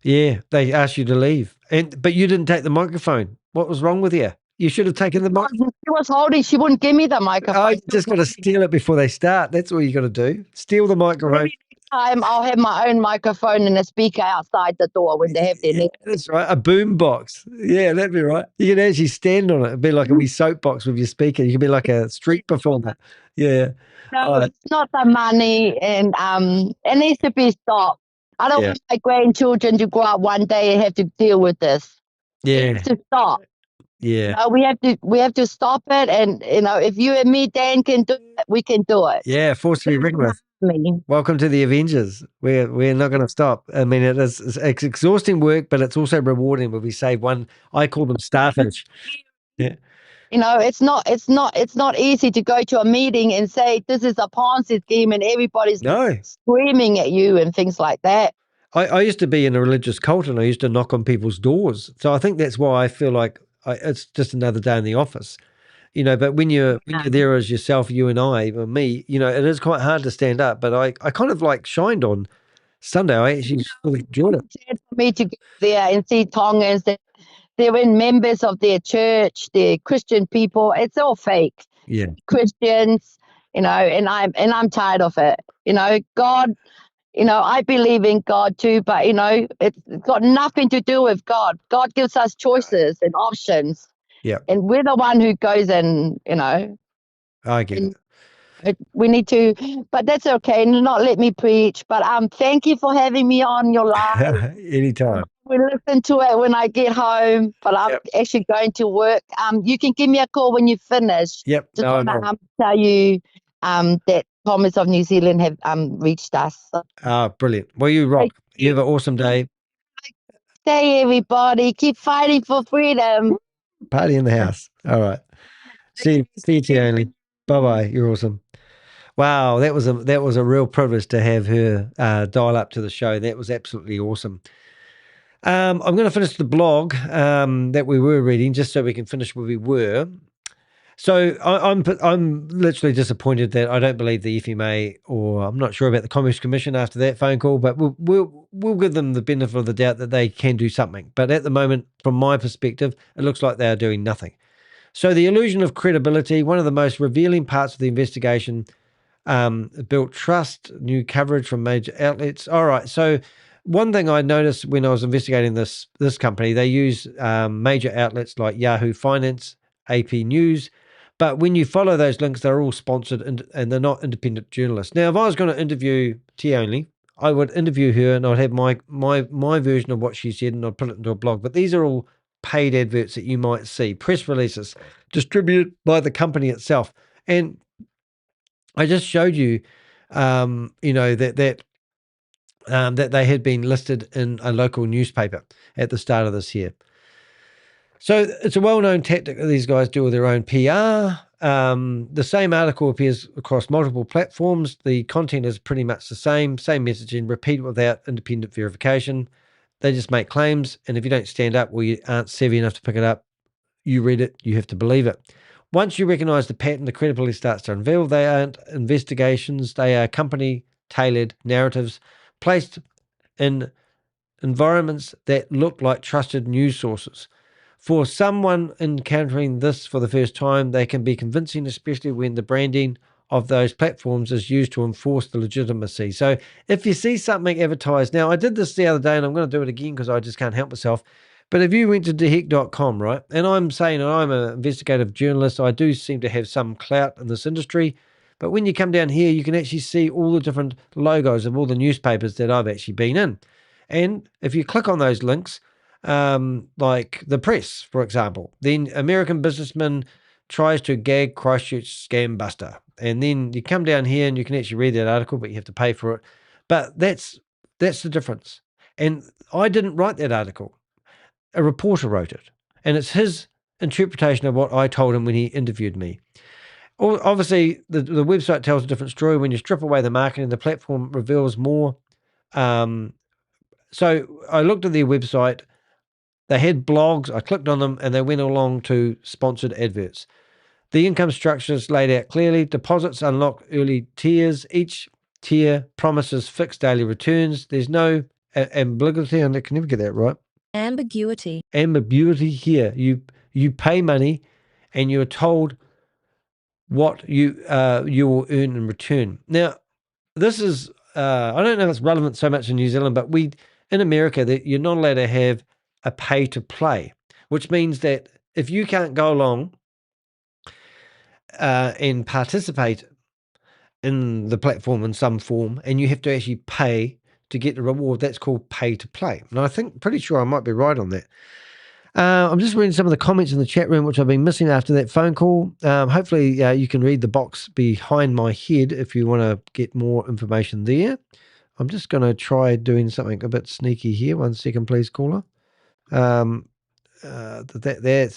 S3: Yeah, they asked you to leave, but you didn't take the microphone. What was wrong with you? You should have taken the microphone.
S12: She was holding. She wouldn't give me the microphone.
S3: Oh, you just got to steal it before they start. That's all you got to do. Steal the microphone.
S12: Maybe next time I'll have my own microphone and a speaker outside the door when they have their next.
S3: That's right, a boom box. Yeah, that'd be right. You can actually stand on it. It'd be like a wee soapbox with your speaker. You could be like a street performer. Yeah.
S12: No, it's not the money, and it needs to be stopped. I don't want my grandchildren to grow up one day and have to deal with this.
S3: Yeah.
S12: It needs to stop.
S3: Yeah.
S12: You know, we have to stop it, and if you and me, Dan, can do it, we can do it.
S3: Yeah, force to be reckoned with. Welcome to the Avengers. We're not going to stop. I mean, it's exhausting work, but it's also rewarding when we save one. I call them starfish. Yeah.
S12: It's not easy to go to a meeting and say this is a Ponzi scheme and everybody's screaming at you and things like that.
S3: I used to be in a religious cult and I used to knock on people's doors. So I think that's why I feel like it's just another day in the office, but when you're there as yourself, you and I, or me, it is quite hard to stand up, but I kind of like shined on Sunday. I actually really enjoyed it.
S12: It's sad for me to go there and see Tongans that they're members of their church, they're Christian people. It's all fake.
S3: Yeah.
S12: Christians, and I'm tired of it. God, I believe in God too, but it's got nothing to do with God. God gives us choices and options.
S3: Yeah.
S12: And we're the one who goes and,
S3: I get it.
S12: We need to, but that's okay. Not let me preach. But thank you for having me on your live.
S3: Anytime.
S12: We listen to it when I get home, but I'm actually going to work. You can give me a call when you finish.
S3: Yep.
S12: Just want to tell you that Thomas of New Zealand have reached us.
S3: Brilliant. Well, you rock. You have an awesome day.
S12: Hey, everybody. Keep fighting for freedom.
S3: Party in the house. All right. See you, Tioni. Bye-bye. You're awesome. Wow, that was a real privilege to have her dial up to the show. That was absolutely awesome. I'm going to finish the blog that we were reading just so we can finish where we were. So I'm literally disappointed that I don't believe the FMA, or I'm not sure about the Commerce Commission after that phone call, but we'll give them the benefit of the doubt that they can do something. But at the moment, from my perspective, it looks like they are doing nothing. So the illusion of credibility, one of the most revealing parts of the investigation, built trust, new coverage from major outlets. All right, so one thing I noticed when I was investigating this company, they use major outlets like Yahoo Finance, AP News, but when you follow those links, they're all sponsored and they're not independent journalists. Now, if I was going to interview Tioni, I would interview her and I'd have my version of what she said and I'd put it into a blog. But these are all paid adverts that you might see, press releases distributed by the company itself. And I just showed you, that they had been listed in a local newspaper at the start of this year. So it's a well-known tactic that these guys do with their own PR. The same article appears across multiple platforms. The content is pretty much the same messaging, repeat without independent verification. They just make claims, and if you don't stand up or you aren't savvy enough to pick it up, you read it, you have to believe it. Once you recognize the pattern, the credibility starts to unveil. They aren't investigations. They are company-tailored narratives placed in environments that look like trusted news sources. For someone encountering this for the first time, they can be convincing, especially when the branding of those platforms is used to enforce the legitimacy. So if you see something advertised, now I did this the other day and I'm going to do it again because I just can't help myself. But if you went to theheck.com, right, and I'm saying I'm an investigative journalist, I do seem to have some clout in this industry. But when you come down here, you can actually see all the different logos of all the newspapers that I've actually been in. And if you click on those links, like the press, for example, then American businessman tries to gag Christchurch scam buster. And then you come down here and you can actually read that article, but you have to pay for it. But that's the difference. And I didn't write that article. A reporter wrote it. And it's his interpretation of what I told him when he interviewed me. Obviously, the website tells a different story. When you strip away the marketing, the platform reveals more. So I looked at their website. They had blogs. I clicked on them and they went along to sponsored adverts. The income structure is laid out clearly. Deposits unlock early tiers. Each tier promises fixed daily returns. There's no ambiguity. I can never get that right.
S2: Ambiguity.
S3: Ambiguity here. You pay money and you're told what you will earn in return. Now, this is, I don't know if it's relevant so much in New Zealand, but in America, that you're not allowed to have a pay to play, which means that if you can't go along and participate in the platform in some form, and you have to actually pay to get the reward, that's called pay to play. And I think, pretty sure I might be right on that. I'm just reading some of the comments in the chat room, which I've been missing after that phone call. Hopefully you can read the box behind my head if you want to get more information there. I'm just going to try doing something a bit sneaky here. 1 second, please, caller. That's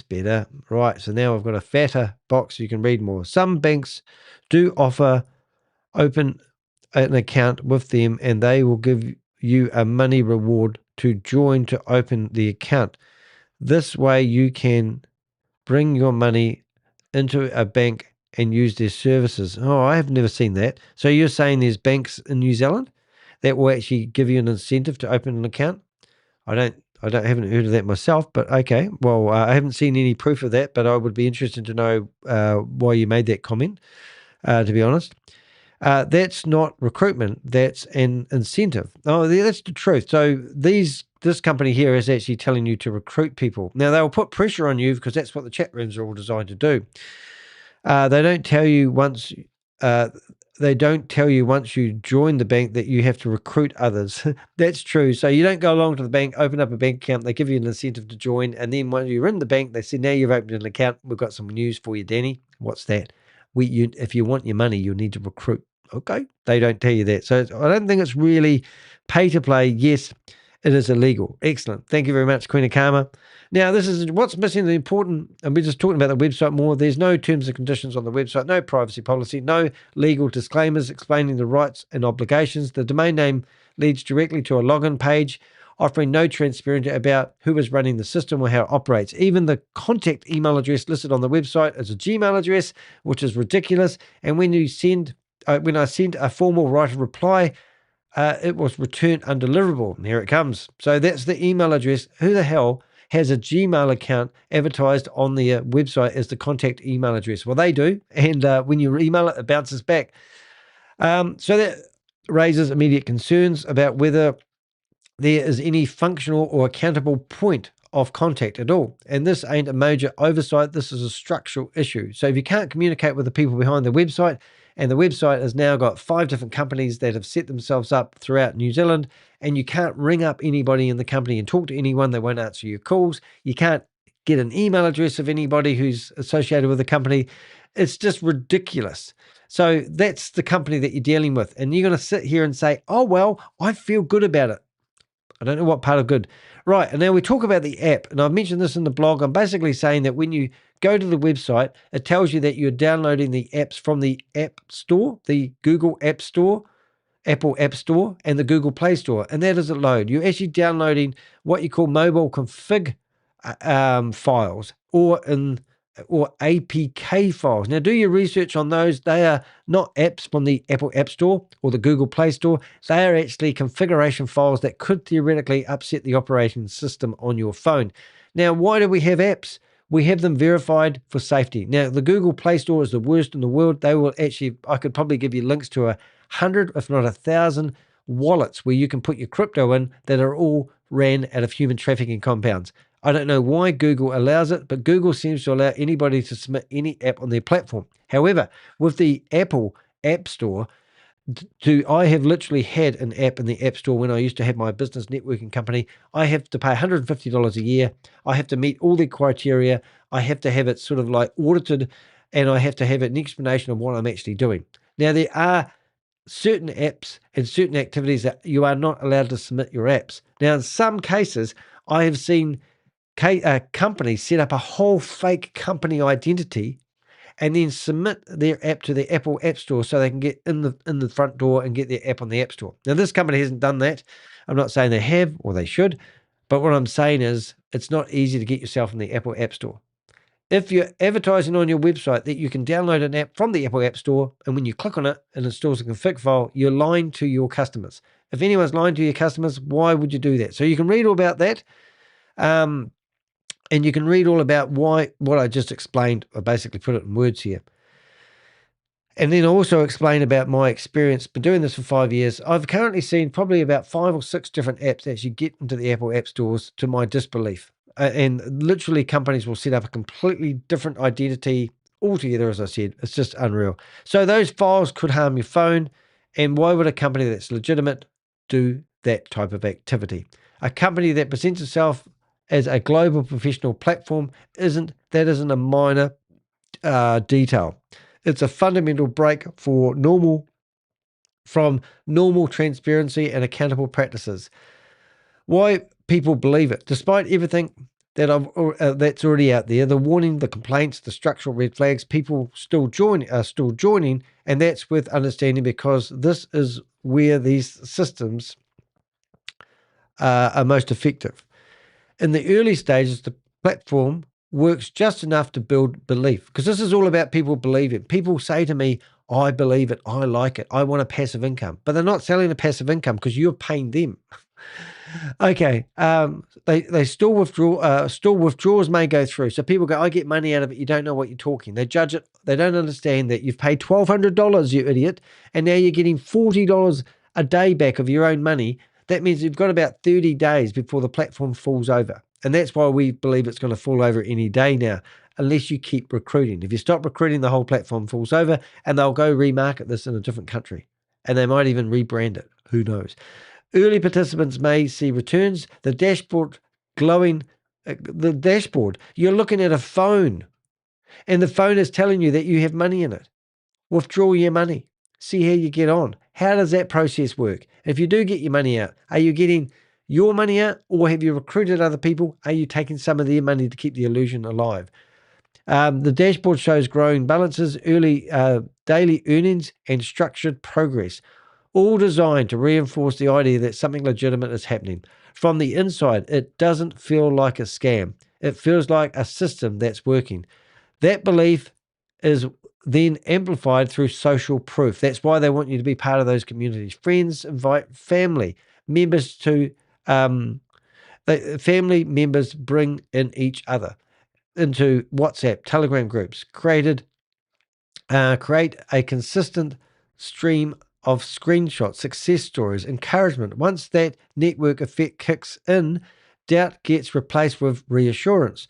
S3: better. Right, so now I've got a fatter box so you can read more. Some banks do offer open an account with them and they will give you a money reward to join to open the account. This way you can bring your money into a bank and use their services. Oh, I have never seen that. So you're saying there's banks in New Zealand that will actually give you an incentive to open an account? I haven't heard of that myself, but okay. Well, I haven't seen any proof of that, but I would be interested to know why you made that comment, to be honest. That's not recruitment. That's an incentive. Oh, that's the truth. So this company here is actually telling you to recruit people. Now, they'll put pressure on you because that's what the chat rooms are all designed to do. They don't tell you once you join the bank that you have to recruit others. That's true. So you don't go along to the bank, open up a bank account, they give you an incentive to join, and then when you're in the bank, they say, now you've opened an account, we've got some news for you, Danny. What's that? If you want your money, you'll need to recruit. Okay. They don't tell you that. So I don't think it's really pay to play. Yes, it is illegal. Excellent. Thank you very much, Queen of Karma. Now, this is what's missing, the important, and we're just talking about the website more. There's no terms and conditions on the website, no privacy policy, no legal disclaimers explaining the rights and obligations. The domain name leads directly to a login page, offering no transparency about who is running the system or how it operates. Even the contact email address listed on the website is a Gmail address, which is ridiculous. And when I send a formal written reply, it was returned undeliverable. And here it comes. So that's the email address. Who the hell has a Gmail account advertised on their website as the contact email address? Well, they do. And when you email it, it bounces back. So that raises immediate concerns about whether there is any functional or accountable point of contact at all. And this ain't a major oversight. This is a structural issue. So if you can't communicate with the people behind the website, and the website has now got 5 different companies that have set themselves up throughout New Zealand, and you can't ring up anybody in the company and talk to anyone, they won't answer your calls. You can't get an email address of anybody who's associated with the company. It's just ridiculous. So that's the company that you're dealing with. And you're going to sit here and say, oh, well, I feel good about it. I don't know what part of good. Right, and now we talk about the app, and I've mentioned this in the blog. I'm basically saying that when you go to the website, it tells you that you're downloading the apps from the App Store, the Google App Store, Apple App Store, and the Google Play Store, and that doesn't load. You're actually downloading what you call mobile config files or APK files. Now, do your research on those. They are not apps from the Apple App Store or the Google Play Store. They are actually configuration files that could theoretically upset the operating system on your phone. Now, why do we have apps? We have them verified for safety. Now, the Google Play Store is the worst in the world. They will actually, I could probably give you links to 100, if not 1,000 wallets where you can put your crypto in that are all ran out of human trafficking compounds. I don't know why Google allows it, but Google seems to allow anybody to submit any app on their platform. However, with the Apple App Store, I have literally had an app in the App Store when I used to have my business networking company. I have to pay $150 a year. I have to meet all the criteria. I have to have it sort of like audited, and I have to have an explanation of what I'm actually doing. Now, there are certain apps and certain activities that you are not allowed to submit your apps. Now, in some cases, I have seen companies set up a whole fake company identity and then submit their app to the Apple App Store so they can get in the front door and get their app on the App Store. Now, this company hasn't done that. I'm not saying they have or they should, but what I'm saying is it's not easy to get yourself in the Apple App Store. If you're advertising on your website that you can download an app from the Apple App Store, and when you click on it, it installs a config file, you're lying to your customers. If anyone's lying to your customers, why would you do that? So you can read all about that. And you can read all about what I just explained. I basically put it in words here. And then also explain about my experience. Been doing this for 5 years. I've currently seen probably about 5 or 6 different apps that you get into the Apple App Stores, to my disbelief. And literally companies will set up a completely different identity altogether, as I said. It's just unreal. So those files could harm your phone. And why would a company that's legitimate do that type of activity? A company that presents itself as a global professional platform isn't a minor detail. It's a fundamental break from normal transparency and accountable practices. Why people believe it, despite everything that that's already out there, the warning, the complaints, the structural red flags, people are still joining, and that's worth understanding, because this is where these systems are most effective. In the early stages, the platform works just enough to build belief, because this is all about people believing. People say to me, I believe it, I like it, I want a passive income, but they're not selling a passive income because you're paying them. Okay, they still withdrawals may go through. So people go, I get money out of it. You don't know what you're talking. They judge it. They don't understand that you've paid $1,200, you idiot, and now you're getting $40 a day back of your own money. That means you've got about 30 days before the platform falls over. And that's why we believe it's going to fall over any day now, unless you keep recruiting. If you stop recruiting, the whole platform falls over, and they'll go remarket this in a different country. And they might even rebrand it. Who knows? Early participants may see returns. The dashboard, you're looking at a phone, and the phone is telling you that you have money in it. Withdraw your money. See how you get on. How does that process work? If you do get your money out, are you getting your money out, or have you recruited other people? Are you taking some of their money to keep the illusion alive? The dashboard shows growing balances, early daily earnings, and structured progress, all designed to reinforce the idea that something legitimate is happening. From the inside, it doesn't feel like a scam. It feels like a system that's working. That belief is then amplified through social proof. That's why they want you to be part of those communities. Friends invite family members to, family members bring in each other into WhatsApp, Telegram groups, create a consistent stream of screenshots, success stories, encouragement. Once that network effect kicks in, doubt gets replaced with reassurance,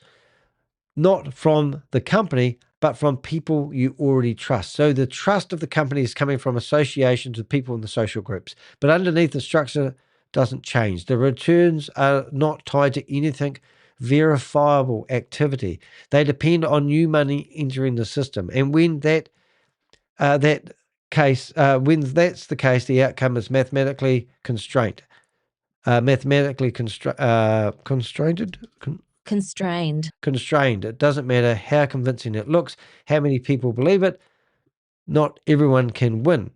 S3: not from the company, but from people you already trust. So the trust of the company is coming from associations with people in the social groups. But underneath, the structure doesn't change. The returns are not tied to anything verifiable activity. They depend on new money entering the system. And when that's the case, the outcome is mathematically constrained. Constrained. It doesn't matter how convincing it looks, how many people believe it. Not everyone can win.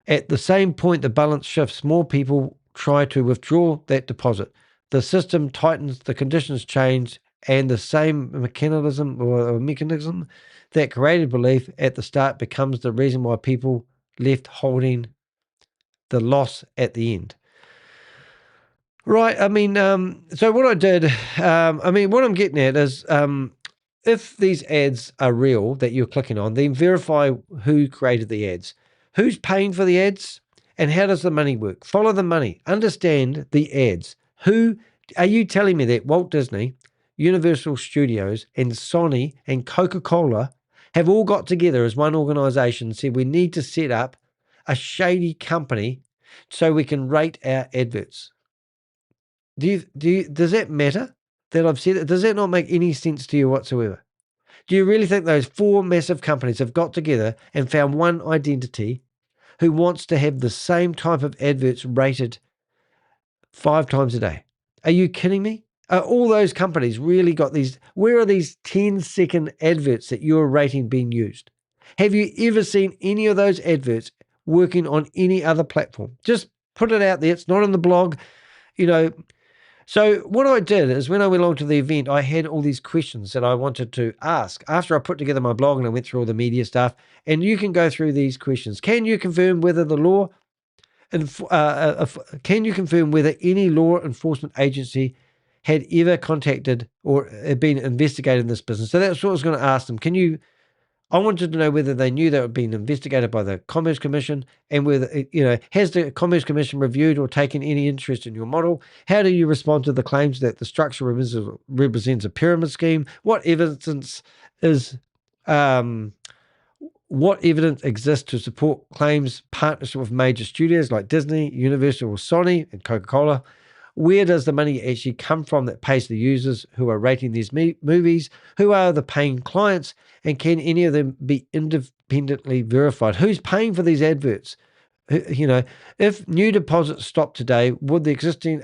S3: At the same point, the balance shifts. More people try to withdraw that deposit. The system tightens, the conditions change, and the same mechanism that created belief at the start becomes the reason why people left holding the loss at the end. Right. I mean, so what I did, what I'm getting at is, if these ads are real that you're clicking on, then verify who created the ads, who's paying for the ads, and how does the money work? Follow the money. Understand the ads. Who are you telling me that Walt Disney, Universal Studios, and Sony and Coca-Cola have all got together as one organization and said we need to set up a shady company so we can rate our adverts? Does that matter that I've said it? Does that not make any sense to you whatsoever? Do you really think those 4 massive companies have got together and found one identity who wants to have the same type of adverts rated 5 times a day? Are you kidding me? Are all those companies really got these? Where are these 10-second adverts that you're rating being used? Have you ever seen any of those adverts working on any other platform? Just put it out there. It's not on the blog.
S1: So what I did is when I went along to the event, I had all these questions that I wanted to ask after I put together my blog and I went through all the media stuff. And you can go through these questions. Can you confirm whether the law, can you confirm whether any law enforcement agency had ever contacted or had been investigated in this business? So that's what I was going to ask them. I wanted to know whether they knew they were being investigated by the Commerce Commission and whether, has the Commerce Commission reviewed or taken any interest in your model? How do you respond to the claims that the structure represents a pyramid scheme? What evidence exists to support claims partnership with major studios like Disney, Universal, or Sony, and Coca-Cola? Where does the money actually come from that pays the users who are rating these movies? Who are the paying clients? And can any of them be independently verified? Who's paying for these adverts? If new deposits stop today, would existing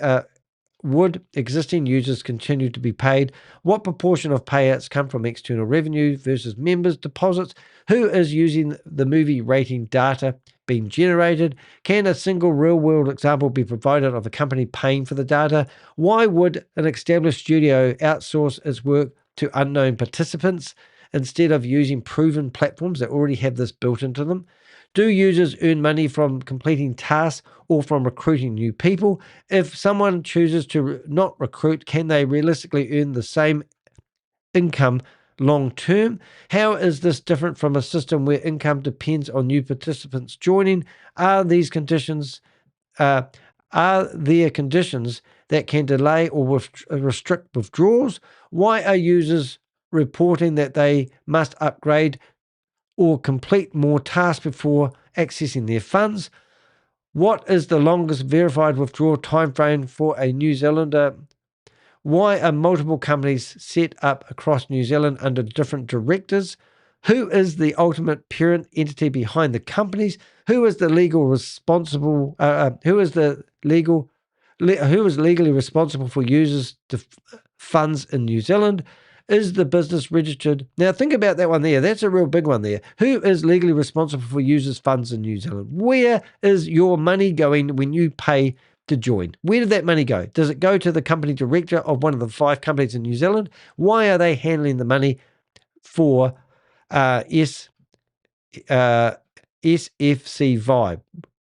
S1: users continue to be paid? What proportion of payouts come from external revenue versus members' deposits? Who is using the movie rating data being generated? Can a single real-world example be provided of a company paying for the data? Why would an established studio outsource its work to unknown participants instead of using proven platforms that already have this built into them? Do users earn money from completing tasks or from recruiting new people? If someone chooses to not recruit, can they realistically earn the same income long term? How is this different from a system where income depends on new participants joining? Are there conditions that can delay or restrict withdrawals? Why are users reporting that they must upgrade or complete more tasks before accessing their funds? What is the longest verified withdrawal timeframe for a New Zealander? Why are multiple companies set up across New Zealand under different directors? Who is the ultimate parent entity behind the companies? Who is legally responsible for users' funds in New Zealand? Is the business registered? Now think about that one there. That's a real big one there. Who is legally responsible for users' funds in New Zealand? Where is your money going when you pay to join? Where did that money go? Does it go to the company director of one of the 5 companies in New Zealand? Why are they handling the money for SFCVIBE?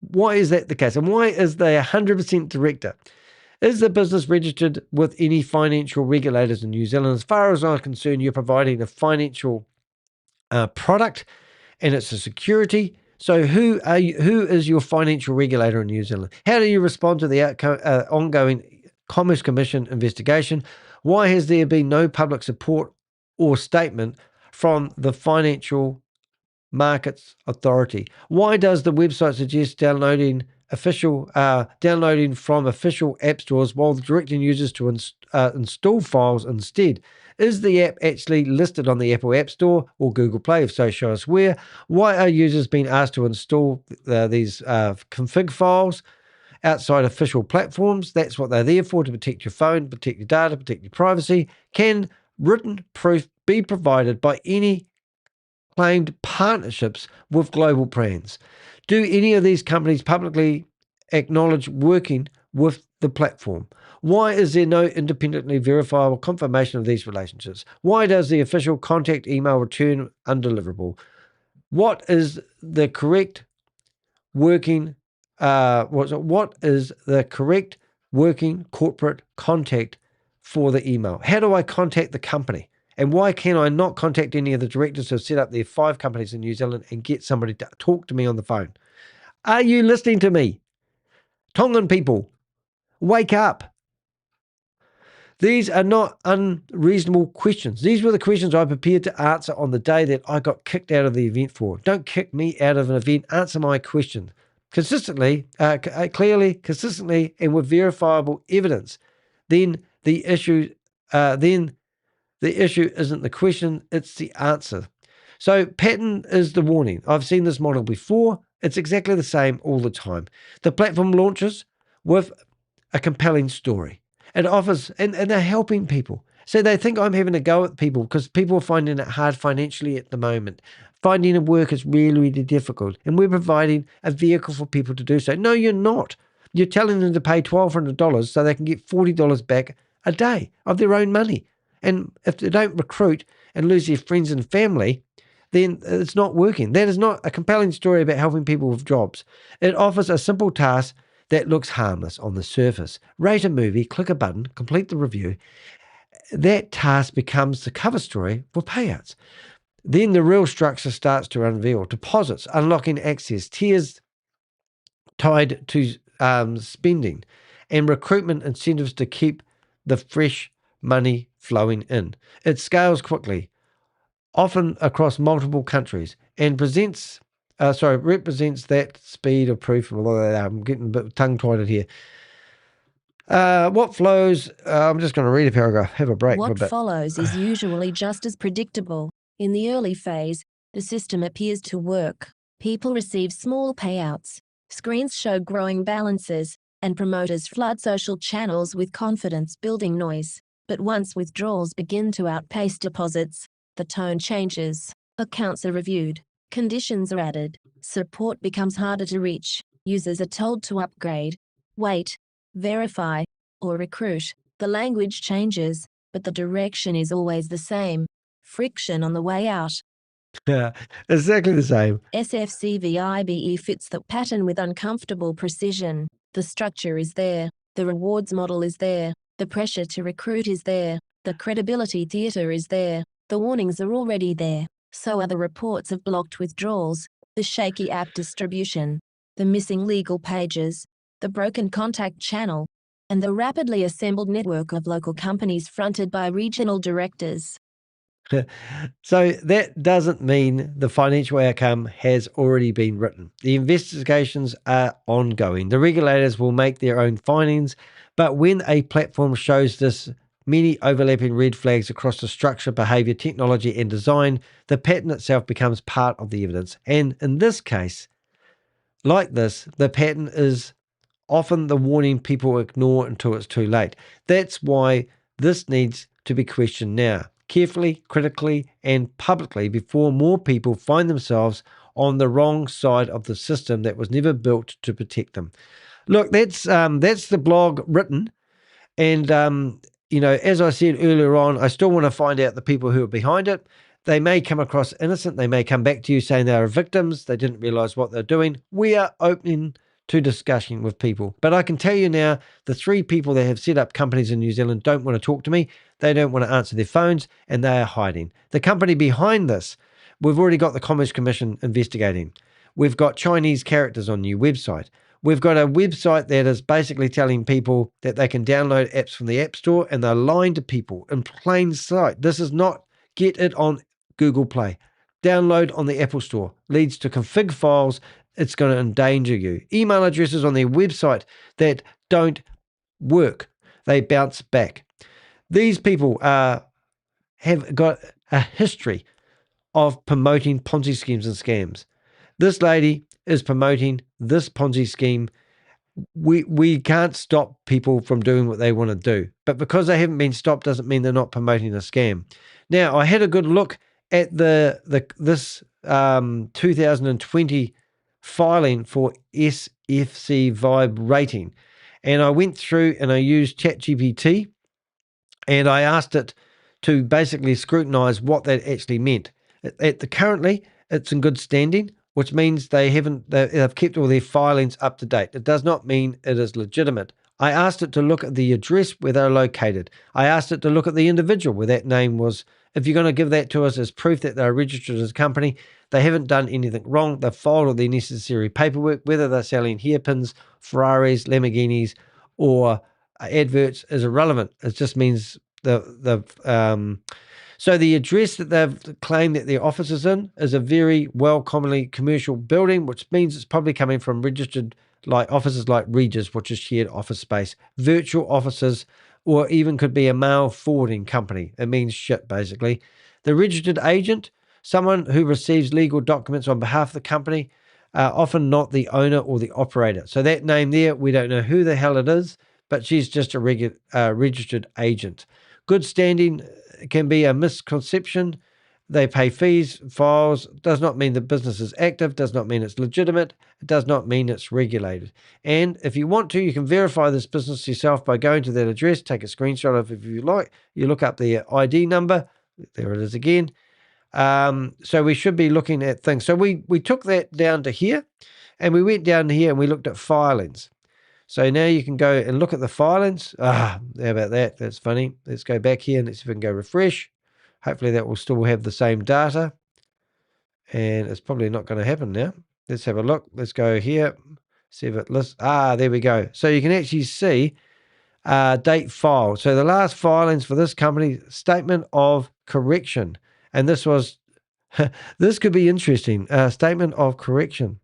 S1: Why is that the case? And why is they 100% director? Is the business registered with any financial regulators in New Zealand? As far as I'm concerned, you're providing a financial product and it's a security. So who is your financial regulator in New Zealand? How do you respond to the ongoing Commerce Commission investigation? Why has there been no public support or statement from the Financial Markets Authority? Why does the website suggest downloading from official app stores while directing users to install files instead? Is the app actually listed on the Apple App Store or Google Play? If so, show us where. Why are users being asked to install these config files outside official platforms? That's what they're there for, to protect your phone, protect your data, protect your privacy. Can written proof be provided by any claimed partnerships with global brands? Do any of these companies publicly acknowledge working with the platform? Why is there no independently verifiable confirmation of these relationships? Why does the official contact email return undeliverable? What is the correct working corporate contact for the email? How do I contact the company? And why can I not contact any of the directors who have set up their 5 companies in New Zealand and get somebody to talk to me on the phone? Are you listening to me? Tongan people, wake up. These are not unreasonable questions. These were the questions I prepared to answer on the day that I got kicked out of the event for. Don't kick me out of an event. Answer my question consistently, clearly, consistently, and with verifiable evidence. Then the issue isn't the question, it's the answer. So pattern is the warning. I've seen this model before. It's exactly the same all the time. The platform launches with a compelling story. It offers, and they're helping people. So they think I'm having a go at people because people are finding it hard financially at the moment. Finding a work is really, really difficult. And we're providing a vehicle for people to do so. No, you're not.
S3: You're telling them to pay $1,200 so they can get $40 back a day of their own money. And if they don't recruit and lose their friends and family, then it's not working. That is not a compelling story about helping people with jobs. It offers a simple task that looks harmless on the surface. Rate a movie, click a button, complete the review. That task becomes the cover story for payouts. Then the real structure starts to unveil. Deposits, unlocking access, tiers tied to spending, and recruitment incentives to keep the fresh money flowing in. It scales quickly, often across multiple countries, and represents that speed of proof. I'm getting a bit tongue-tied here. What flows? I'm just going to read a paragraph. Have a break for a
S2: What
S3: bit.
S2: follows is usually just as predictable. In the early phase, the system appears to work. People receive small payouts. Screens show growing balances, and promoters flood social channels with confidence-building noise. But once withdrawals begin to outpace deposits, the tone changes. Accounts are reviewed. Conditions are added. Support becomes harder to reach. Users are told to upgrade, wait, verify, or recruit. The language changes, but the direction is always the same. Friction on the way out.
S3: Yeah, exactly the same.
S2: SFCVIBE fits the pattern with uncomfortable precision. The structure is there. The rewards model is there. The pressure to recruit is there. The credibility theatre is there. The warnings are already there. So are the reports of blocked withdrawals, the shaky app distribution, the missing legal pages, the broken contact channel, and the rapidly assembled network of local companies fronted by regional directors.
S3: So that doesn't mean the financial outcome has already been written. The investigations are ongoing. The regulators will make their own findings, but when a platform shows this many overlapping red flags across the structure, behavior, technology, and design, the pattern itself becomes part of the evidence. And in this case, like this, the pattern is often the warning people ignore until it's too late. That's why this needs to be questioned now, carefully, critically, and publicly before more people find themselves on the wrong side of the system that was never built to protect them. Look, that's the blog written. And, as I said earlier on, I still want to find out the people who are behind it. They may come across innocent. They may come back to you saying they are victims. They didn't realize what they're doing. We are opening to discussion with people. But I can tell you now, the 3 people that have set up companies in New Zealand don't want to talk to me. They don't want to answer their phones, and they are hiding. The company behind this, we've already got the Commerce Commission investigating. We've got Chinese characters on new website. We've got a website that is basically telling people that they can download apps from the App Store, and they're lying to people in plain sight. This is not get it on Google Play. Download on the Apple Store. Leads to config files. It's going to endanger you. Email addresses on their website that don't work. They bounce back. These people have got a history of promoting Ponzi schemes and scams. This lady is promoting this Ponzi scheme. We can't stop people from doing what they want to do. But because they haven't been stopped doesn't mean they're not promoting a scam. Now, I had a good look at this 2020 filing for SFCVIBE rating. And I went through and I used ChatGPT and I asked it to basically scrutinize what that actually meant. Currently, it's in good standing, which means they've kept all their filings up to date. It does not mean it is legitimate. I asked it to look at the address where they're located. I asked it to look at the individual where that name was. If you're going to give that to us as proof that they're registered as a company, they haven't done anything wrong. They've filed all the necessary paperwork, whether they're selling hairpins, Ferraris, Lamborghinis, or adverts is irrelevant. It just means so the address that they've claimed that their office is in is a very commonly commercial building, which means it's probably coming from registered like offices like Regis, which is shared office space, virtual offices, or even could be a mail forwarding company. It means shit, basically. The registered agent, someone who receives legal documents on behalf of the company, often not the owner or the operator. So that name there, we don't know who the hell it is, but she's just a registered agent. Good standing can be a misconception. They pay fees, files, does not mean the business is active, does not mean it's legitimate, it does not mean it's regulated. And if you want to, you can verify this business yourself by going to that address, take a screenshot of it if you like, you look up the ID number, there it is again. So we should be looking at things. So we took that down to here, and we went down to here and we looked at filings. So now you can go and look at the filings. How about that? That's funny. Let's go back here and let's see if we can go refresh. Hopefully that will still have the same data. And it's probably not going to happen now. Let's have a look. Let's go here. See if it lists. There we go. So you can actually see date file. So the last filings for this company, statement of correction. And this was, this could be interesting. Statement of correction.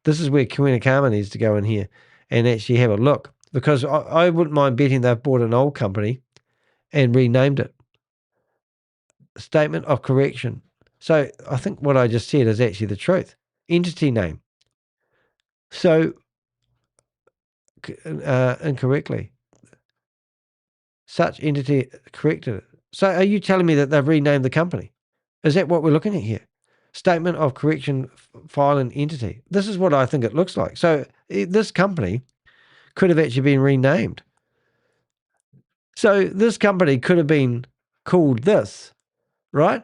S3: This is where Kuinakama needs to go in here and actually have a look. Because I wouldn't mind betting they've bought an old company and renamed it. Statement of correction. So I think what I just said is actually the truth. Entity name. So incorrectly. Such entity corrected it. So are you telling me that they've renamed the company? Is that what we're looking at here? Statement of correction, file and entity. This is what I think it looks like. So this company could have actually been renamed. So this company could have been called this, right?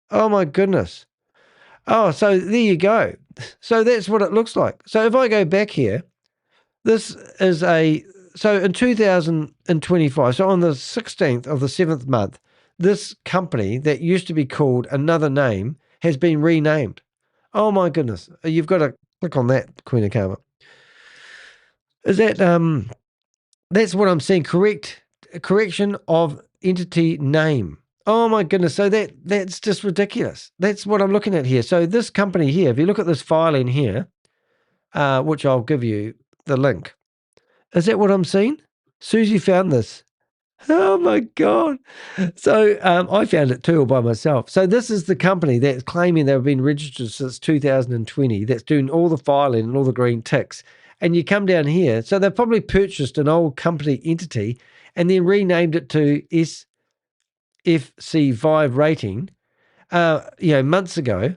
S3: Oh my goodness. Oh, so there you go. So that's what it looks like. So if I go back here, this is so in 2025, so on the 16th of the 7th month, this company that used to be called another name has been renamed. Oh my goodness. You've got to click on that, Kuinakama. Is that, that's what I'm seeing, correction of entity name. Oh my goodness. So that's just ridiculous. That's what I'm looking at here. So this company here, if you look at this file in here, which I'll give you the link. Is that what I'm seeing? Susie found this. Oh my God. So I found it too all by myself. So this is the company that's claiming they've been registered since 2020, that's doing all the filing and all the green ticks. And you come down here. So they've probably purchased an old company entity and then renamed it to SFCVIBE rating, months ago.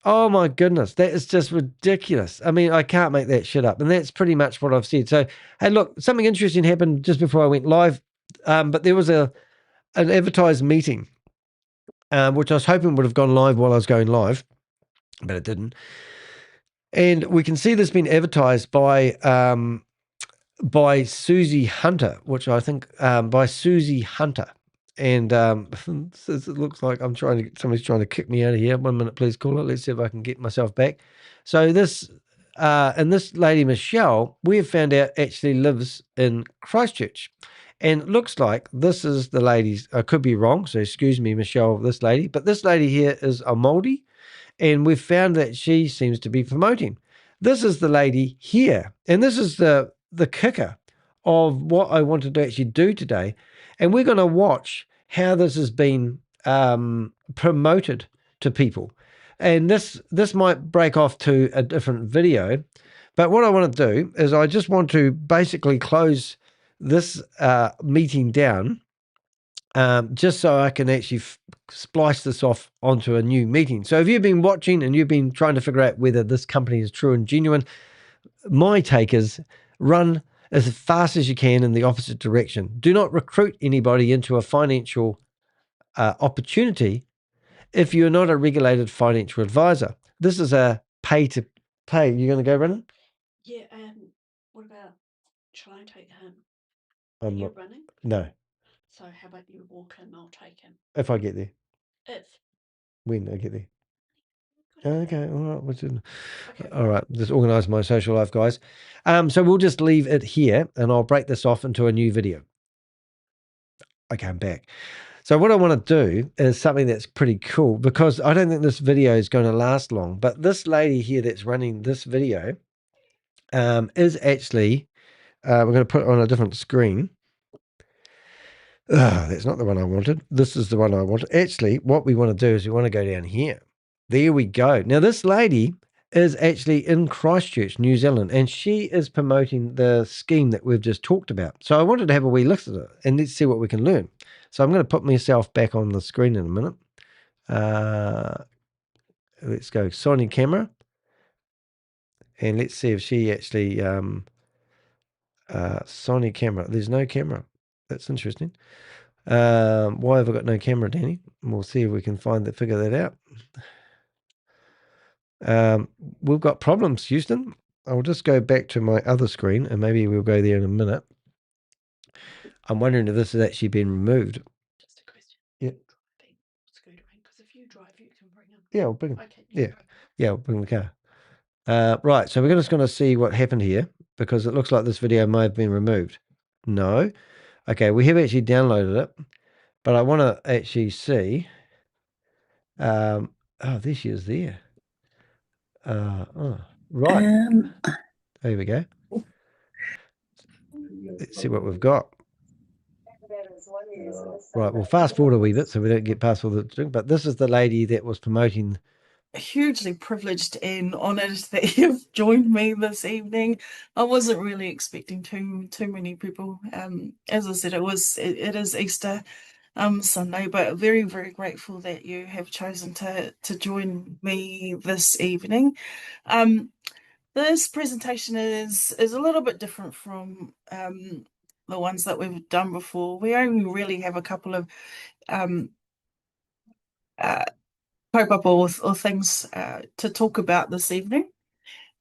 S3: Oh my goodness, that is just ridiculous. I mean, I can't make that shit up. And that's pretty much what I've said. So, hey, look, something interesting happened just before I went live. But there was an advertised meeting, which I was hoping would have gone live while I was going live, but it didn't. And we can see this being advertised by Susie Hunter, which I think by Susie Hunter. And it looks like somebody's trying to kick me out of here. 1 minute, please, caller. Let's see if I can get myself back. So this, and this lady, Michelle, we have found out actually lives in Christchurch. And it looks like this is the lady's, I could be wrong, so excuse me, Michelle, this lady. But this lady here is a Māori, and we've found that she seems to be promoting. This is the lady here. And this is the kicker of what I wanted to actually do today. And we're going to watch how this has been promoted to people. And this might break off to a different video. But what I want to do is I just want to basically close this meeting down just so I can actually splice this off onto a new meeting. So if you've been watching and you've been trying to figure out whether this company is true and genuine, my take is run as fast as you can in the opposite direction. Do not recruit anybody into a financial opportunity if you're not a regulated financial advisor. This is a pay to play. You're going to go running?
S14: Yeah, what about, shall I take him?
S3: I'm
S14: you
S3: not
S14: running?
S3: No.
S14: So how about you walk him, I'll take him.
S3: If I get there.
S14: If.
S3: When I get there. Okay, all right. All right, just organise my social life, guys. So we'll just leave it here, and I'll break this off into a new video. Okay, I'm back. So what I want to do is something that's pretty cool, because I don't think this video is going to last long, but this lady here that's running this video is actually, we're going to put it on a different screen. That's not the one I wanted. This is the one I wanted. Actually, what we want to do is we want to go down here. There we go. Now, this lady is actually in Christchurch, New Zealand, and she is promoting the scheme that we've just talked about. So I wanted to have a wee look at it, and let's see what we can learn. So I'm going to put myself back on the screen in a minute. Let's go Sony camera. And let's see if she actually, Sony camera. There's no camera. That's interesting. Why have I got no camera, Danny? We'll see if we can figure that out. We've got problems, Houston. I'll just go back to my other screen and maybe we'll go there in a minute. I'm wondering if this has actually been removed.
S14: Just a question.
S3: Yeah.
S14: Because if you drive, you can bring them.
S3: Yeah, I'll bring them.
S14: Okay.
S3: Yeah. Yeah, I'll bring the car. Right, so we're just going to see what happened here because it looks like this video may have been removed. No. Okay, we have actually downloaded it, but I want to actually see. Oh, there she is there. Right. There we go. Let's see what we've got. Right, we'll fast forward a wee bit so we don't get past all the drink, but this is the lady that was promoting.
S11: Hugely privileged and honoured that you've joined me this evening. I wasn't really expecting too many people. As I said, it is Easter Sunday, but very, very grateful that you have chosen to join me this evening. This presentation is a little bit different from the ones that we've done before. We only really have a couple of pop-up or things to talk about this evening.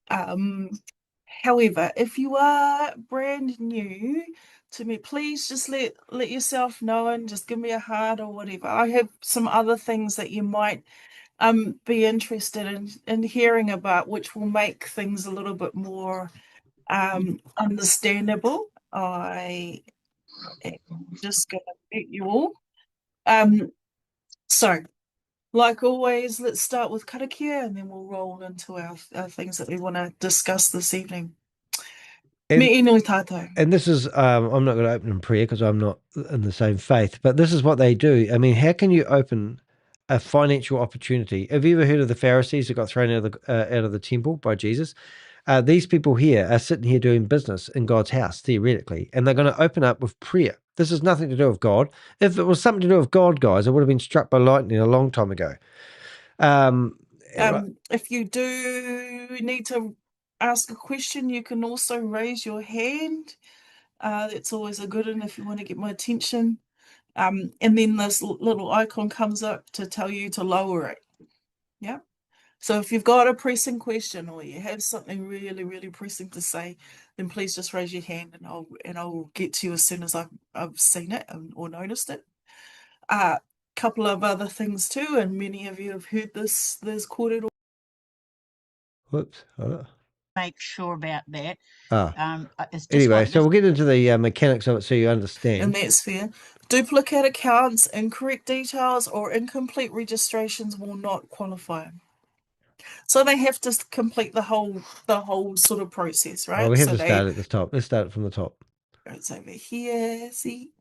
S11: However, if you are brand new to me, please just let yourself know and just give me a heart or whatever. I have some other things that you might be interested in hearing about, which will make things a little bit more understandable. I am just going to mute you all. So, like always, let's start with karakia and then we'll roll into our things that we want to discuss this evening. Me inui tātou.
S3: And this is, I'm not going to open in prayer because I'm not in the same faith, but this is what they do. I mean, how can you open a financial opportunity? Have you ever heard of the Pharisees that got thrown out of the temple by Jesus? These people here are sitting here doing business in God's house, theoretically, and they're going to open up with prayer. This has nothing to do with God. If it was something to do with God, guys, I would have been struck by lightning a long time ago.
S11: If you do need to ask a question, you can also raise your hand. That's always a good one if you want to get my attention. And then this little icon comes up to tell you to lower it. Yeah. So if you've got a pressing question or you have something really, really pressing to say, then please just raise your hand and I'll get to you as soon as I've seen it or noticed it. Couple of other things too, and many of you have heard this. There's kōrero.
S3: Whoops.
S20: Make sure about that. It's just
S3: Anyway,
S20: like
S3: so we'll get into the mechanics of it so you understand.
S11: And that's fair. Duplicate accounts, incorrect details, or incomplete registrations will not qualify. So they have to complete the whole sort of process, right?
S3: Well, we have to start at the top. Let's start from the top.
S11: It's over here. See.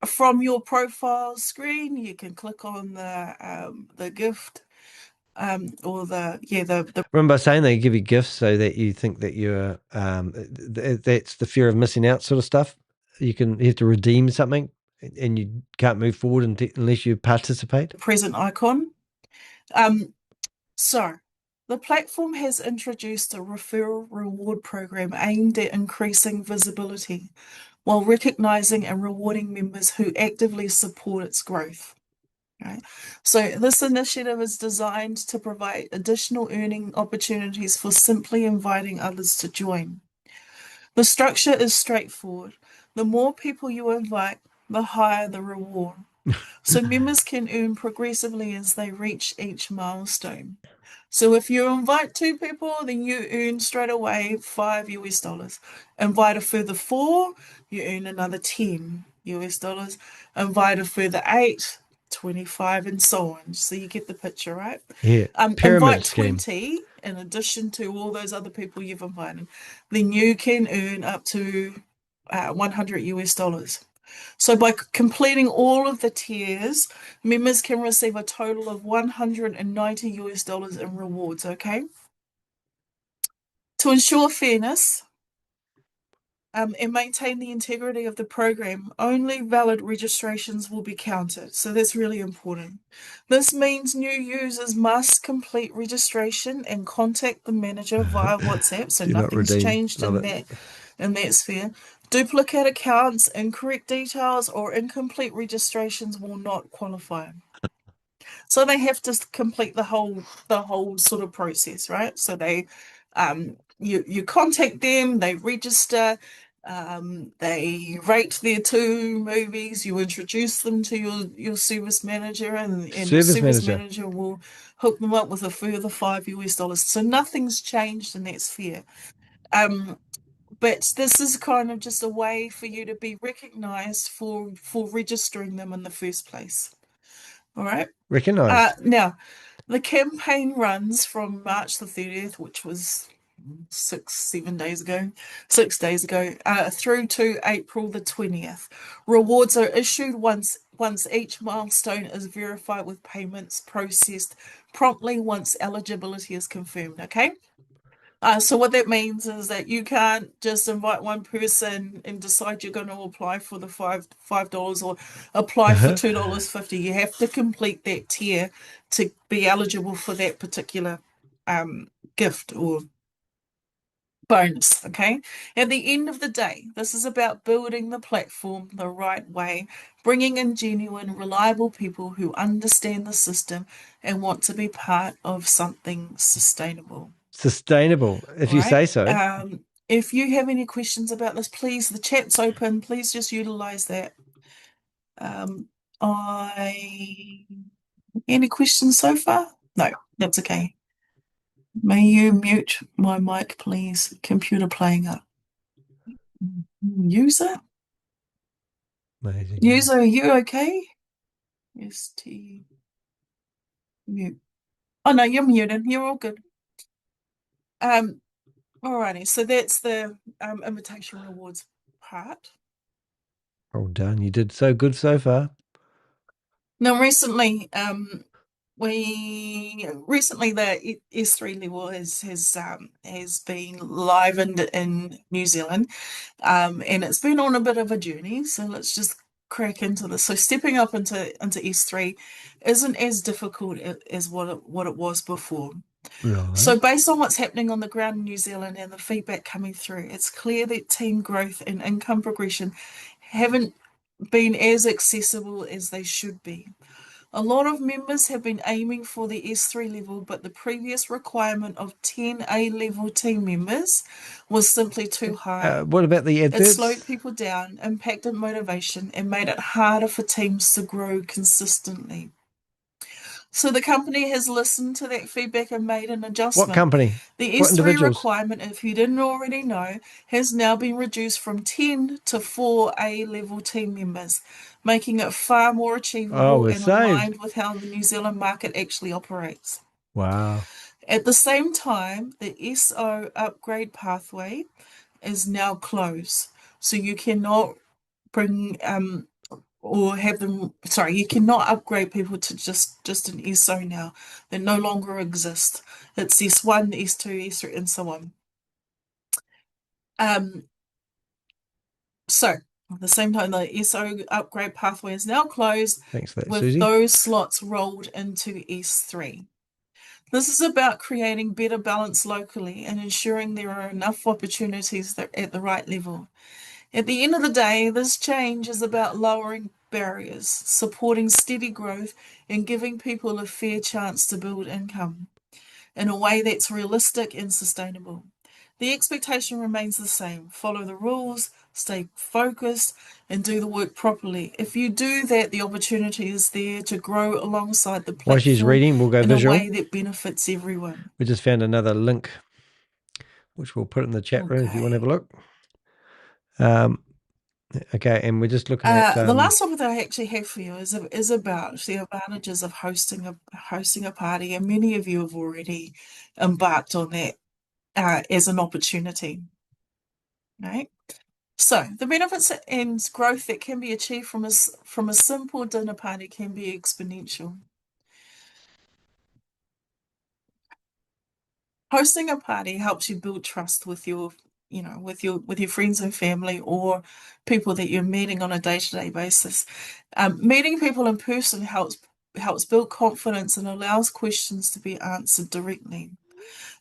S11: From your profile screen, you can click on the gift. Or the
S3: Remember saying they give you gifts so that you think that you're that's the fear of missing out sort of stuff. You have to redeem something and you can't move forward unless you participate.
S11: Present icon. So the platform has introduced a referral reward program aimed at increasing visibility while recognizing and rewarding members who actively support its growth. Right. So this initiative is designed to provide additional earning opportunities for simply inviting others to join. The structure is straightforward. The more people you invite, the higher the reward. So members can earn progressively as they reach each milestone. So if you invite 2 people, then you earn straight away $5. Invite a further 4, you earn another $10. Invite a further 8, 25, and so on. So you get the picture, right?
S3: Yeah. Pyramid
S11: invite
S3: scheme.
S11: 20 in addition to all those other people you've invited, then you can earn up to $100. So by completing all of the tiers, members can receive a total of $190 in rewards, okay? To ensure fairness, and maintain the integrity of the program, only valid registrations will be counted. So that's really important. This means new users must complete registration and contact the manager via WhatsApp. So nothing's changed in that sphere. Duplicate accounts, incorrect details, or incomplete registrations will not qualify. So they have to complete the whole sort of process, right? So they you contact them, they register, they rate their 2 movies, you introduce them to your service manager, and your service manager will hook them up with a further $5. So nothing's changed in that sphere. But this is kind of just a way for you to be recognized for registering them in the first place. All right.
S3: Recognised.
S11: Now, the campaign runs from March the 30th, which was 6 days ago, through to April the 20th. Rewards are issued once each milestone is verified, with payments processed promptly once eligibility is confirmed. Okay. So what that means is that you can't just invite one person and decide you're going to apply for the $5 or apply for $2.50. You have to complete that tier to be eligible for that particular gift or bonus. Okay. At the end of the day, this is about building the platform the right way, bringing in genuine, reliable people who understand the system and want to be part of something sustainable.
S3: Sustainable, if you say so.
S11: If you have any questions about this, please, the chat's open. Please just utilize that. Any questions so far? No, that's okay. May you mute my mic, please? Computer playing up. User?
S3: Amazing.
S11: User, are you okay? Mute. Oh no, you're muted. You're all good. Alrighty, so that's the invitation rewards part.
S3: Well done. You did so good so far.
S11: Now, recently, the S3 level has been livened in New Zealand, and it's been on a bit of a journey. So let's just crack into this. So stepping up into S3 isn't as difficult as what it was before.
S3: Right.
S11: So based on what's happening on the ground in New Zealand and the feedback coming through, it's clear that team growth and income progression haven't been as accessible as they should be. A lot of members have been aiming for the S3 level, but the previous requirement of 10 A-level team members was simply too high.
S3: What about the adverts?
S11: It slowed people down, impacted motivation, and made it harder for teams to grow consistently. So the company has listened to that feedback and made an adjustment.
S3: What company?
S11: The
S3: What
S11: S3
S3: individuals?
S11: requirement, if you didn't already know, has now been reduced from 10 to 4 A-level team members, making it far more achievable and aligned with how the New Zealand market actually operates.
S3: Wow.
S11: At the same time, the SO upgrade pathway is now closed. So you cannot bring you cannot upgrade people to just an SO now. They no longer exist. It's S1, S2, S3, and so on. So at the same time, the SO upgrade pathway is now closed.
S3: Thanks for that,
S11: with
S3: Susie.
S11: Those slots rolled into S3. This is about creating better balance locally and ensuring there are enough opportunities at the right level. At the end of the day, this change is about lowering barriers, supporting steady growth, and giving people a fair chance to build income in a way that's realistic and sustainable. The expectation remains the same. Follow the rules, stay focused, and do the work properly. If you do that, the opportunity is there to grow alongside the platform.
S3: While she's reading, we'll go visual.
S11: In a way that benefits everyone.
S3: We just found another link, which we'll put in the chat room if you want to have a look. Okay, and we're just looking at
S11: the last topic that I actually have for you is about the advantages of hosting a party, and many of you have already embarked on that as an opportunity. Right. So the benefits and growth that can be achieved from a simple dinner party can be exponential. Hosting a party helps you build trust with your you know, with your friends and family or people that you're meeting on a day-to-day basis. Meeting people in person helps build confidence and allows questions to be answered directly.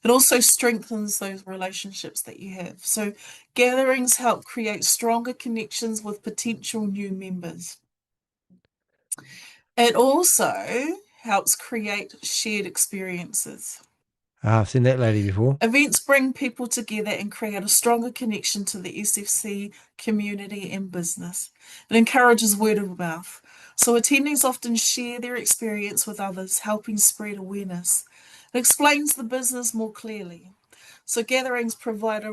S11: It also strengthens those relationships that you have. So gatherings help create stronger connections with potential new members. It also helps create shared experiences.
S3: I've seen that lady before.
S11: Events bring people together and create a stronger connection to the SFC community and business. It encourages word of mouth. So attendees often share their experience with others, helping spread awareness. It explains the business more clearly. So gatherings provide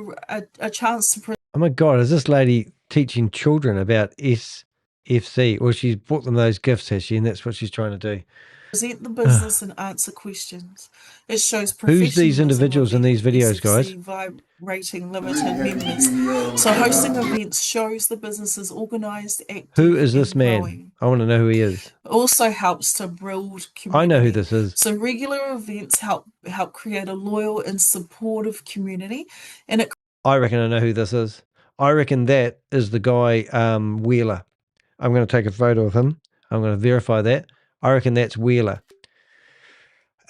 S11: a chance to...
S3: Oh my God, is this lady teaching children about SFC? Or she's bought them those gifts, has she? And that's what she's trying to do.
S11: Present the business and answer questions. It shows
S3: Who's these individuals in these videos, guys?
S11: SFCVIBE rating limited members. So hosting events shows the business is organised, active,
S3: Who is this man?
S11: growing.
S3: I want to know who he is.
S11: It also helps to build community.
S3: I know who this is.
S11: So regular events help create a loyal and supportive community, and it...
S3: I reckon I know who this is. I reckon that is the guy, Wheeler. I'm going to take a photo of him. I'm going to verify that. I reckon that's Wheeler.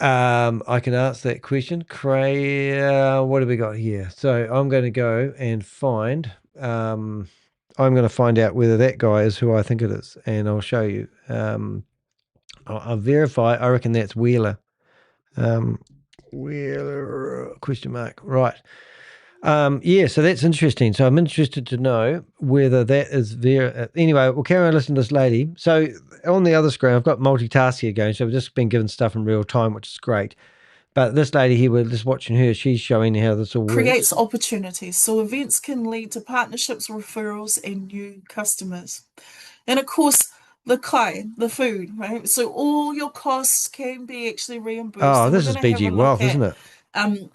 S3: I can answer that question. What have we got here? So I'm going to go and find, I'm going to find out whether that guy is who I think it is, and I'll show you. I'll verify. I reckon that's Wheeler. Wheeler, question mark. Right. Yeah, so that's interesting. So I'm interested to know whether that is there. Anyway, we'll carry on listening to this lady. So on the other screen, I've got multitask here going. So I've just been given stuff in real time, which is great. But this lady here, we're just watching her. She's showing how this all works.
S11: Creates opportunities. So events can lead to partnerships, referrals, and new customers. And of course, the food, right? So all your costs can be actually reimbursed.
S3: Oh, this is BG Wealth, isn't it?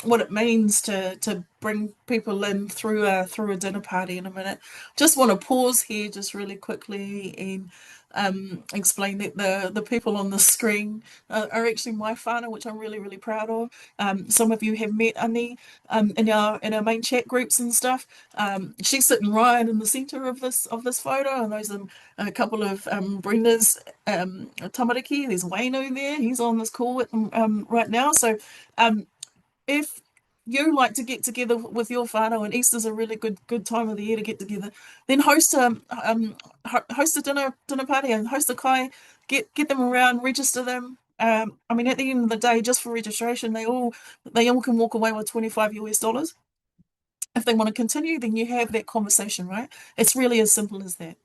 S11: What it means to bring people in through a dinner party in a minute. Just want to pause here just really quickly and explain that the people on the screen are actually my whānau, which I'm really, really proud of. Some of you have met Ani in our main chat groups and stuff. She's sitting right in the centre of this photo, and those are a couple of Brenda's tamariki. There's Waino there. He's on this call with them right now. So if you like to get together with your whānau, and Easter's a really good time of the year to get together, then host a dinner party and host a kai, get them around, register them. I mean, at the end of the day, just for registration, they all can walk away with $25. If they want to continue, then you have that conversation, right? It's really as simple as that.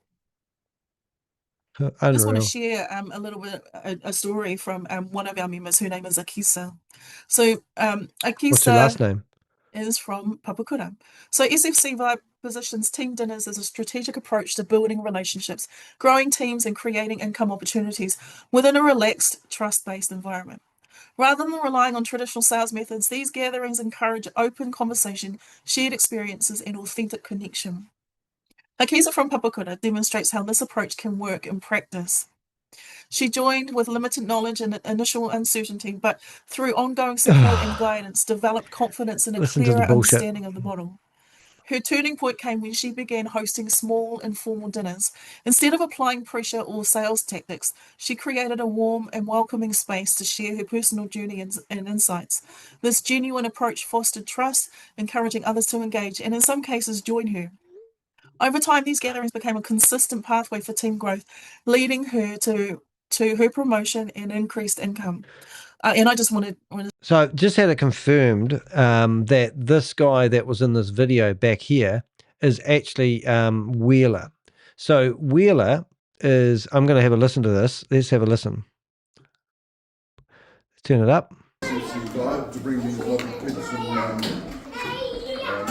S3: Unreal.
S11: I just want to share a little bit a story from one of our members. Her name is Akisa. So Akisa,
S3: what's her last name?
S11: Is from Papakura. So SFCVIBE positions team dinners as a strategic approach to building relationships, growing teams, and creating income opportunities within a relaxed, trust-based environment. Rather than relying on traditional sales methods, these gatherings encourage open conversation, shared experiences, and authentic connection. Akisa from Papakura demonstrates how this approach can work in practice. She joined with limited knowledge and initial uncertainty, but through ongoing support and guidance, developed confidence and a clearer understanding of the model. Her turning point came when she began hosting small, informal dinners. Instead of applying pressure or sales tactics, she created a warm and welcoming space to share her personal journey and insights. This genuine approach fostered trust, encouraging others to engage and, in some cases, join her. Over time, these gatherings became a consistent pathway for team growth, leading her to her promotion and increased income. And I just wanted...
S3: So I've just had it confirmed that this guy that was in this video back here is actually Wheeler. So Wheeler is... I'm going to have a listen to this. Let's have a listen. Let's turn it up.
S21: To bring things like pets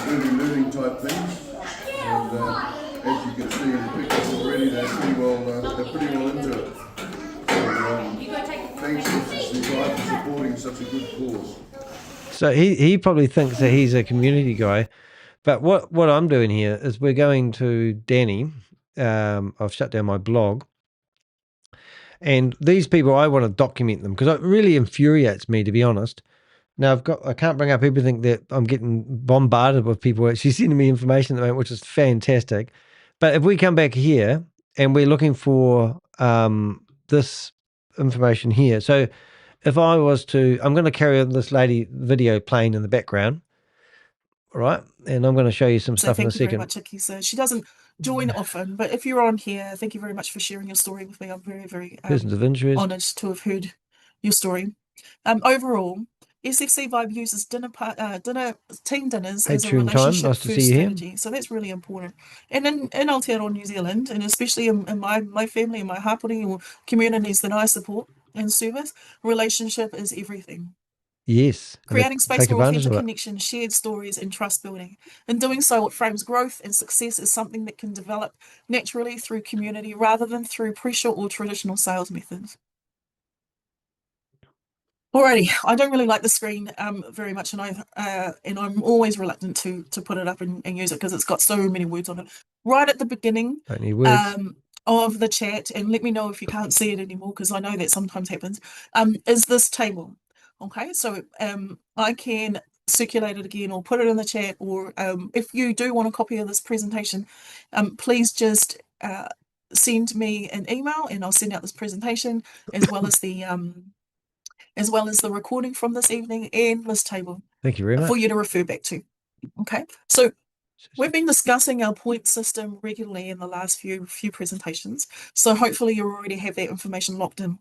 S21: and learning type things. And as you can see in the pictures already, they're pretty well into it. So, thanks SFCVIBE for supporting such a good cause.
S3: So he probably thinks that he's a community guy, but what I'm doing here is we're going to Danny. I've shut down my blog, and these people, I want to document them because it really infuriates me, to be honest. Now I can't bring up everything that I'm getting bombarded with people actually sending me information at the moment, which is fantastic. But if we come back here and we're looking for this information here. So if I was to, I'm going to carry on this lady video playing in the background. All right. And I'm going to show you some stuff in a second.
S11: Thank you very much, Akisa. She doesn't join often, but if you're on here, thank you very much for sharing your story with me. I'm very, very
S3: persons of interest,
S11: honoured to have heard your story. Overall, SFCVIBE uses team dinners as a relationship first strategy. So that's really important. And in Aotearoa, New Zealand, and especially in my family and my hapori or communities that I support and service, relationship is everything.
S3: Yes.
S11: Creating space for authentic connection, shared stories, and trust building. In doing so, it frames growth and success as something that can develop naturally through community rather than through pressure or traditional sales methods. Alrighty, I don't really like the screen very much, and I'm always reluctant to put it up and use it because it's got so many words on it. Right at the beginning of the chat, and let me know if you can't see it anymore because I know that sometimes happens, is this table. Okay, so I can circulate it again or put it in the chat, or if you do want a copy of this presentation, please just send me an email and I'll send out this presentation as well as the recording from this evening and this table.
S3: Thank you very much.
S11: For you to refer back to. Okay, so we've been discussing our point system regularly in the last few presentations, so hopefully you already have that information locked in.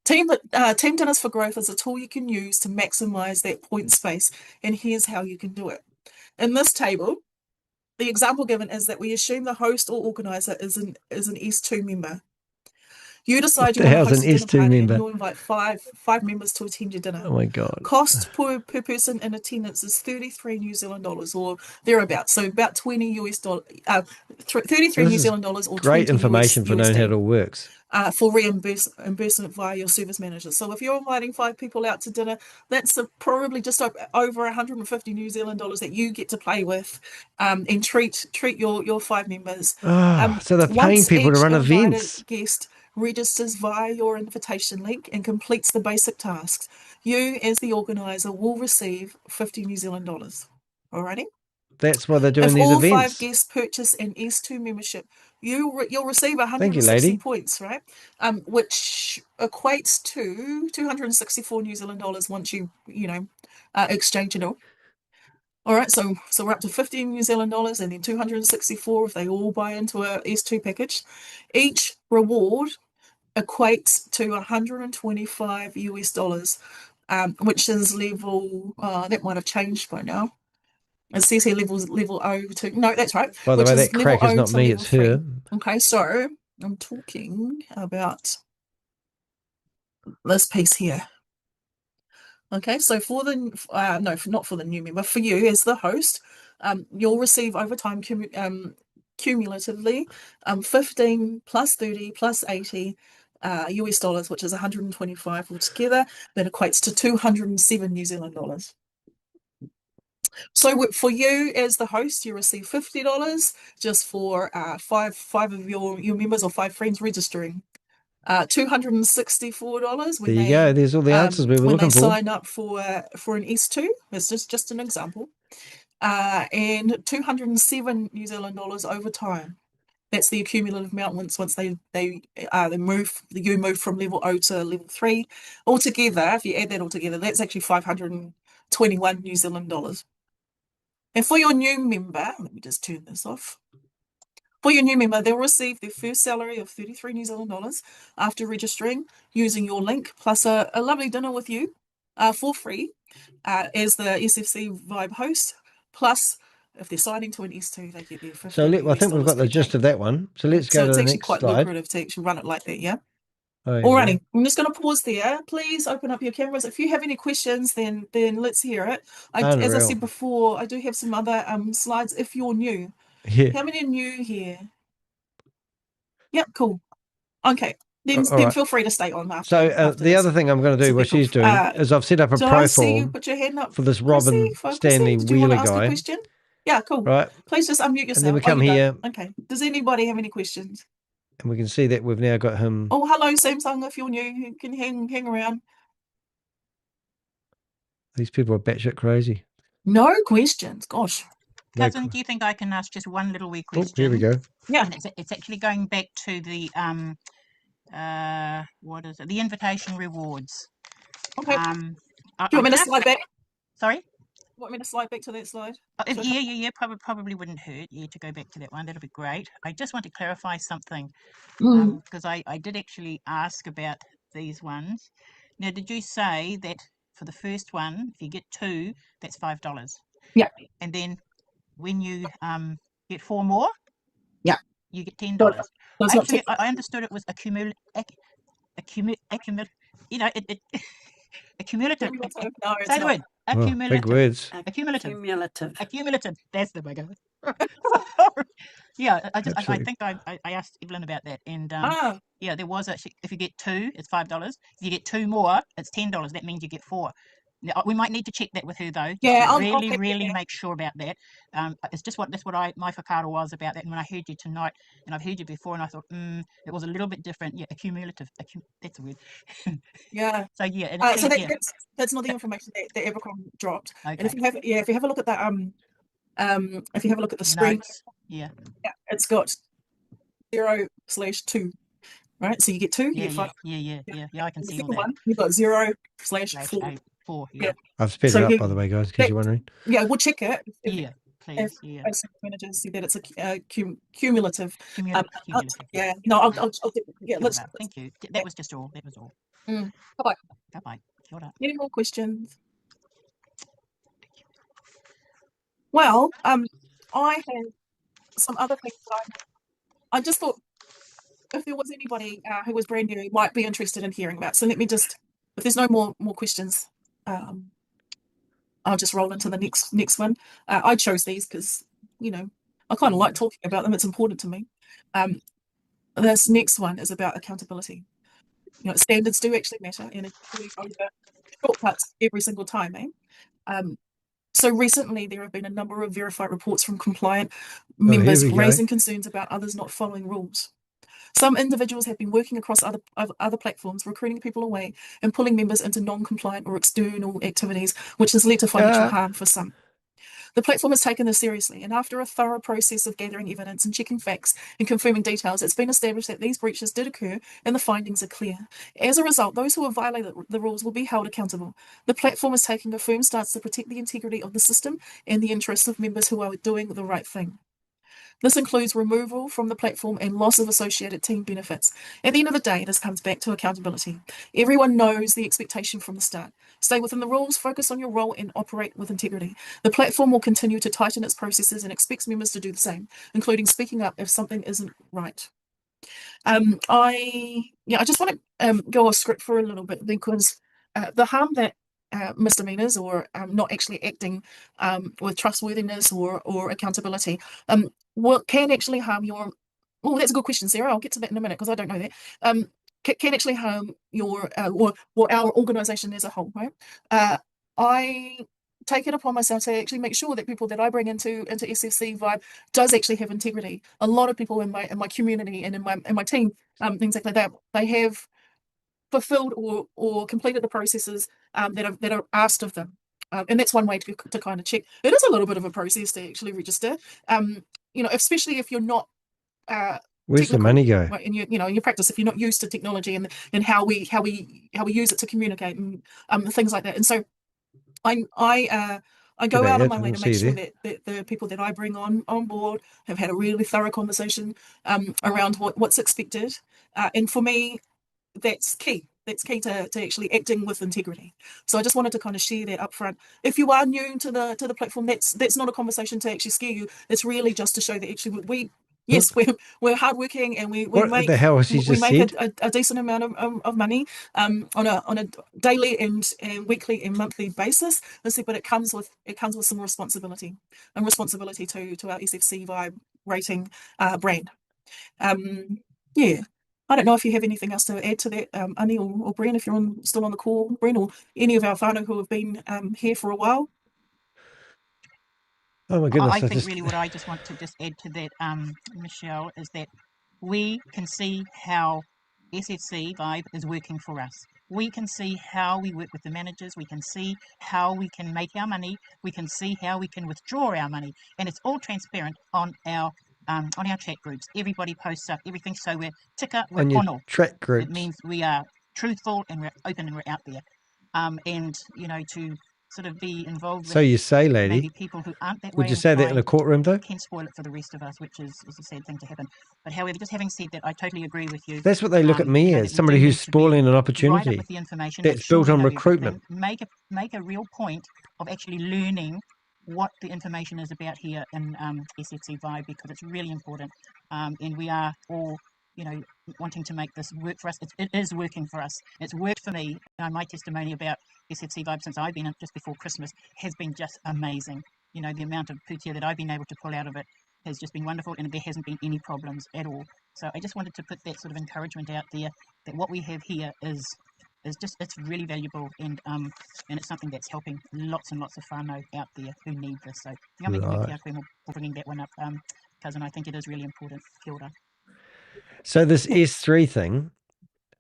S11: Team Dinners for Growth is a tool you can use to maximize that point space, and here's how you can do it. In this table, the example given is that we assume the host or organizer is an S2 member. You decide you want to host a dinner party and you'll invite five members to attend your dinner.
S3: Oh my God.
S11: Cost per person in attendance is 33 New Zealand dollars or thereabouts. So about 20 US dollars, 33 New Zealand dollars or 20
S3: great information for knowing how it all works.
S11: For reimbursement via your service manager. So if you're inviting 5 people out to dinner, that's probably just over 150 New Zealand dollars that you get to play with and treat your 5 members.
S3: So they're paying people to run events.
S11: Guest registers via your invitation link and completes the basic tasks. You, as the organizer, will receive 50 New Zealand dollars. Alrighty?
S3: That's why they're doing these events.
S11: If all 5 guests purchase an S2 membership, you'll receive 160 points, right? Which equates to 264 New Zealand dollars once you exchange it all. All right, so we're up to 50 New Zealand dollars and then 264 if they all buy into a S2 package. Each reward equates to 125 US dollars, which is level, that might have changed by now. It says here level O2. No, that's right.
S3: By the way, that crack is not me, it's her.
S11: Okay, so I'm talking about this piece here. Okay, so for the, not for the new member, for you as the host, you'll receive over time cumulatively 15 plus 30 plus 80 US dollars, which is 125 altogether. That equates to 207 New Zealand dollars. So for you as the host, you receive $50 just for five of your members or 5 friends registering. $264 when
S3: there you go. There's all the answers we were looking for.
S11: When they sign up for an S2. It's just an example. And 207 New Zealand dollars over time. That's the accumulative amount once they move. You move from level O to level 3. Altogether, if you add that all together, that's actually 521 New Zealand dollars. And for your new member, let me just turn this off. For your new member, they'll receive their first salary of 33 New Zealand dollars after registering using your link, plus a lovely dinner with you for free as the SFCVIBE host. Plus, if they're signing to an S2, they get their 50
S3: So I think we've got the gist of that one. So let's go to the next slide. So it's actually
S11: quite lucrative to actually run it like that, yeah?
S3: Alrighty,
S11: I'm just going to pause there. Please open up your cameras. If you have any questions, then let's hear it. As I said before, I do have some other slides if you're new.
S3: Yeah.
S11: How many are new here? Yep, cool. Okay, then feel free to stay on after.
S3: So the other thing I'm going to do, what she's doing, is I've set up a profile
S11: put your hand up.
S3: for this Robin Stanley Wheeler guy.
S11: Question? Yeah, cool.
S3: Right.
S11: Please just unmute yourself.
S3: And then we come here.
S11: Okay. Does anybody have any questions?
S3: And we can see that we've now got him.
S11: Oh, hello, Samsung. If you're new, you can hang around.
S3: These people are batshit crazy.
S11: No questions. Gosh.
S20: Cousin, do you think I can ask just one little wee question?
S3: Oh, here we go.
S11: Yeah.
S20: And it's actually going back to the what is it? The invitation rewards.
S11: Okay.
S20: I,
S11: Do you want me to slide back?
S20: Sorry?
S11: Want me to slide back to that slide?
S20: Yeah. Probably wouldn't hurt. Yeah, to go back to that one. That'll be great. I just want to clarify something because I did actually ask about these ones. Now, did you say that for the first one, if you get 2, that's $5?
S11: Yeah.
S20: And then when you get 4 more,
S11: yeah,
S20: you get $10.
S11: So
S20: actually, I understood it was accumulative. You know, it accumulative.
S11: No, it's
S20: Say the
S11: not.
S20: word.
S3: Oh,
S20: Accumulative.
S3: big words.
S20: Accumulative. That's the bigger. Yeah, I think I asked Evelyn about that, and yeah, there was actually, if you get 2, it's $5. If you get 2 more, it's $10. That means you get 4. Now, we might need to check that with her though.
S11: Yeah,
S20: I'll really make sure about that. It's just that's what my whakaara was about that. And when I heard you tonight, and I've heard you before, and I thought, it was a little bit different. Yeah, accumulative. That's a word.
S11: Yeah.
S20: So yeah, and
S11: so that's not the information that Evercom dropped. Okay. And if you have a look at that, if you have a look at the screen,
S20: notes, yeah,
S11: it's got 0/2. Right, so you get 2.
S20: Yeah,
S11: you get 5.
S20: Yeah. I can see all that.
S11: You've got 0/4.
S20: 4. Yeah.
S3: I've sped it up, by the way, guys, because you're wondering.
S11: Yeah, we'll check it.
S20: Yeah, please.
S11: Yeah. Managers see that it's a cumulative.
S20: Yeah.
S11: No, I'll let's.
S20: Thank you. That was just all. That was all.
S11: Bye-bye.
S20: Bye-bye. Kia ora.
S11: Any more questions? Well, I have some other things that I just thought if there was anybody who was brand new might be interested in hearing about. So let me just, if there's no more questions, I'll just roll into the next one. I chose these because, I kind of like talking about them. It's important to me. This next one is about accountability. Standards do actually matter, and it's really over shortcuts every single time, So recently, there have been a number of verified reports from compliant members raising concerns about others not following rules. Some individuals have been working across other platforms, recruiting people away and pulling members into non-compliant or external activities, which has led to financial harm for some. The platform has taken this seriously, and after a thorough process of gathering evidence and checking facts and confirming details, it's been established that these breaches did occur and the findings are clear. As a result, those who have violated the rules will be held accountable. The platform is taking a firm stance to protect the integrity of the system and the interests of members who are doing the right thing. This includes removal from the platform and loss of associated team benefits. At the end of the day, this comes back to accountability. Everyone knows the expectation from the start. Stay within the rules, focus on your role, and operate with integrity. The platform will continue to tighten its processes and expects members to do the same, including speaking up if something isn't right. I just want to go off script for a little bit because the harm that misdemeanors or not actually acting with trustworthiness or accountability can actually harm your. Well, that's a good question, Sarah. I'll get to that in a minute because I don't know that. Can actually harm your or our organisation as a whole, right? I take it upon myself to actually make sure that people that I bring into SFCVIBE does actually have integrity. A lot of people in my community and in my team, things like that, they have fulfilled or completed the processes that are asked of them. And that's one way to kind of check. It is a little bit of a process to actually register, especially if you're not
S3: where's the money go?
S11: Right, in your practice, if you're not used to technology and how we use it to communicate and things like that. And so I go out on my way to make sure that the people that I bring on board have had a really thorough conversation around what's expected. And for me, that's key. That's key to actually acting with integrity. So I just wanted to kind of share that up front. If you are new to the platform, that's not a conversation to actually scare you. It's really just to show that actually we're hardworking and we make a decent amount of money on a daily and weekly and monthly basis. But it comes with some responsibility to our SFCVIBE rating brand. I don't know if you have anything else to add to that, Ani or Bren, if you're still on the call, Bren, or any of our whānau who have been here for a while.
S3: Oh my goodness!
S20: I think really what I just want to just add to that, Michelle, is that we can see how SFCVIBE is working for us. we can see how we work with the managers, we can see how we can make our money, we can see how we can withdraw our money, and it's all transparent on our chat groups. Everybody posts up everything, so we're ticker, we're
S3: On your
S20: honor.
S3: chat groups.
S20: It means we are truthful and we're open and we're out there. And you know, to sort of be involved
S3: So
S20: with
S3: you say, lady,
S20: maybe people who aren't that
S3: would
S20: way
S3: you say that in a
S20: inclined
S3: courtroom, though?
S20: can spoil it for the rest of us, which is a sad thing to happen. But however, just having said that, I totally agree with you.
S3: That's what they look at me
S20: you know,
S3: as,
S20: that we
S3: somebody
S20: do
S3: who's
S20: need to be
S3: spoiling an
S20: right up
S3: opportunity
S20: with the information,
S3: that's
S20: make sure
S3: built
S20: we
S3: on
S20: know
S3: recruitment.
S20: everything, make a real point of actually learning what the information is about here in SFCVIBE, because it's really important, and we are all, you know, wanting to make this work for us. It is working for us. It's worked for me. My testimony about SFCVIBE since I've been in just before Christmas has been just amazing. You know, the amount of putia that I've been able to pull out of it has just been wonderful, and there hasn't been any problems at all. So I just wanted to put that sort of encouragement out there, that what we have here is just, it's really valuable, and it's something that's helping lots and lots of whānau out there who need this. So
S3: Right.
S20: for bringing that one up, cousin. I think it is really important. Kia ora.
S3: So this S3 thing.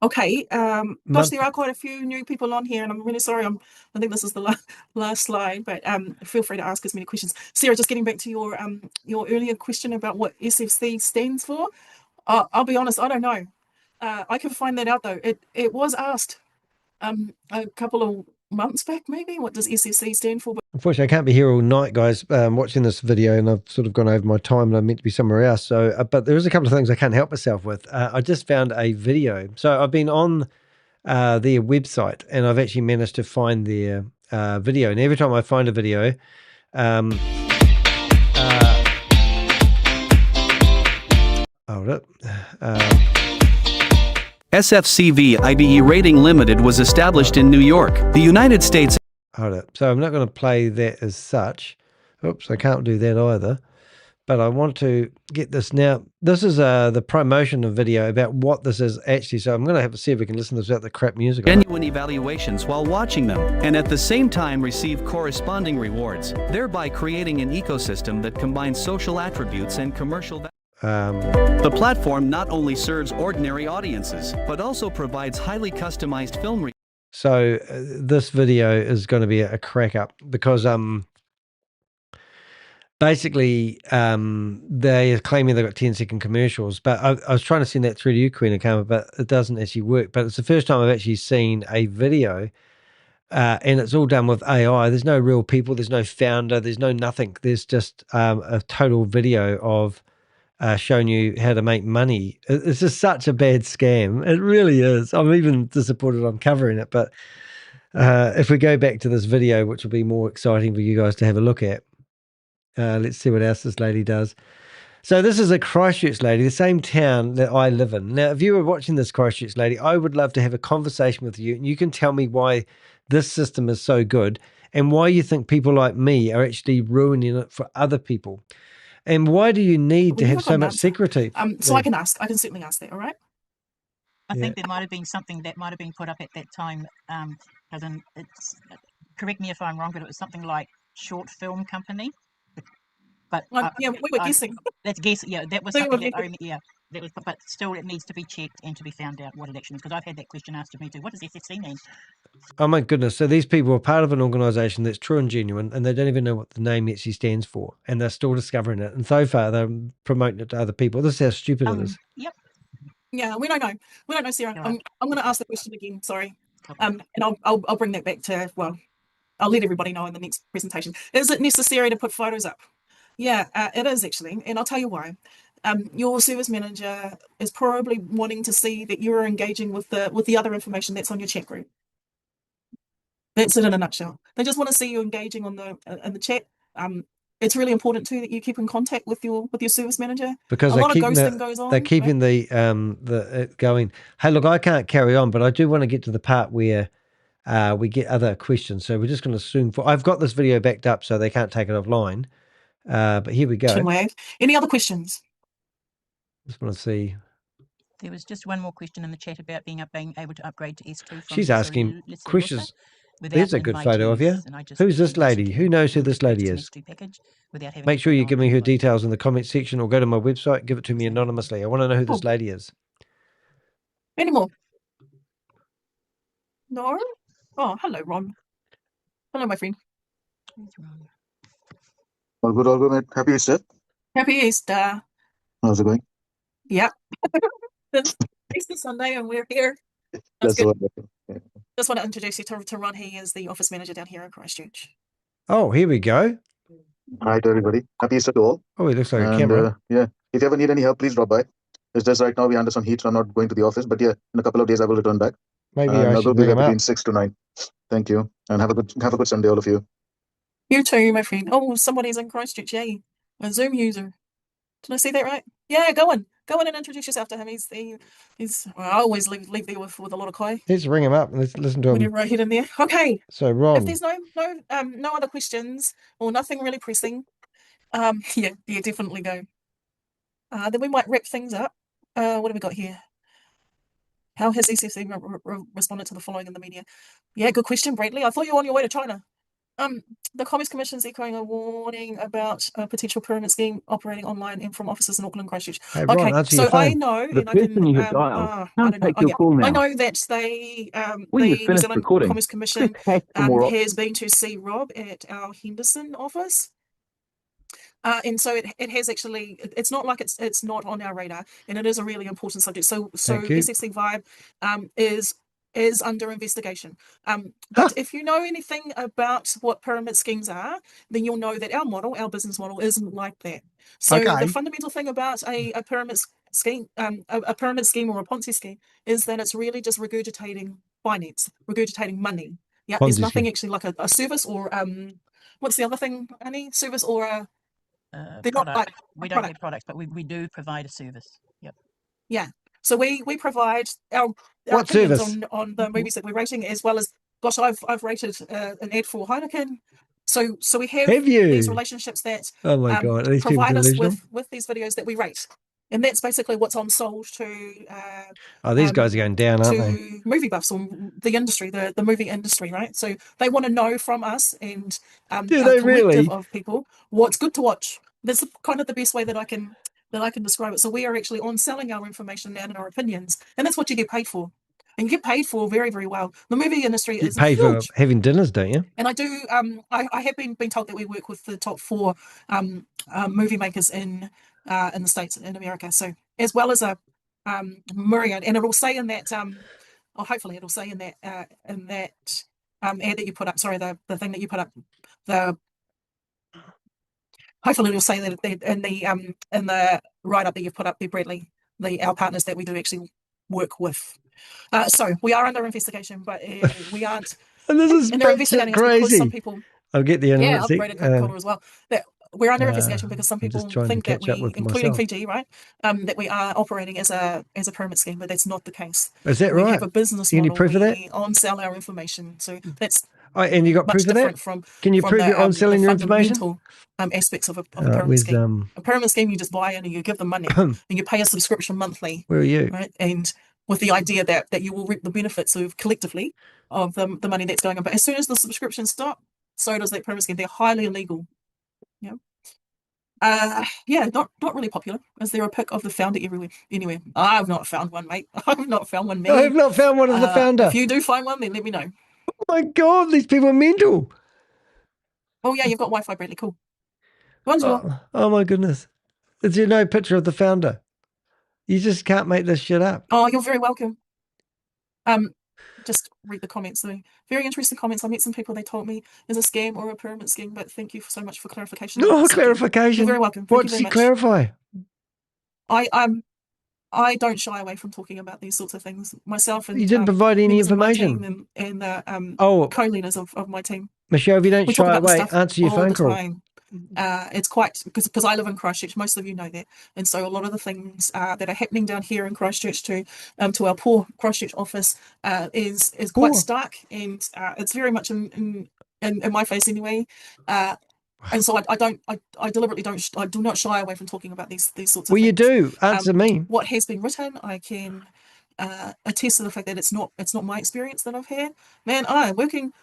S11: Okay, gosh, there are quite a few new people on here, and I'm really sorry. I think this is the last slide, but feel free to ask as many questions. Sarah, just getting back to your earlier question about what SFC stands for. I'll be honest, I don't know. I can find that out though. It was asked a couple of months back, maybe. What does SFC stand for?
S3: Unfortunately, I can't be here all night, guys, watching this video, and I've sort of gone over my time, and I'm meant to be somewhere else. So, but there is a couple of things I can't help myself with. I just found a video. So I've been on their website, and I've actually managed to find their video. And every time I find a video, hold up.
S7: SFCVIBE Rating Limited was established in New York, the United States.
S3: Hold up. So I'm not going to play that as such. Oops, I can't do that either. But I want to get this now. This is the promotion of video about what this is actually. So I'm going to have to see if we can listen to this without the crap music.
S7: Genuine evaluations while watching them, and at the same time receive corresponding rewards, thereby creating an ecosystem that combines social attributes and commercial value. The platform not only serves ordinary audiences, but also provides highly customized film.
S3: So this video is going to be a crack up because basically they are claiming they've got 10-second commercials, but I was trying to send that through to you, Queen Akama, but it doesn't actually work. But it's the first time I've actually seen a video, and it's all done with AI. There's no real people, there's no founder, there's no nothing. There's just a total video of showing you how to make money. It's just such a bad scam. It really is. I'm even disappointed I'm covering it. But if we go back to this video, which will be more exciting for you guys to have a look at, let's see what else this lady does. So this is a Christchurch lady, the same town that I live in. Now, if you were watching this Christchurch lady, I would love to have a conversation with you, and you can tell me why this system is so good and why you think people like me are actually ruining it for other people. And why do you need to have so much secrecy?
S11: So I can certainly ask that, all right?
S20: I think there might have been something that might have been put up at that time, cousin. It's, correct me if I'm wrong, but it was something like short film company. But
S11: yeah, we were guessing.
S20: Let's guess. Yeah, that was something that that was. But still, it needs to be checked and to be found out what it actually is. Because I've had that question asked of me too. What does SFC mean?
S3: Oh my goodness! So these people are part of an organisation that's true and genuine, and they don't even know what the name actually stands for, and they're still discovering it. And so far, they're promoting it to other people. This is how stupid it is.
S20: Yep.
S11: Yeah, we don't know. We don't know, Sarah. I'm going to ask the question again. Sorry. And I'll bring that back to, well, I'll let everybody know in the next presentation. Is it necessary to put photos up? Yeah, it is actually, and I'll tell you why. Your service manager is probably wanting to see that you're engaging with the other information that's on your chat group. That's it in a nutshell. They just want to see you engaging on in the chat. It's really important too that you keep in contact with your service manager,
S3: because
S11: a lot of ghosting goes on.
S3: They're keeping it going. Hey, look, I can't carry on, but I do want to get to the part where we get other questions. So we're just going to assume I've got this video backed up, so they can't take it offline. But here we go.
S11: Any other questions?
S3: Just want to see.
S20: There was just one more question in the chat about being able to upgrade to S2.
S3: She's asking questions. There's a good photo of you. Who's this lady? Who knows who this lady is? Make sure you give me her details in the comment section, or go to my website, give it to me anonymously. I want to know who this lady is.
S11: Any more? No? Oh, hello, Ron. Hello, my friend.
S5: All good, mate. Happy Easter.
S11: Happy Easter.
S5: How's it going?
S11: Yep. It's Easter Sunday and we're here.
S5: That's
S11: good.
S5: wonderful. Yeah.
S11: Just want to introduce you to Ron. He is the office manager down here in Christchurch.
S3: Oh, here we go.
S5: Hi to everybody. Happy Easter to all.
S3: Oh, it looks like a camera.
S5: Yeah, if you ever need any help, please drop by. It's just right now we're under some heat, so I'm not going to the office. But yeah, in a couple of days I will return back.
S3: Maybe
S5: and
S3: I
S5: will
S3: should
S5: be
S3: bring
S5: there
S3: him
S5: between
S3: up.
S5: 6 to 9. Thank you, and have a good Sunday, all of you.
S11: You too, my friend. Oh, somebody's in Christchurch. Yay, a Zoom user. Did I see that right? Yeah, go in and introduce yourself to him. He's. Well, I always leave there with a lot of kai.
S3: Let's ring him up and let's listen to him.
S11: Whenever I head in there. Okay.
S3: So Ron,
S11: if there's no other questions or nothing really pressing, yeah, definitely go. Then we might wrap things up. What have we got here? How has SFC responded to the following in the media? Yeah, good question, Bradley. I thought you were on your way to China. The Commerce Commission is echoing a warning about a potential pyramid scheme operating online and from offices in Auckland and Christchurch.
S3: hey, Ron, answer your
S11: so
S3: phone.
S11: I know,
S6: The
S11: and I can.
S6: person you have dialed
S11: I
S6: can't
S11: don't know.
S6: take your call now.
S11: I know that they,
S6: When you've
S11: the New
S6: finished
S11: Zealand
S6: recording,
S11: Commerce Commission,
S6: click hash for more
S11: has been to see Rob at our Henderson office. And so it has actually, it's not like it's not on our radar, and it is a really important subject. So SFCVIBE is under investigation. But if you know anything about what pyramid schemes are, then you'll know that our business model isn't like that. So the fundamental thing about a pyramid scheme, a pyramid scheme or a Ponzi scheme, is that it's really just regurgitating finance, regurgitating money. Yeah, there's nothing actually like a service or what's the other thing, Annie? Service or a
S20: product. We don't get products, but we do provide a service. Yep.
S11: Yeah. So we provide our
S3: What
S11: opinions
S3: service?
S11: on the movies that we're rating, as well as, gosh, I've rated an ad for Heineken. So we have these relationships that
S3: oh my God, these
S11: provide us with these videos that we rate. And that's basically what's on sold to
S3: these guys are going down, aren't they?
S11: Movie buffs or the industry, the movie industry, right? So they want to know from us and
S3: do
S11: a
S3: they
S11: collective
S3: really?
S11: of people what's good to watch. That's kind of the best way that I can describe it. So we are actually on selling our information and our opinions, and that's what you get paid for. And you get paid for very, very well. The movie industry is
S3: paid
S11: huge.
S3: for having dinners, don't you?
S11: And I do. I have been told that we work with the top 4 movie makers in the States, in America. So as well as a myriad, and it'll say in that. Hopefully it'll say in that ad that you put up. Sorry, the thing that you put up. Hopefully it'll say that in the write-up that you've put up there, Bradley, our partners that we do actually work with. So we are under investigation, but we aren't.
S3: And this is
S11: they're investigating
S3: crazy.
S11: because some people.
S3: I'll get the
S11: I've rated Coca-Cola as well. That we're under investigation because some people think that we, including
S3: myself.
S11: Fiji, right, that we are operating as a pyramid scheme, but that's not the case.
S3: Is that right?
S11: We have a business model.
S3: Any proof of that?
S11: We on-sell our information, so that's.
S3: And you got proof of that? Can you prove you're on-selling your information?
S11: Aspects of a pyramid scheme. A pyramid scheme, you just buy in and you give them money, and you pay a subscription monthly.
S3: Where are you?
S11: Right, and with the idea that you will reap the benefits of collectively of the money that's going on. But as soon as the subscriptions stop, so does that pyramid scheme. They're highly illegal. Not really popular. Is there a pic of the founder everywhere? Anyway, I've not found one, mate. I've not found one.
S3: I have not found one of the founder.
S11: If you do find one, then let me know.
S3: Oh my God, these people are mental.
S11: Oh yeah, you've got Wi-Fi, Bradley. Cool.
S3: Oh my goodness. Is there no picture of the founder? You just can't make this shit up.
S11: Oh, you're very welcome. Just read the comments though. Very interesting comments. I met some people, they told me is a scam or a pyramid scheme, but thank you so much for clarification.
S3: Oh, clarification.
S11: You're very welcome.
S3: What did she clarify?
S11: I don't shy away from talking about these sorts of things myself. And
S3: you didn't provide any information.
S11: And the co-leaders of my team.
S3: Michelle, if you don't shy away, answer your phone call.
S11: It's quite because I live in Christchurch. Most of you know that, and so a lot of the things that are happening down here in Christchurch to our poor Christchurch office is quite stark, and it's very much in my face anyway. And so I deliberately I do not shy away from talking about these sorts of things.
S3: Well, you do. Answer me.
S11: What has been written, I can attest to the fact that it's not my experience that I've had. Man, I'm working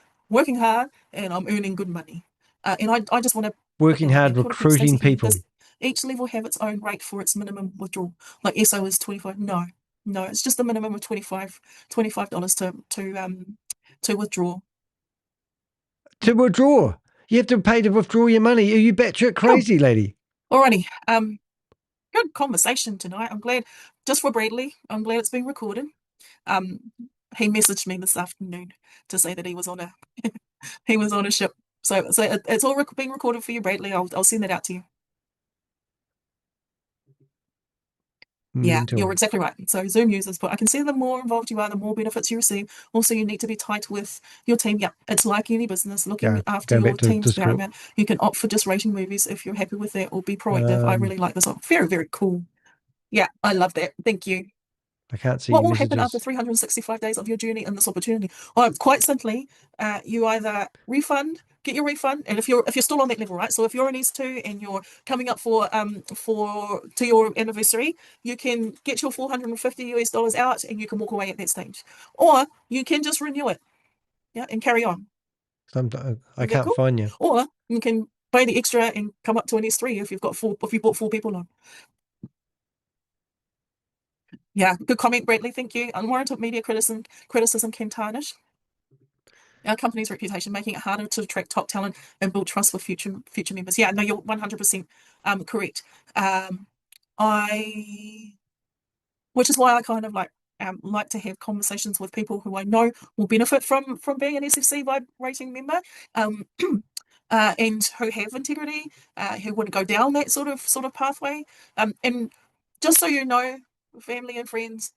S11: hard and I'm earning good money. And I just want to
S3: working hard, recruiting people.
S11: Does each level have its own rate for its minimum withdrawal? Like SO is $25. No, it's just the minimum of $25 to to withdraw.
S3: To withdraw. You have to pay to withdraw your money. Are you batshit crazy, lady?
S11: Alrighty. Good conversation tonight. I'm glad, just for Bradley, I'm glad it's being recorded. He messaged me this afternoon to say that he was on a ship. So it's all being recorded for you, Bradley. I'll send that out to you. Yeah, you're exactly right. So Zoom users, but I can see the more involved you are, the more benefits you receive. Also, you need to be tight with your team. Yeah, it's like any business, looking after your team's paramount. You can opt for just rating movies if you're happy with that, or be proactive. I really like this. Very, very cool. Yeah, I love that. Thank you.
S3: I can't see
S11: what
S3: your
S11: will
S3: messages.
S11: happen after 365 days of your journey in this opportunity? Quite simply, you either get your refund, and if you're still on that level, right? So if you're in S2 and you're coming up to your anniversary, you can get your $450 out and you can walk away at that stage, or you can just renew it, yeah, and carry on.
S3: I can't find you.
S11: Or you can pay the extra and come up to an S3 if you bought 4 people on. Yeah, good comment, Bradley. Thank you. Unwarranted media criticism can tarnish our company's reputation, making it harder to attract top talent and build trust with future members. Yeah, no, you're 100% correct. Which is why I kind of like to have conversations with people who I know will benefit from being an SFCVIBE rating member, and who have integrity, who wouldn't go down that sort of pathway. And just so you know, family and friends,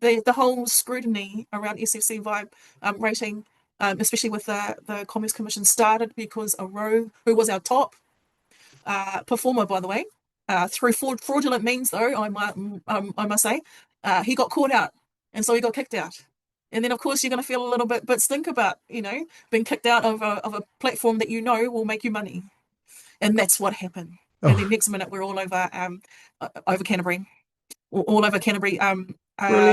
S11: the whole scrutiny around SFCVIBE rating, especially with the Commerce Commission, started because Aro, who was our top performer, by the way, through fraudulent means, though, I must say, he got caught out, and so he got kicked out. And then, of course, you're going to feel a little bit stink about, being kicked out of a platform that will make you money. And that's what happened. Oh. And then next minute, we're all over Canterbury. All over Canterbury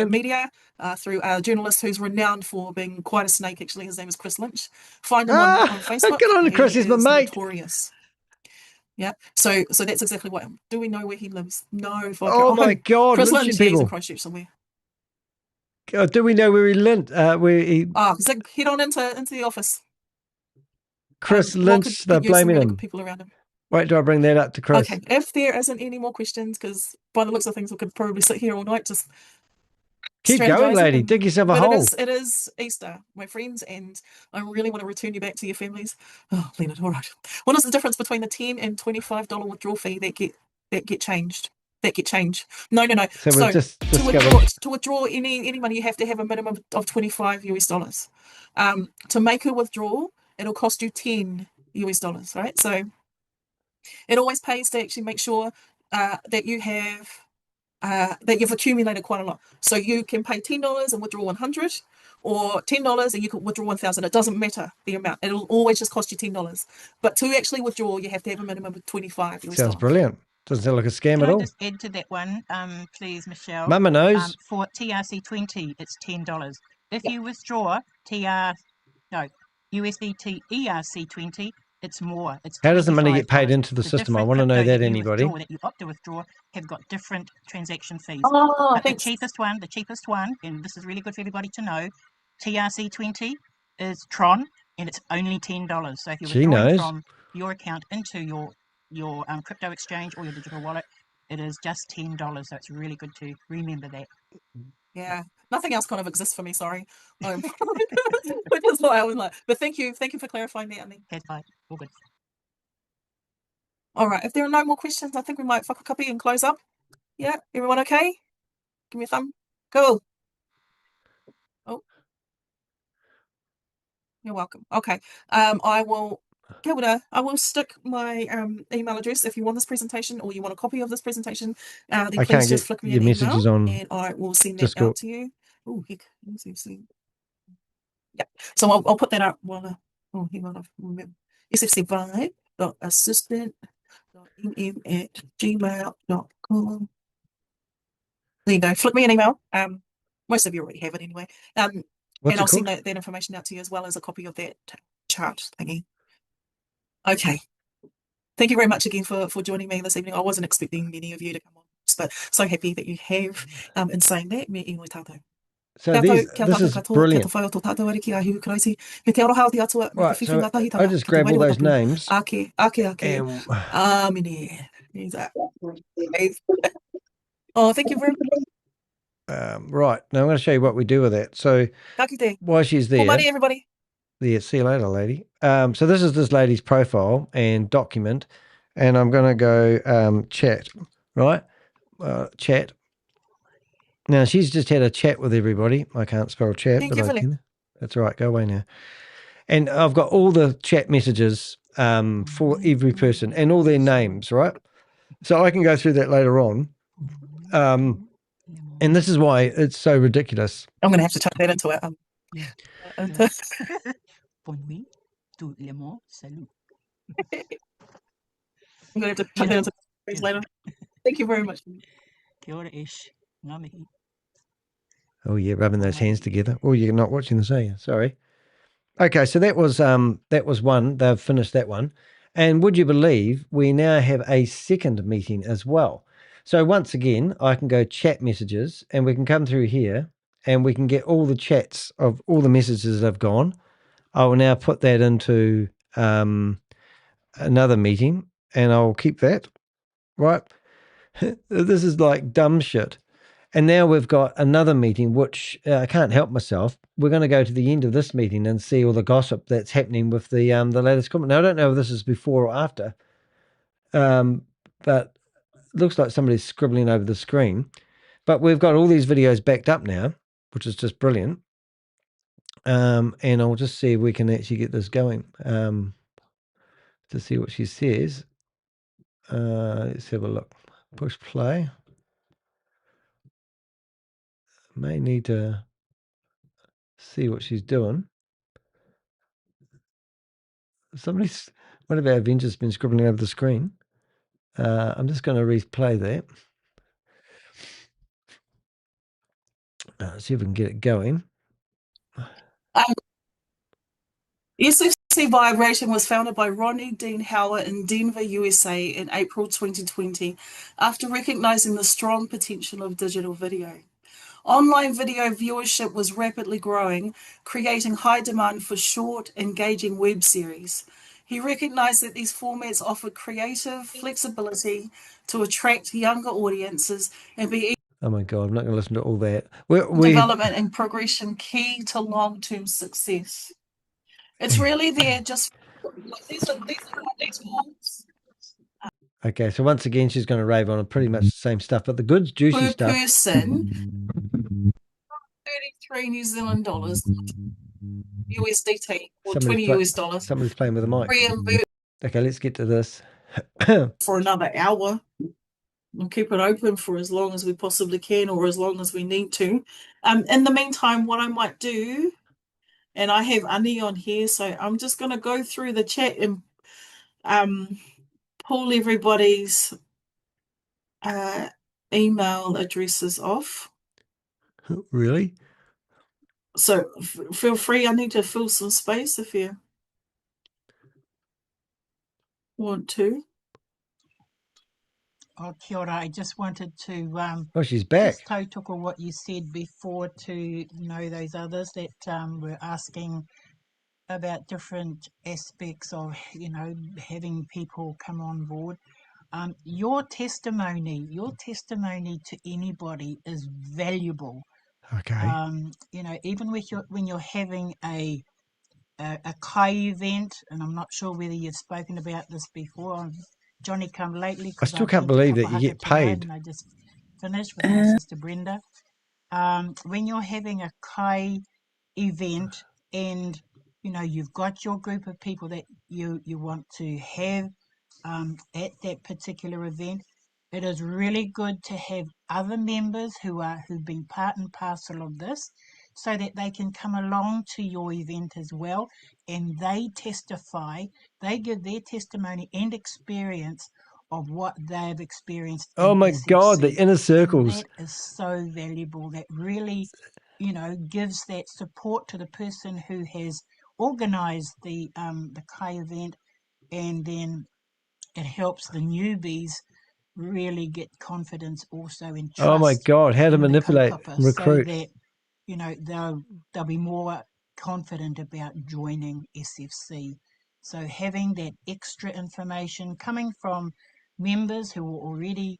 S11: media, through a journalist who's renowned for being quite a snake. Actually, his name is Chris Lynch. Find him on Facebook.
S3: Get on, Chris. He's my mate.
S11: Notorious. Yeah. So that's exactly what. Do we know where he lives? No.
S3: Oh my God,
S11: Chris Lynch. He's in Christchurch somewhere.
S3: God, do we know where he lived? Where he?
S11: Head on into the office.
S3: Chris Lynch. They're blaming him.
S11: People around him.
S3: Wait, do I bring that up to Chris?
S11: Okay, if there isn't any more questions, because by the looks of things, we could probably sit here all night just
S3: keep going, lady. Dig yourself a hole.
S11: It is Easter, my friends, and I really want to return you back to your families. Oh, Leonard, all right. What is the difference between the $10 and $25 withdrawal fee that get changed? No.
S3: So
S11: to withdraw any money, you have to have a minimum of $25 to make a withdrawal, it'll cost you $10, right? So it always pays to actually make sure that you have that you've accumulated quite a lot. So you can pay $10 and withdraw $100, or $10 and you can withdraw $1,000. It doesn't matter the amount. It'll always just cost you $10. But to actually withdraw, you have to have a minimum of $25.
S3: Sounds brilliant. Doesn't sound like a scam at all.
S20: Can I just add to that one, please, Michelle?
S3: Mama knows.
S20: For TRC20, it's $10. If you withdraw USDT ERC20, it's more. It's
S3: how does the money get paid into the system? I want to know that, anybody.
S20: That you opt to withdraw have got different transaction fees.
S11: Oh,
S20: the cheapest one, and this is really good for everybody to know, TRC20 is Tron, and it's only $10. So if you're withdrawing from your account into your crypto exchange or your digital wallet, it is just $10. So it's really good to remember that.
S11: Yeah, nothing else kind of exists for me. Sorry, which is why I was like. But thank you for clarifying that. I mean,
S20: that's fine. All good.
S11: All right. If there are no more questions, I think we might fuck a copy and close up. Yeah, everyone okay? Give me a thumb. Cool. Oh, you're welcome. Okay. I will stick my email address if you want this presentation or you want a copy of this presentation. Then please just flick me an email and I will send that out to you. Oh, heck. Yeah. So I'll put that up while hang on. SFCVIBE.assistant.mm@gmail.com. There you go. Flick me an email. Most of you already have it anyway. And I'll send that information out to you as well as a copy of that chart thingy. Okay. Thank you very much again for joining me this evening. I wasn't expecting many of you to come on, but so happy that you have. In saying that, me iwi tātou.
S3: So this is brilliant. Right, so I just grab all those names.
S11: Oh, thank you very much.
S3: Right, now I'm going to show you what we do with that. So while she's there,
S11: everybody.
S3: Yeah, see you later, lady. So this is this lady's profile and document, and I'm going to go chat, right? Chat. Now, she's just had a chat with everybody. I can't spell chat, but I can. That's right. Go away now. And I've got all the chat messages for every person and all their names, right? So I can go through that later on. And this is why it's so ridiculous.
S11: I'm going to have to chuck that into it.
S20: I'm going to have to chuck that into it later.
S11: Thank you very much.
S20: Kia ora ish. Ngā mihi.
S3: Oh yeah, rubbing those hands together. Oh, you're not watching this, are you? Sorry. Okay, so that was one. They've finished that one. And would you believe we now have a second meeting as well? So once again, I can go chat messages and we can come through here and we can get all the chats of all the messages that have gone. I will now put that into another meeting and I'll keep that, right? This is like dumb shit. And now we've got another meeting, which I can't help myself. We're going to go to the end of this meeting and see all the gossip that's happening with the latest comment. Now, I don't know if this is before or after, but it looks like somebody's scribbling over the screen. But we've got all these videos backed up now, which is just brilliant. And I'll just see if we can actually get this going to see what she says. Let's have a look. Push play. May need to see what she's doing. One of our Avengers has been scribbling over the screen. I'm just going to replay that. See if we can get it going.
S11: SFC Vibration was founded by Ronnie Dean Howard in Denver, USA in April 2020 after recognizing the strong potential of digital video. Online video viewership was rapidly growing, creating high demand for short, engaging web series. He recognized that these formats offered creative flexibility to attract younger audiences and be
S3: Oh my God, I'm not going to listen to all that.
S11: Development and progression key to long-term success. It's really there just these are these forms.
S3: Okay, so once again, she's going to rave on pretty much the same stuff, but the good juicy
S11: per
S3: stuff.
S11: person, 33 New Zealand dollars, USDT, or 20 US dollars.
S3: Somebody's playing with a mic. Okay, let's get to this.
S11: For another hour. We'll keep it open for as long as we possibly can or as long as we need to. In the meantime, what I might do, and I have Ani on here, so I'm just going to go through the chat and pull everybody's email addresses off.
S3: Really?
S11: So feel free. I need to fill some space if you want to.
S20: Oh, kia ora. I just wanted to
S3: oh, she's back.
S20: Just tautoko what you said before to those others that were asking about different aspects of having people come on board. Your testimony to anybody is valuable.
S3: Okay.
S20: Even when you're having a kai event, and I'm not sure whether you've spoken about this before. Johnny come lately.
S3: I still can't believe that you get paid.
S20: And I just finished with my sister Brenda. When you're having a kai event and you've got your group of people that you want to have at that particular event, it is really good to have other members who've been part and parcel of this, so that they can come along to your event as well, and they testify, they give their testimony and experience of what they've experienced.
S3: Oh my God, the inner circles.
S20: And that is so valuable. That really, gives that support to the person who has organised the kai event, and then it helps the newbies really get confidence also in trust.
S3: Oh my God, how to manipulate, recruit.
S20: So that you know, they'll be more confident about joining SFC. So having that extra information coming from members who were already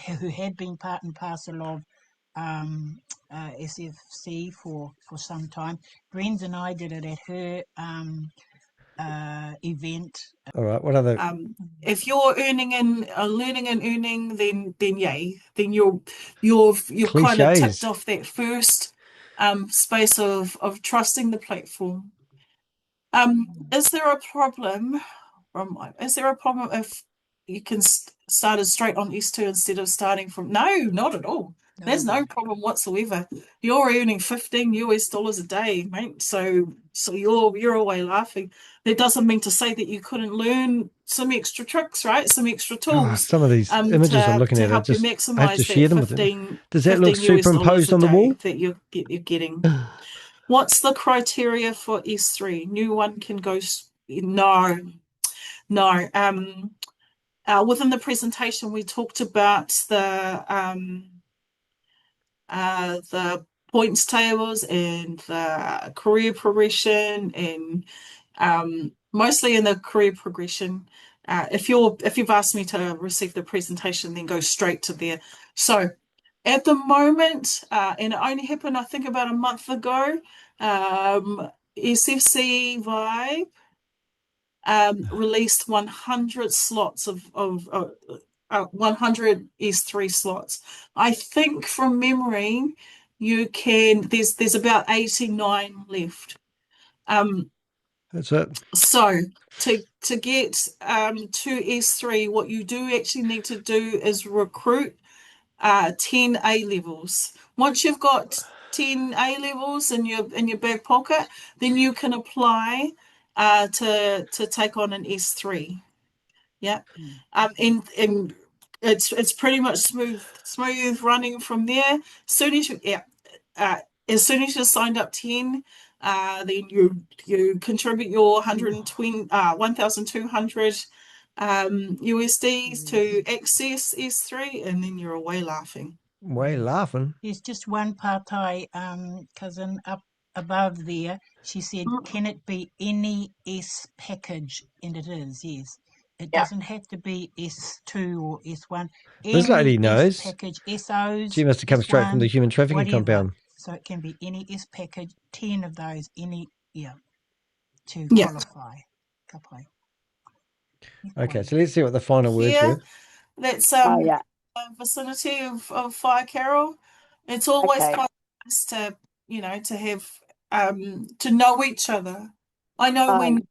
S20: who had been part and parcel of SFC for some time. Brenz and I did it at her event.
S3: All right. What other?
S11: If you're learning and earning, then yay, then you're kind of ticked off that first space of trusting the platform. Is there a problem? Is there a problem if you can start us straight on S2 instead of starting from? No, not at all. There's no problem whatsoever. You're earning $15 a day, mate. So you're away laughing. That doesn't mean to say that you couldn't learn some extra tricks, right? Some extra tools.
S3: Some of these images I'm looking at,
S11: help
S3: you
S11: maximize
S3: I have to share them with them. Does that look
S11: $15
S3: superimposed on the wall?
S11: that you're getting? What's the criteria for S3? New one can go. No. Within the presentation, we talked about the points tables and the career progression, and mostly in the career progression. If you've asked me to receive the presentation, then go straight to there. So at the moment, and it only happened, I think, about a month ago, SFCVIBE released 100 slots of 100 S3 slots. I think from memory, there's about 89 left.
S3: That's it.
S11: So to get to S3, what you do actually need to do is recruit 10 A levels. Once you've got 10 A levels in your back pocket, then you can apply to take on an S3. Yeah. And it's pretty much smooth running from there. As soon as you're signed up 10, then you contribute your 1,200 USDs to access S3, and then you're away laughing.
S3: Way laughing.
S20: There's just one partai cousin up above there. She said, can it be any S package? And it is, yes. It doesn't have to be S2 or S1.
S3: This lady knows.
S20: S package, SOs.
S3: She must have come straight from the human trafficking
S20: whatever.
S3: compound.
S20: So it can be any S package, 10 of those, to qualify.
S3: Okay, so let's see what the final words were.
S11: That's vicinity of Fire Carol. It's always nice to have to know each other. I know when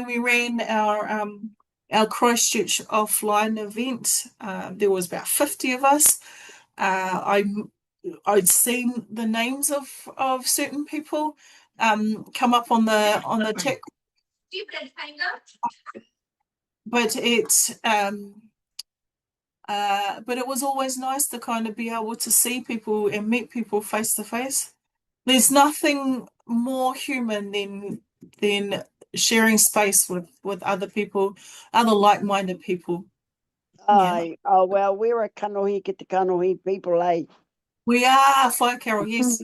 S11: we ran our Christchurch offline event, there was about 50 of us. I'd seen the names of certain people come up on the tech, but it was always nice to kind of be able to see people and meet people face to face. There's nothing more human than sharing space with other people, other like-minded people.
S8: Oh, well, we're a kanohi ki te kanohi people, eh?
S11: We are, Whai Carol, yes.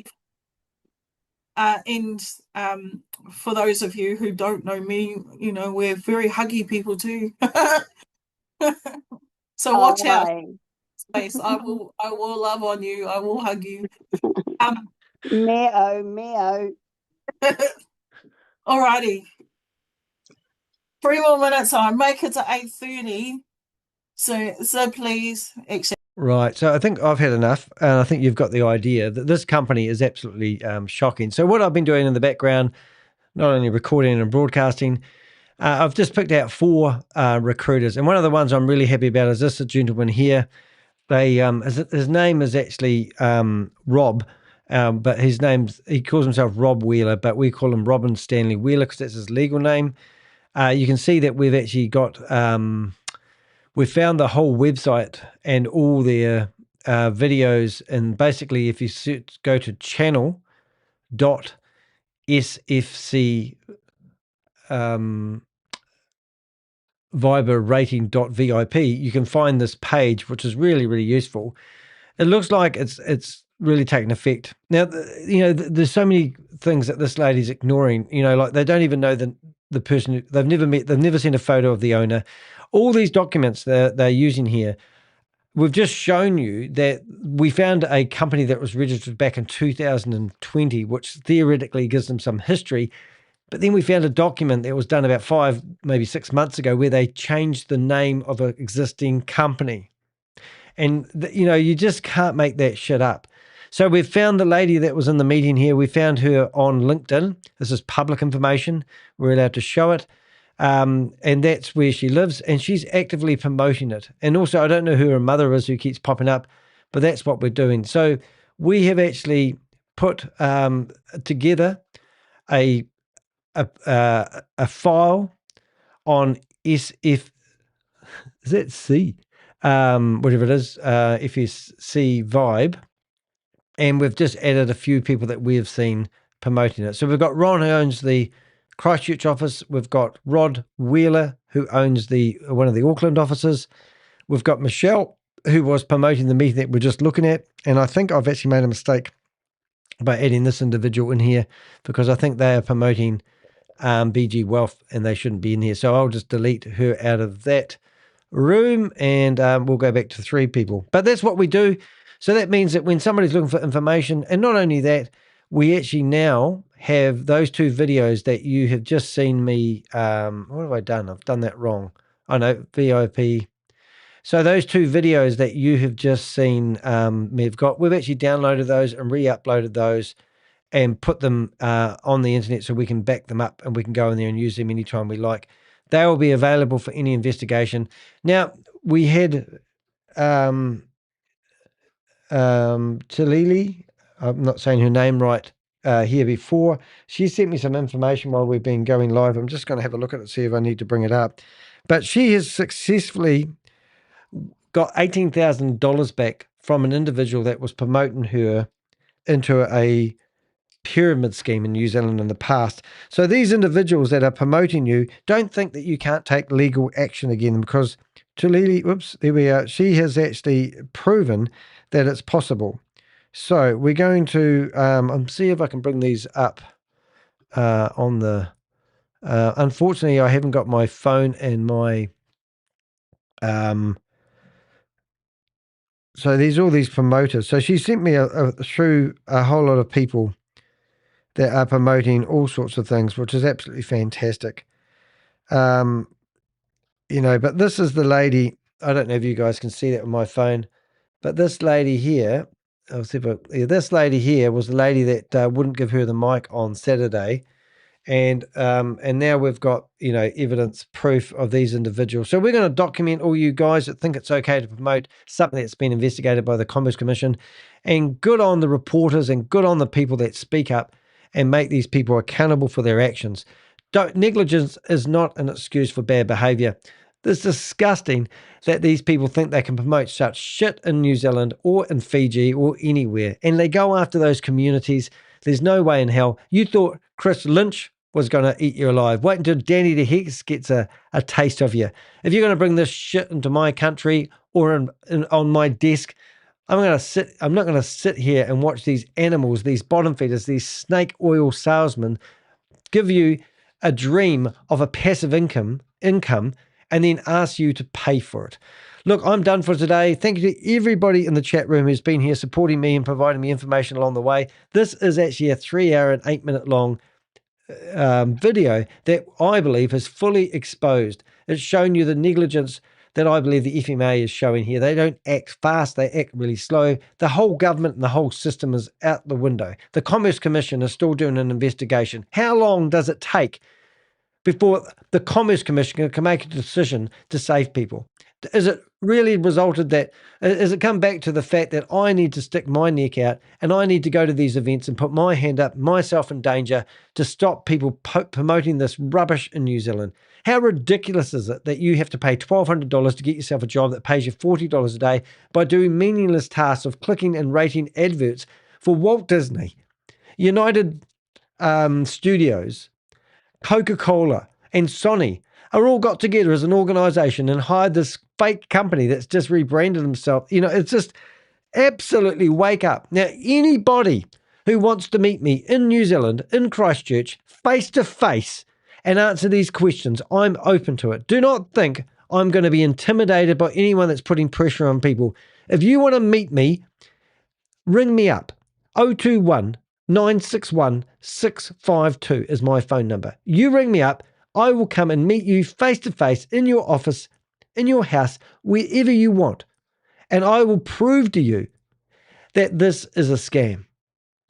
S11: And for those of you who don't know me, we're very huggy people too. So watch out. Space. I will love on you. I will hug you.
S8: Meow.
S11: Alrighty. 3 more minutes. I make it to 8:30. So please accept.
S3: Right. So I think I've had enough, and I think you've got the idea that this company is absolutely shocking. So what I've been doing in the background, not only recording and broadcasting, I've just picked out 4 recruiters, and one of the ones I'm really happy about is this gentleman here. They his name is actually Rob, but he calls himself Rob Wheeler, but we call him Robin Stanley Wheeler because that's his legal name. You can see that we've actually got we found the whole website and all their videos, and basically if you go to channel.sfc vibrating.vip, you can find this page, which is really, really useful. It looks like it's really taken effect. Now, there's so many things that this lady's ignoring, like they don't even know the person, they've never met, they've never seen a photo of the owner. All these documents they're using here, we've just shown you that we found a company that was registered back in 2020, which theoretically gives them some history. But then we found a document that was done about 5, maybe 6 months ago where they changed the name of an existing company. And, you just can't make that shit up. So we've found the lady that was in the meeting here. We found her on LinkedIn. This is public information. We're allowed to show it. And that's where she lives. And she's actively promoting it. And also, I don't know who her mother is who keeps popping up, but that's what we're doing. So we have actually put together a file on SFCVIBE, whatever it is, SFCVIBE, and we've just added a few people that we have seen promoting it. So we've got Ron, who owns the Christchurch office. We've got Rod Wheeler, who owns one of the Auckland offices. We've got Michelle, who was promoting the meeting that we're just looking at. And I think I've actually made a mistake by adding this individual in here because I think they are promoting BG Wealth and they shouldn't be in here. So I'll just delete her out of that room and we'll go back to 3 people. But that's what we do. So that means that when somebody's looking for information, and not only that, we actually now have those 2 videos that you have just seen me, what have I done? I've done that wrong. I know, VIP. So those 2 videos that you have just seen we've actually downloaded those and re-uploaded those and put them on the internet so we can back them up and we can go in there and use them anytime we like. They will be available for any investigation. Now, we had Talili, I'm not saying her name right, here before. She sent me some information while we've been going live. I'm just going to have a look at it, see if I need to bring it up. But she has successfully got $18,000 back from an individual that was promoting her into a pyramid scheme in New Zealand in the past. So these individuals that are promoting you, don't think that you can't take legal action again, because Tulili, whoops, there we are, she has actually proven that it's possible. So we're going to see if I can bring these up on the, unfortunately I haven't got my phone and my, so there's all these promoters. So she sent me through a whole lot of people that are promoting all sorts of things, which is absolutely fantastic. But this is the lady, I don't know if you guys can see that with my phone, but this lady here, this lady here was the lady that wouldn't give her the mic on Saturday. And now we've got, evidence, proof of these individuals. So we're going to document all you guys that think it's okay to promote something that's been investigated by the Commerce Commission. And good on the reporters and good on the people that speak up and make these people accountable for their actions. Negligence is not an excuse for bad behavior. It's disgusting that these people think they can promote such shit in New Zealand or in Fiji or anywhere. And they go after those communities. There's no way in hell. You thought Chris Lynch was going to eat you alive. Wait until Danny the Hex gets a taste of you. If you're going to bring this shit into my country or on my desk, I'm not going to sit here and watch these animals, these bottom feeders, these snake oil salesmen give you a dream of a passive income and then ask you to pay for it. Look, I'm done for today. Thank you to everybody in the chat room who's been here supporting me and providing me information along the way. This is actually a 3-hour and 8-minute long video that I believe has fully exposed. It's shown you the negligence that I believe the FMA is showing here. They don't act fast, they act really slow. The whole government and the whole system is out the window. The Commerce Commission is still doing an investigation. How long does it take before the Commerce Commission can make a decision to save people? Is it really resulted that, has it come back to the fact that I need to stick my neck out and I need to go to these events and put my hand up, myself in danger, to stop people promoting this rubbish in New Zealand? How ridiculous is it that you have to pay $1,200 to get yourself a job that pays you $40 a day by doing meaningless tasks of clicking and rating adverts for Walt Disney, United Studios, Coca-Cola, and Sony are all got together as an organization and hired this fake company that's just rebranded themselves. It's just
S1: Absolutely wake up. Now, anybody who wants to meet me in New Zealand, in Christchurch, face to face, and answer these questions, I'm open to it. Do not think I'm going to be intimidated by anyone that's putting pressure on people. If you want to meet me, ring me up. 021 961 652 is my phone number. You ring me up. I will come and meet you face to face in your office, in your house, wherever you want. And I will prove to you that this is a scam.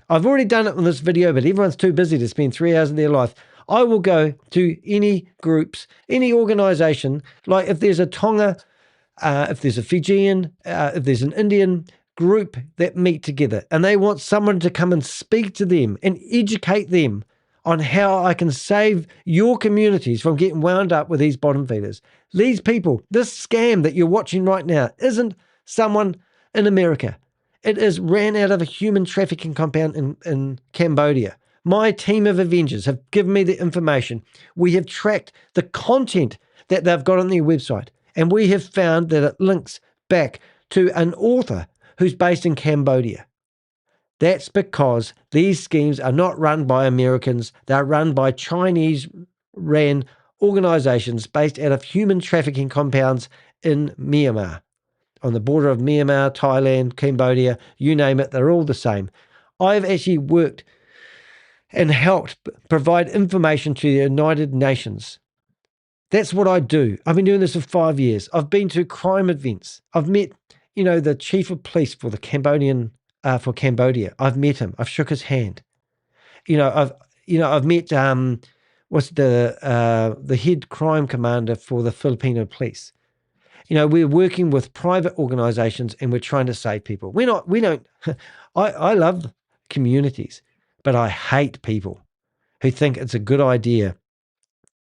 S1: I've already done it on this video, but everyone's too busy to spend 3 hours of their life. I will go to any groups, any organization, like if there's a Tonga, if there's a Fijian, if there's an Indian group that meet together and they want someone to come and speak to them and educate them on how I can save your communities from getting wound up with these bottom feeders. These people, this scam that you're watching right now isn't someone in America. It is ran out of a human trafficking compound in Cambodia. My team of Avengers have given me the information. We have tracked the content that they've got on their website, and we have found that it links back to an author who's based in Cambodia. That's because these schemes are not run by Americans. They're run by Chinese-ran organizations based out of human trafficking compounds in Myanmar. On the border of Myanmar, Thailand, Cambodia, you name it, they're all the same. I've actually worked and helped provide information to the United Nations. That's what I do. I've been doing this for 5 years. I've been to crime events. I've met, the chief of police for the for Cambodia. I've met him. I've shook his hand. I've met what's the head crime commander for the Filipino police. We're working with private organizations and we're trying to save people. I love communities, but I hate people who think it's a good idea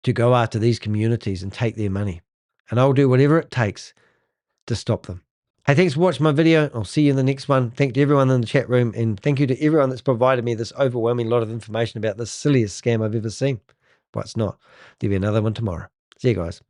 S1: to go after these communities and take their money. And I'll do whatever it takes to stop them. Hey, thanks for watching my video. I'll see you in the next one. Thank you to everyone in the chat room, and thank you to everyone that's provided me this overwhelming lot of information about this silliest scam I've ever seen. But it's not. There'll be another one tomorrow. See you guys.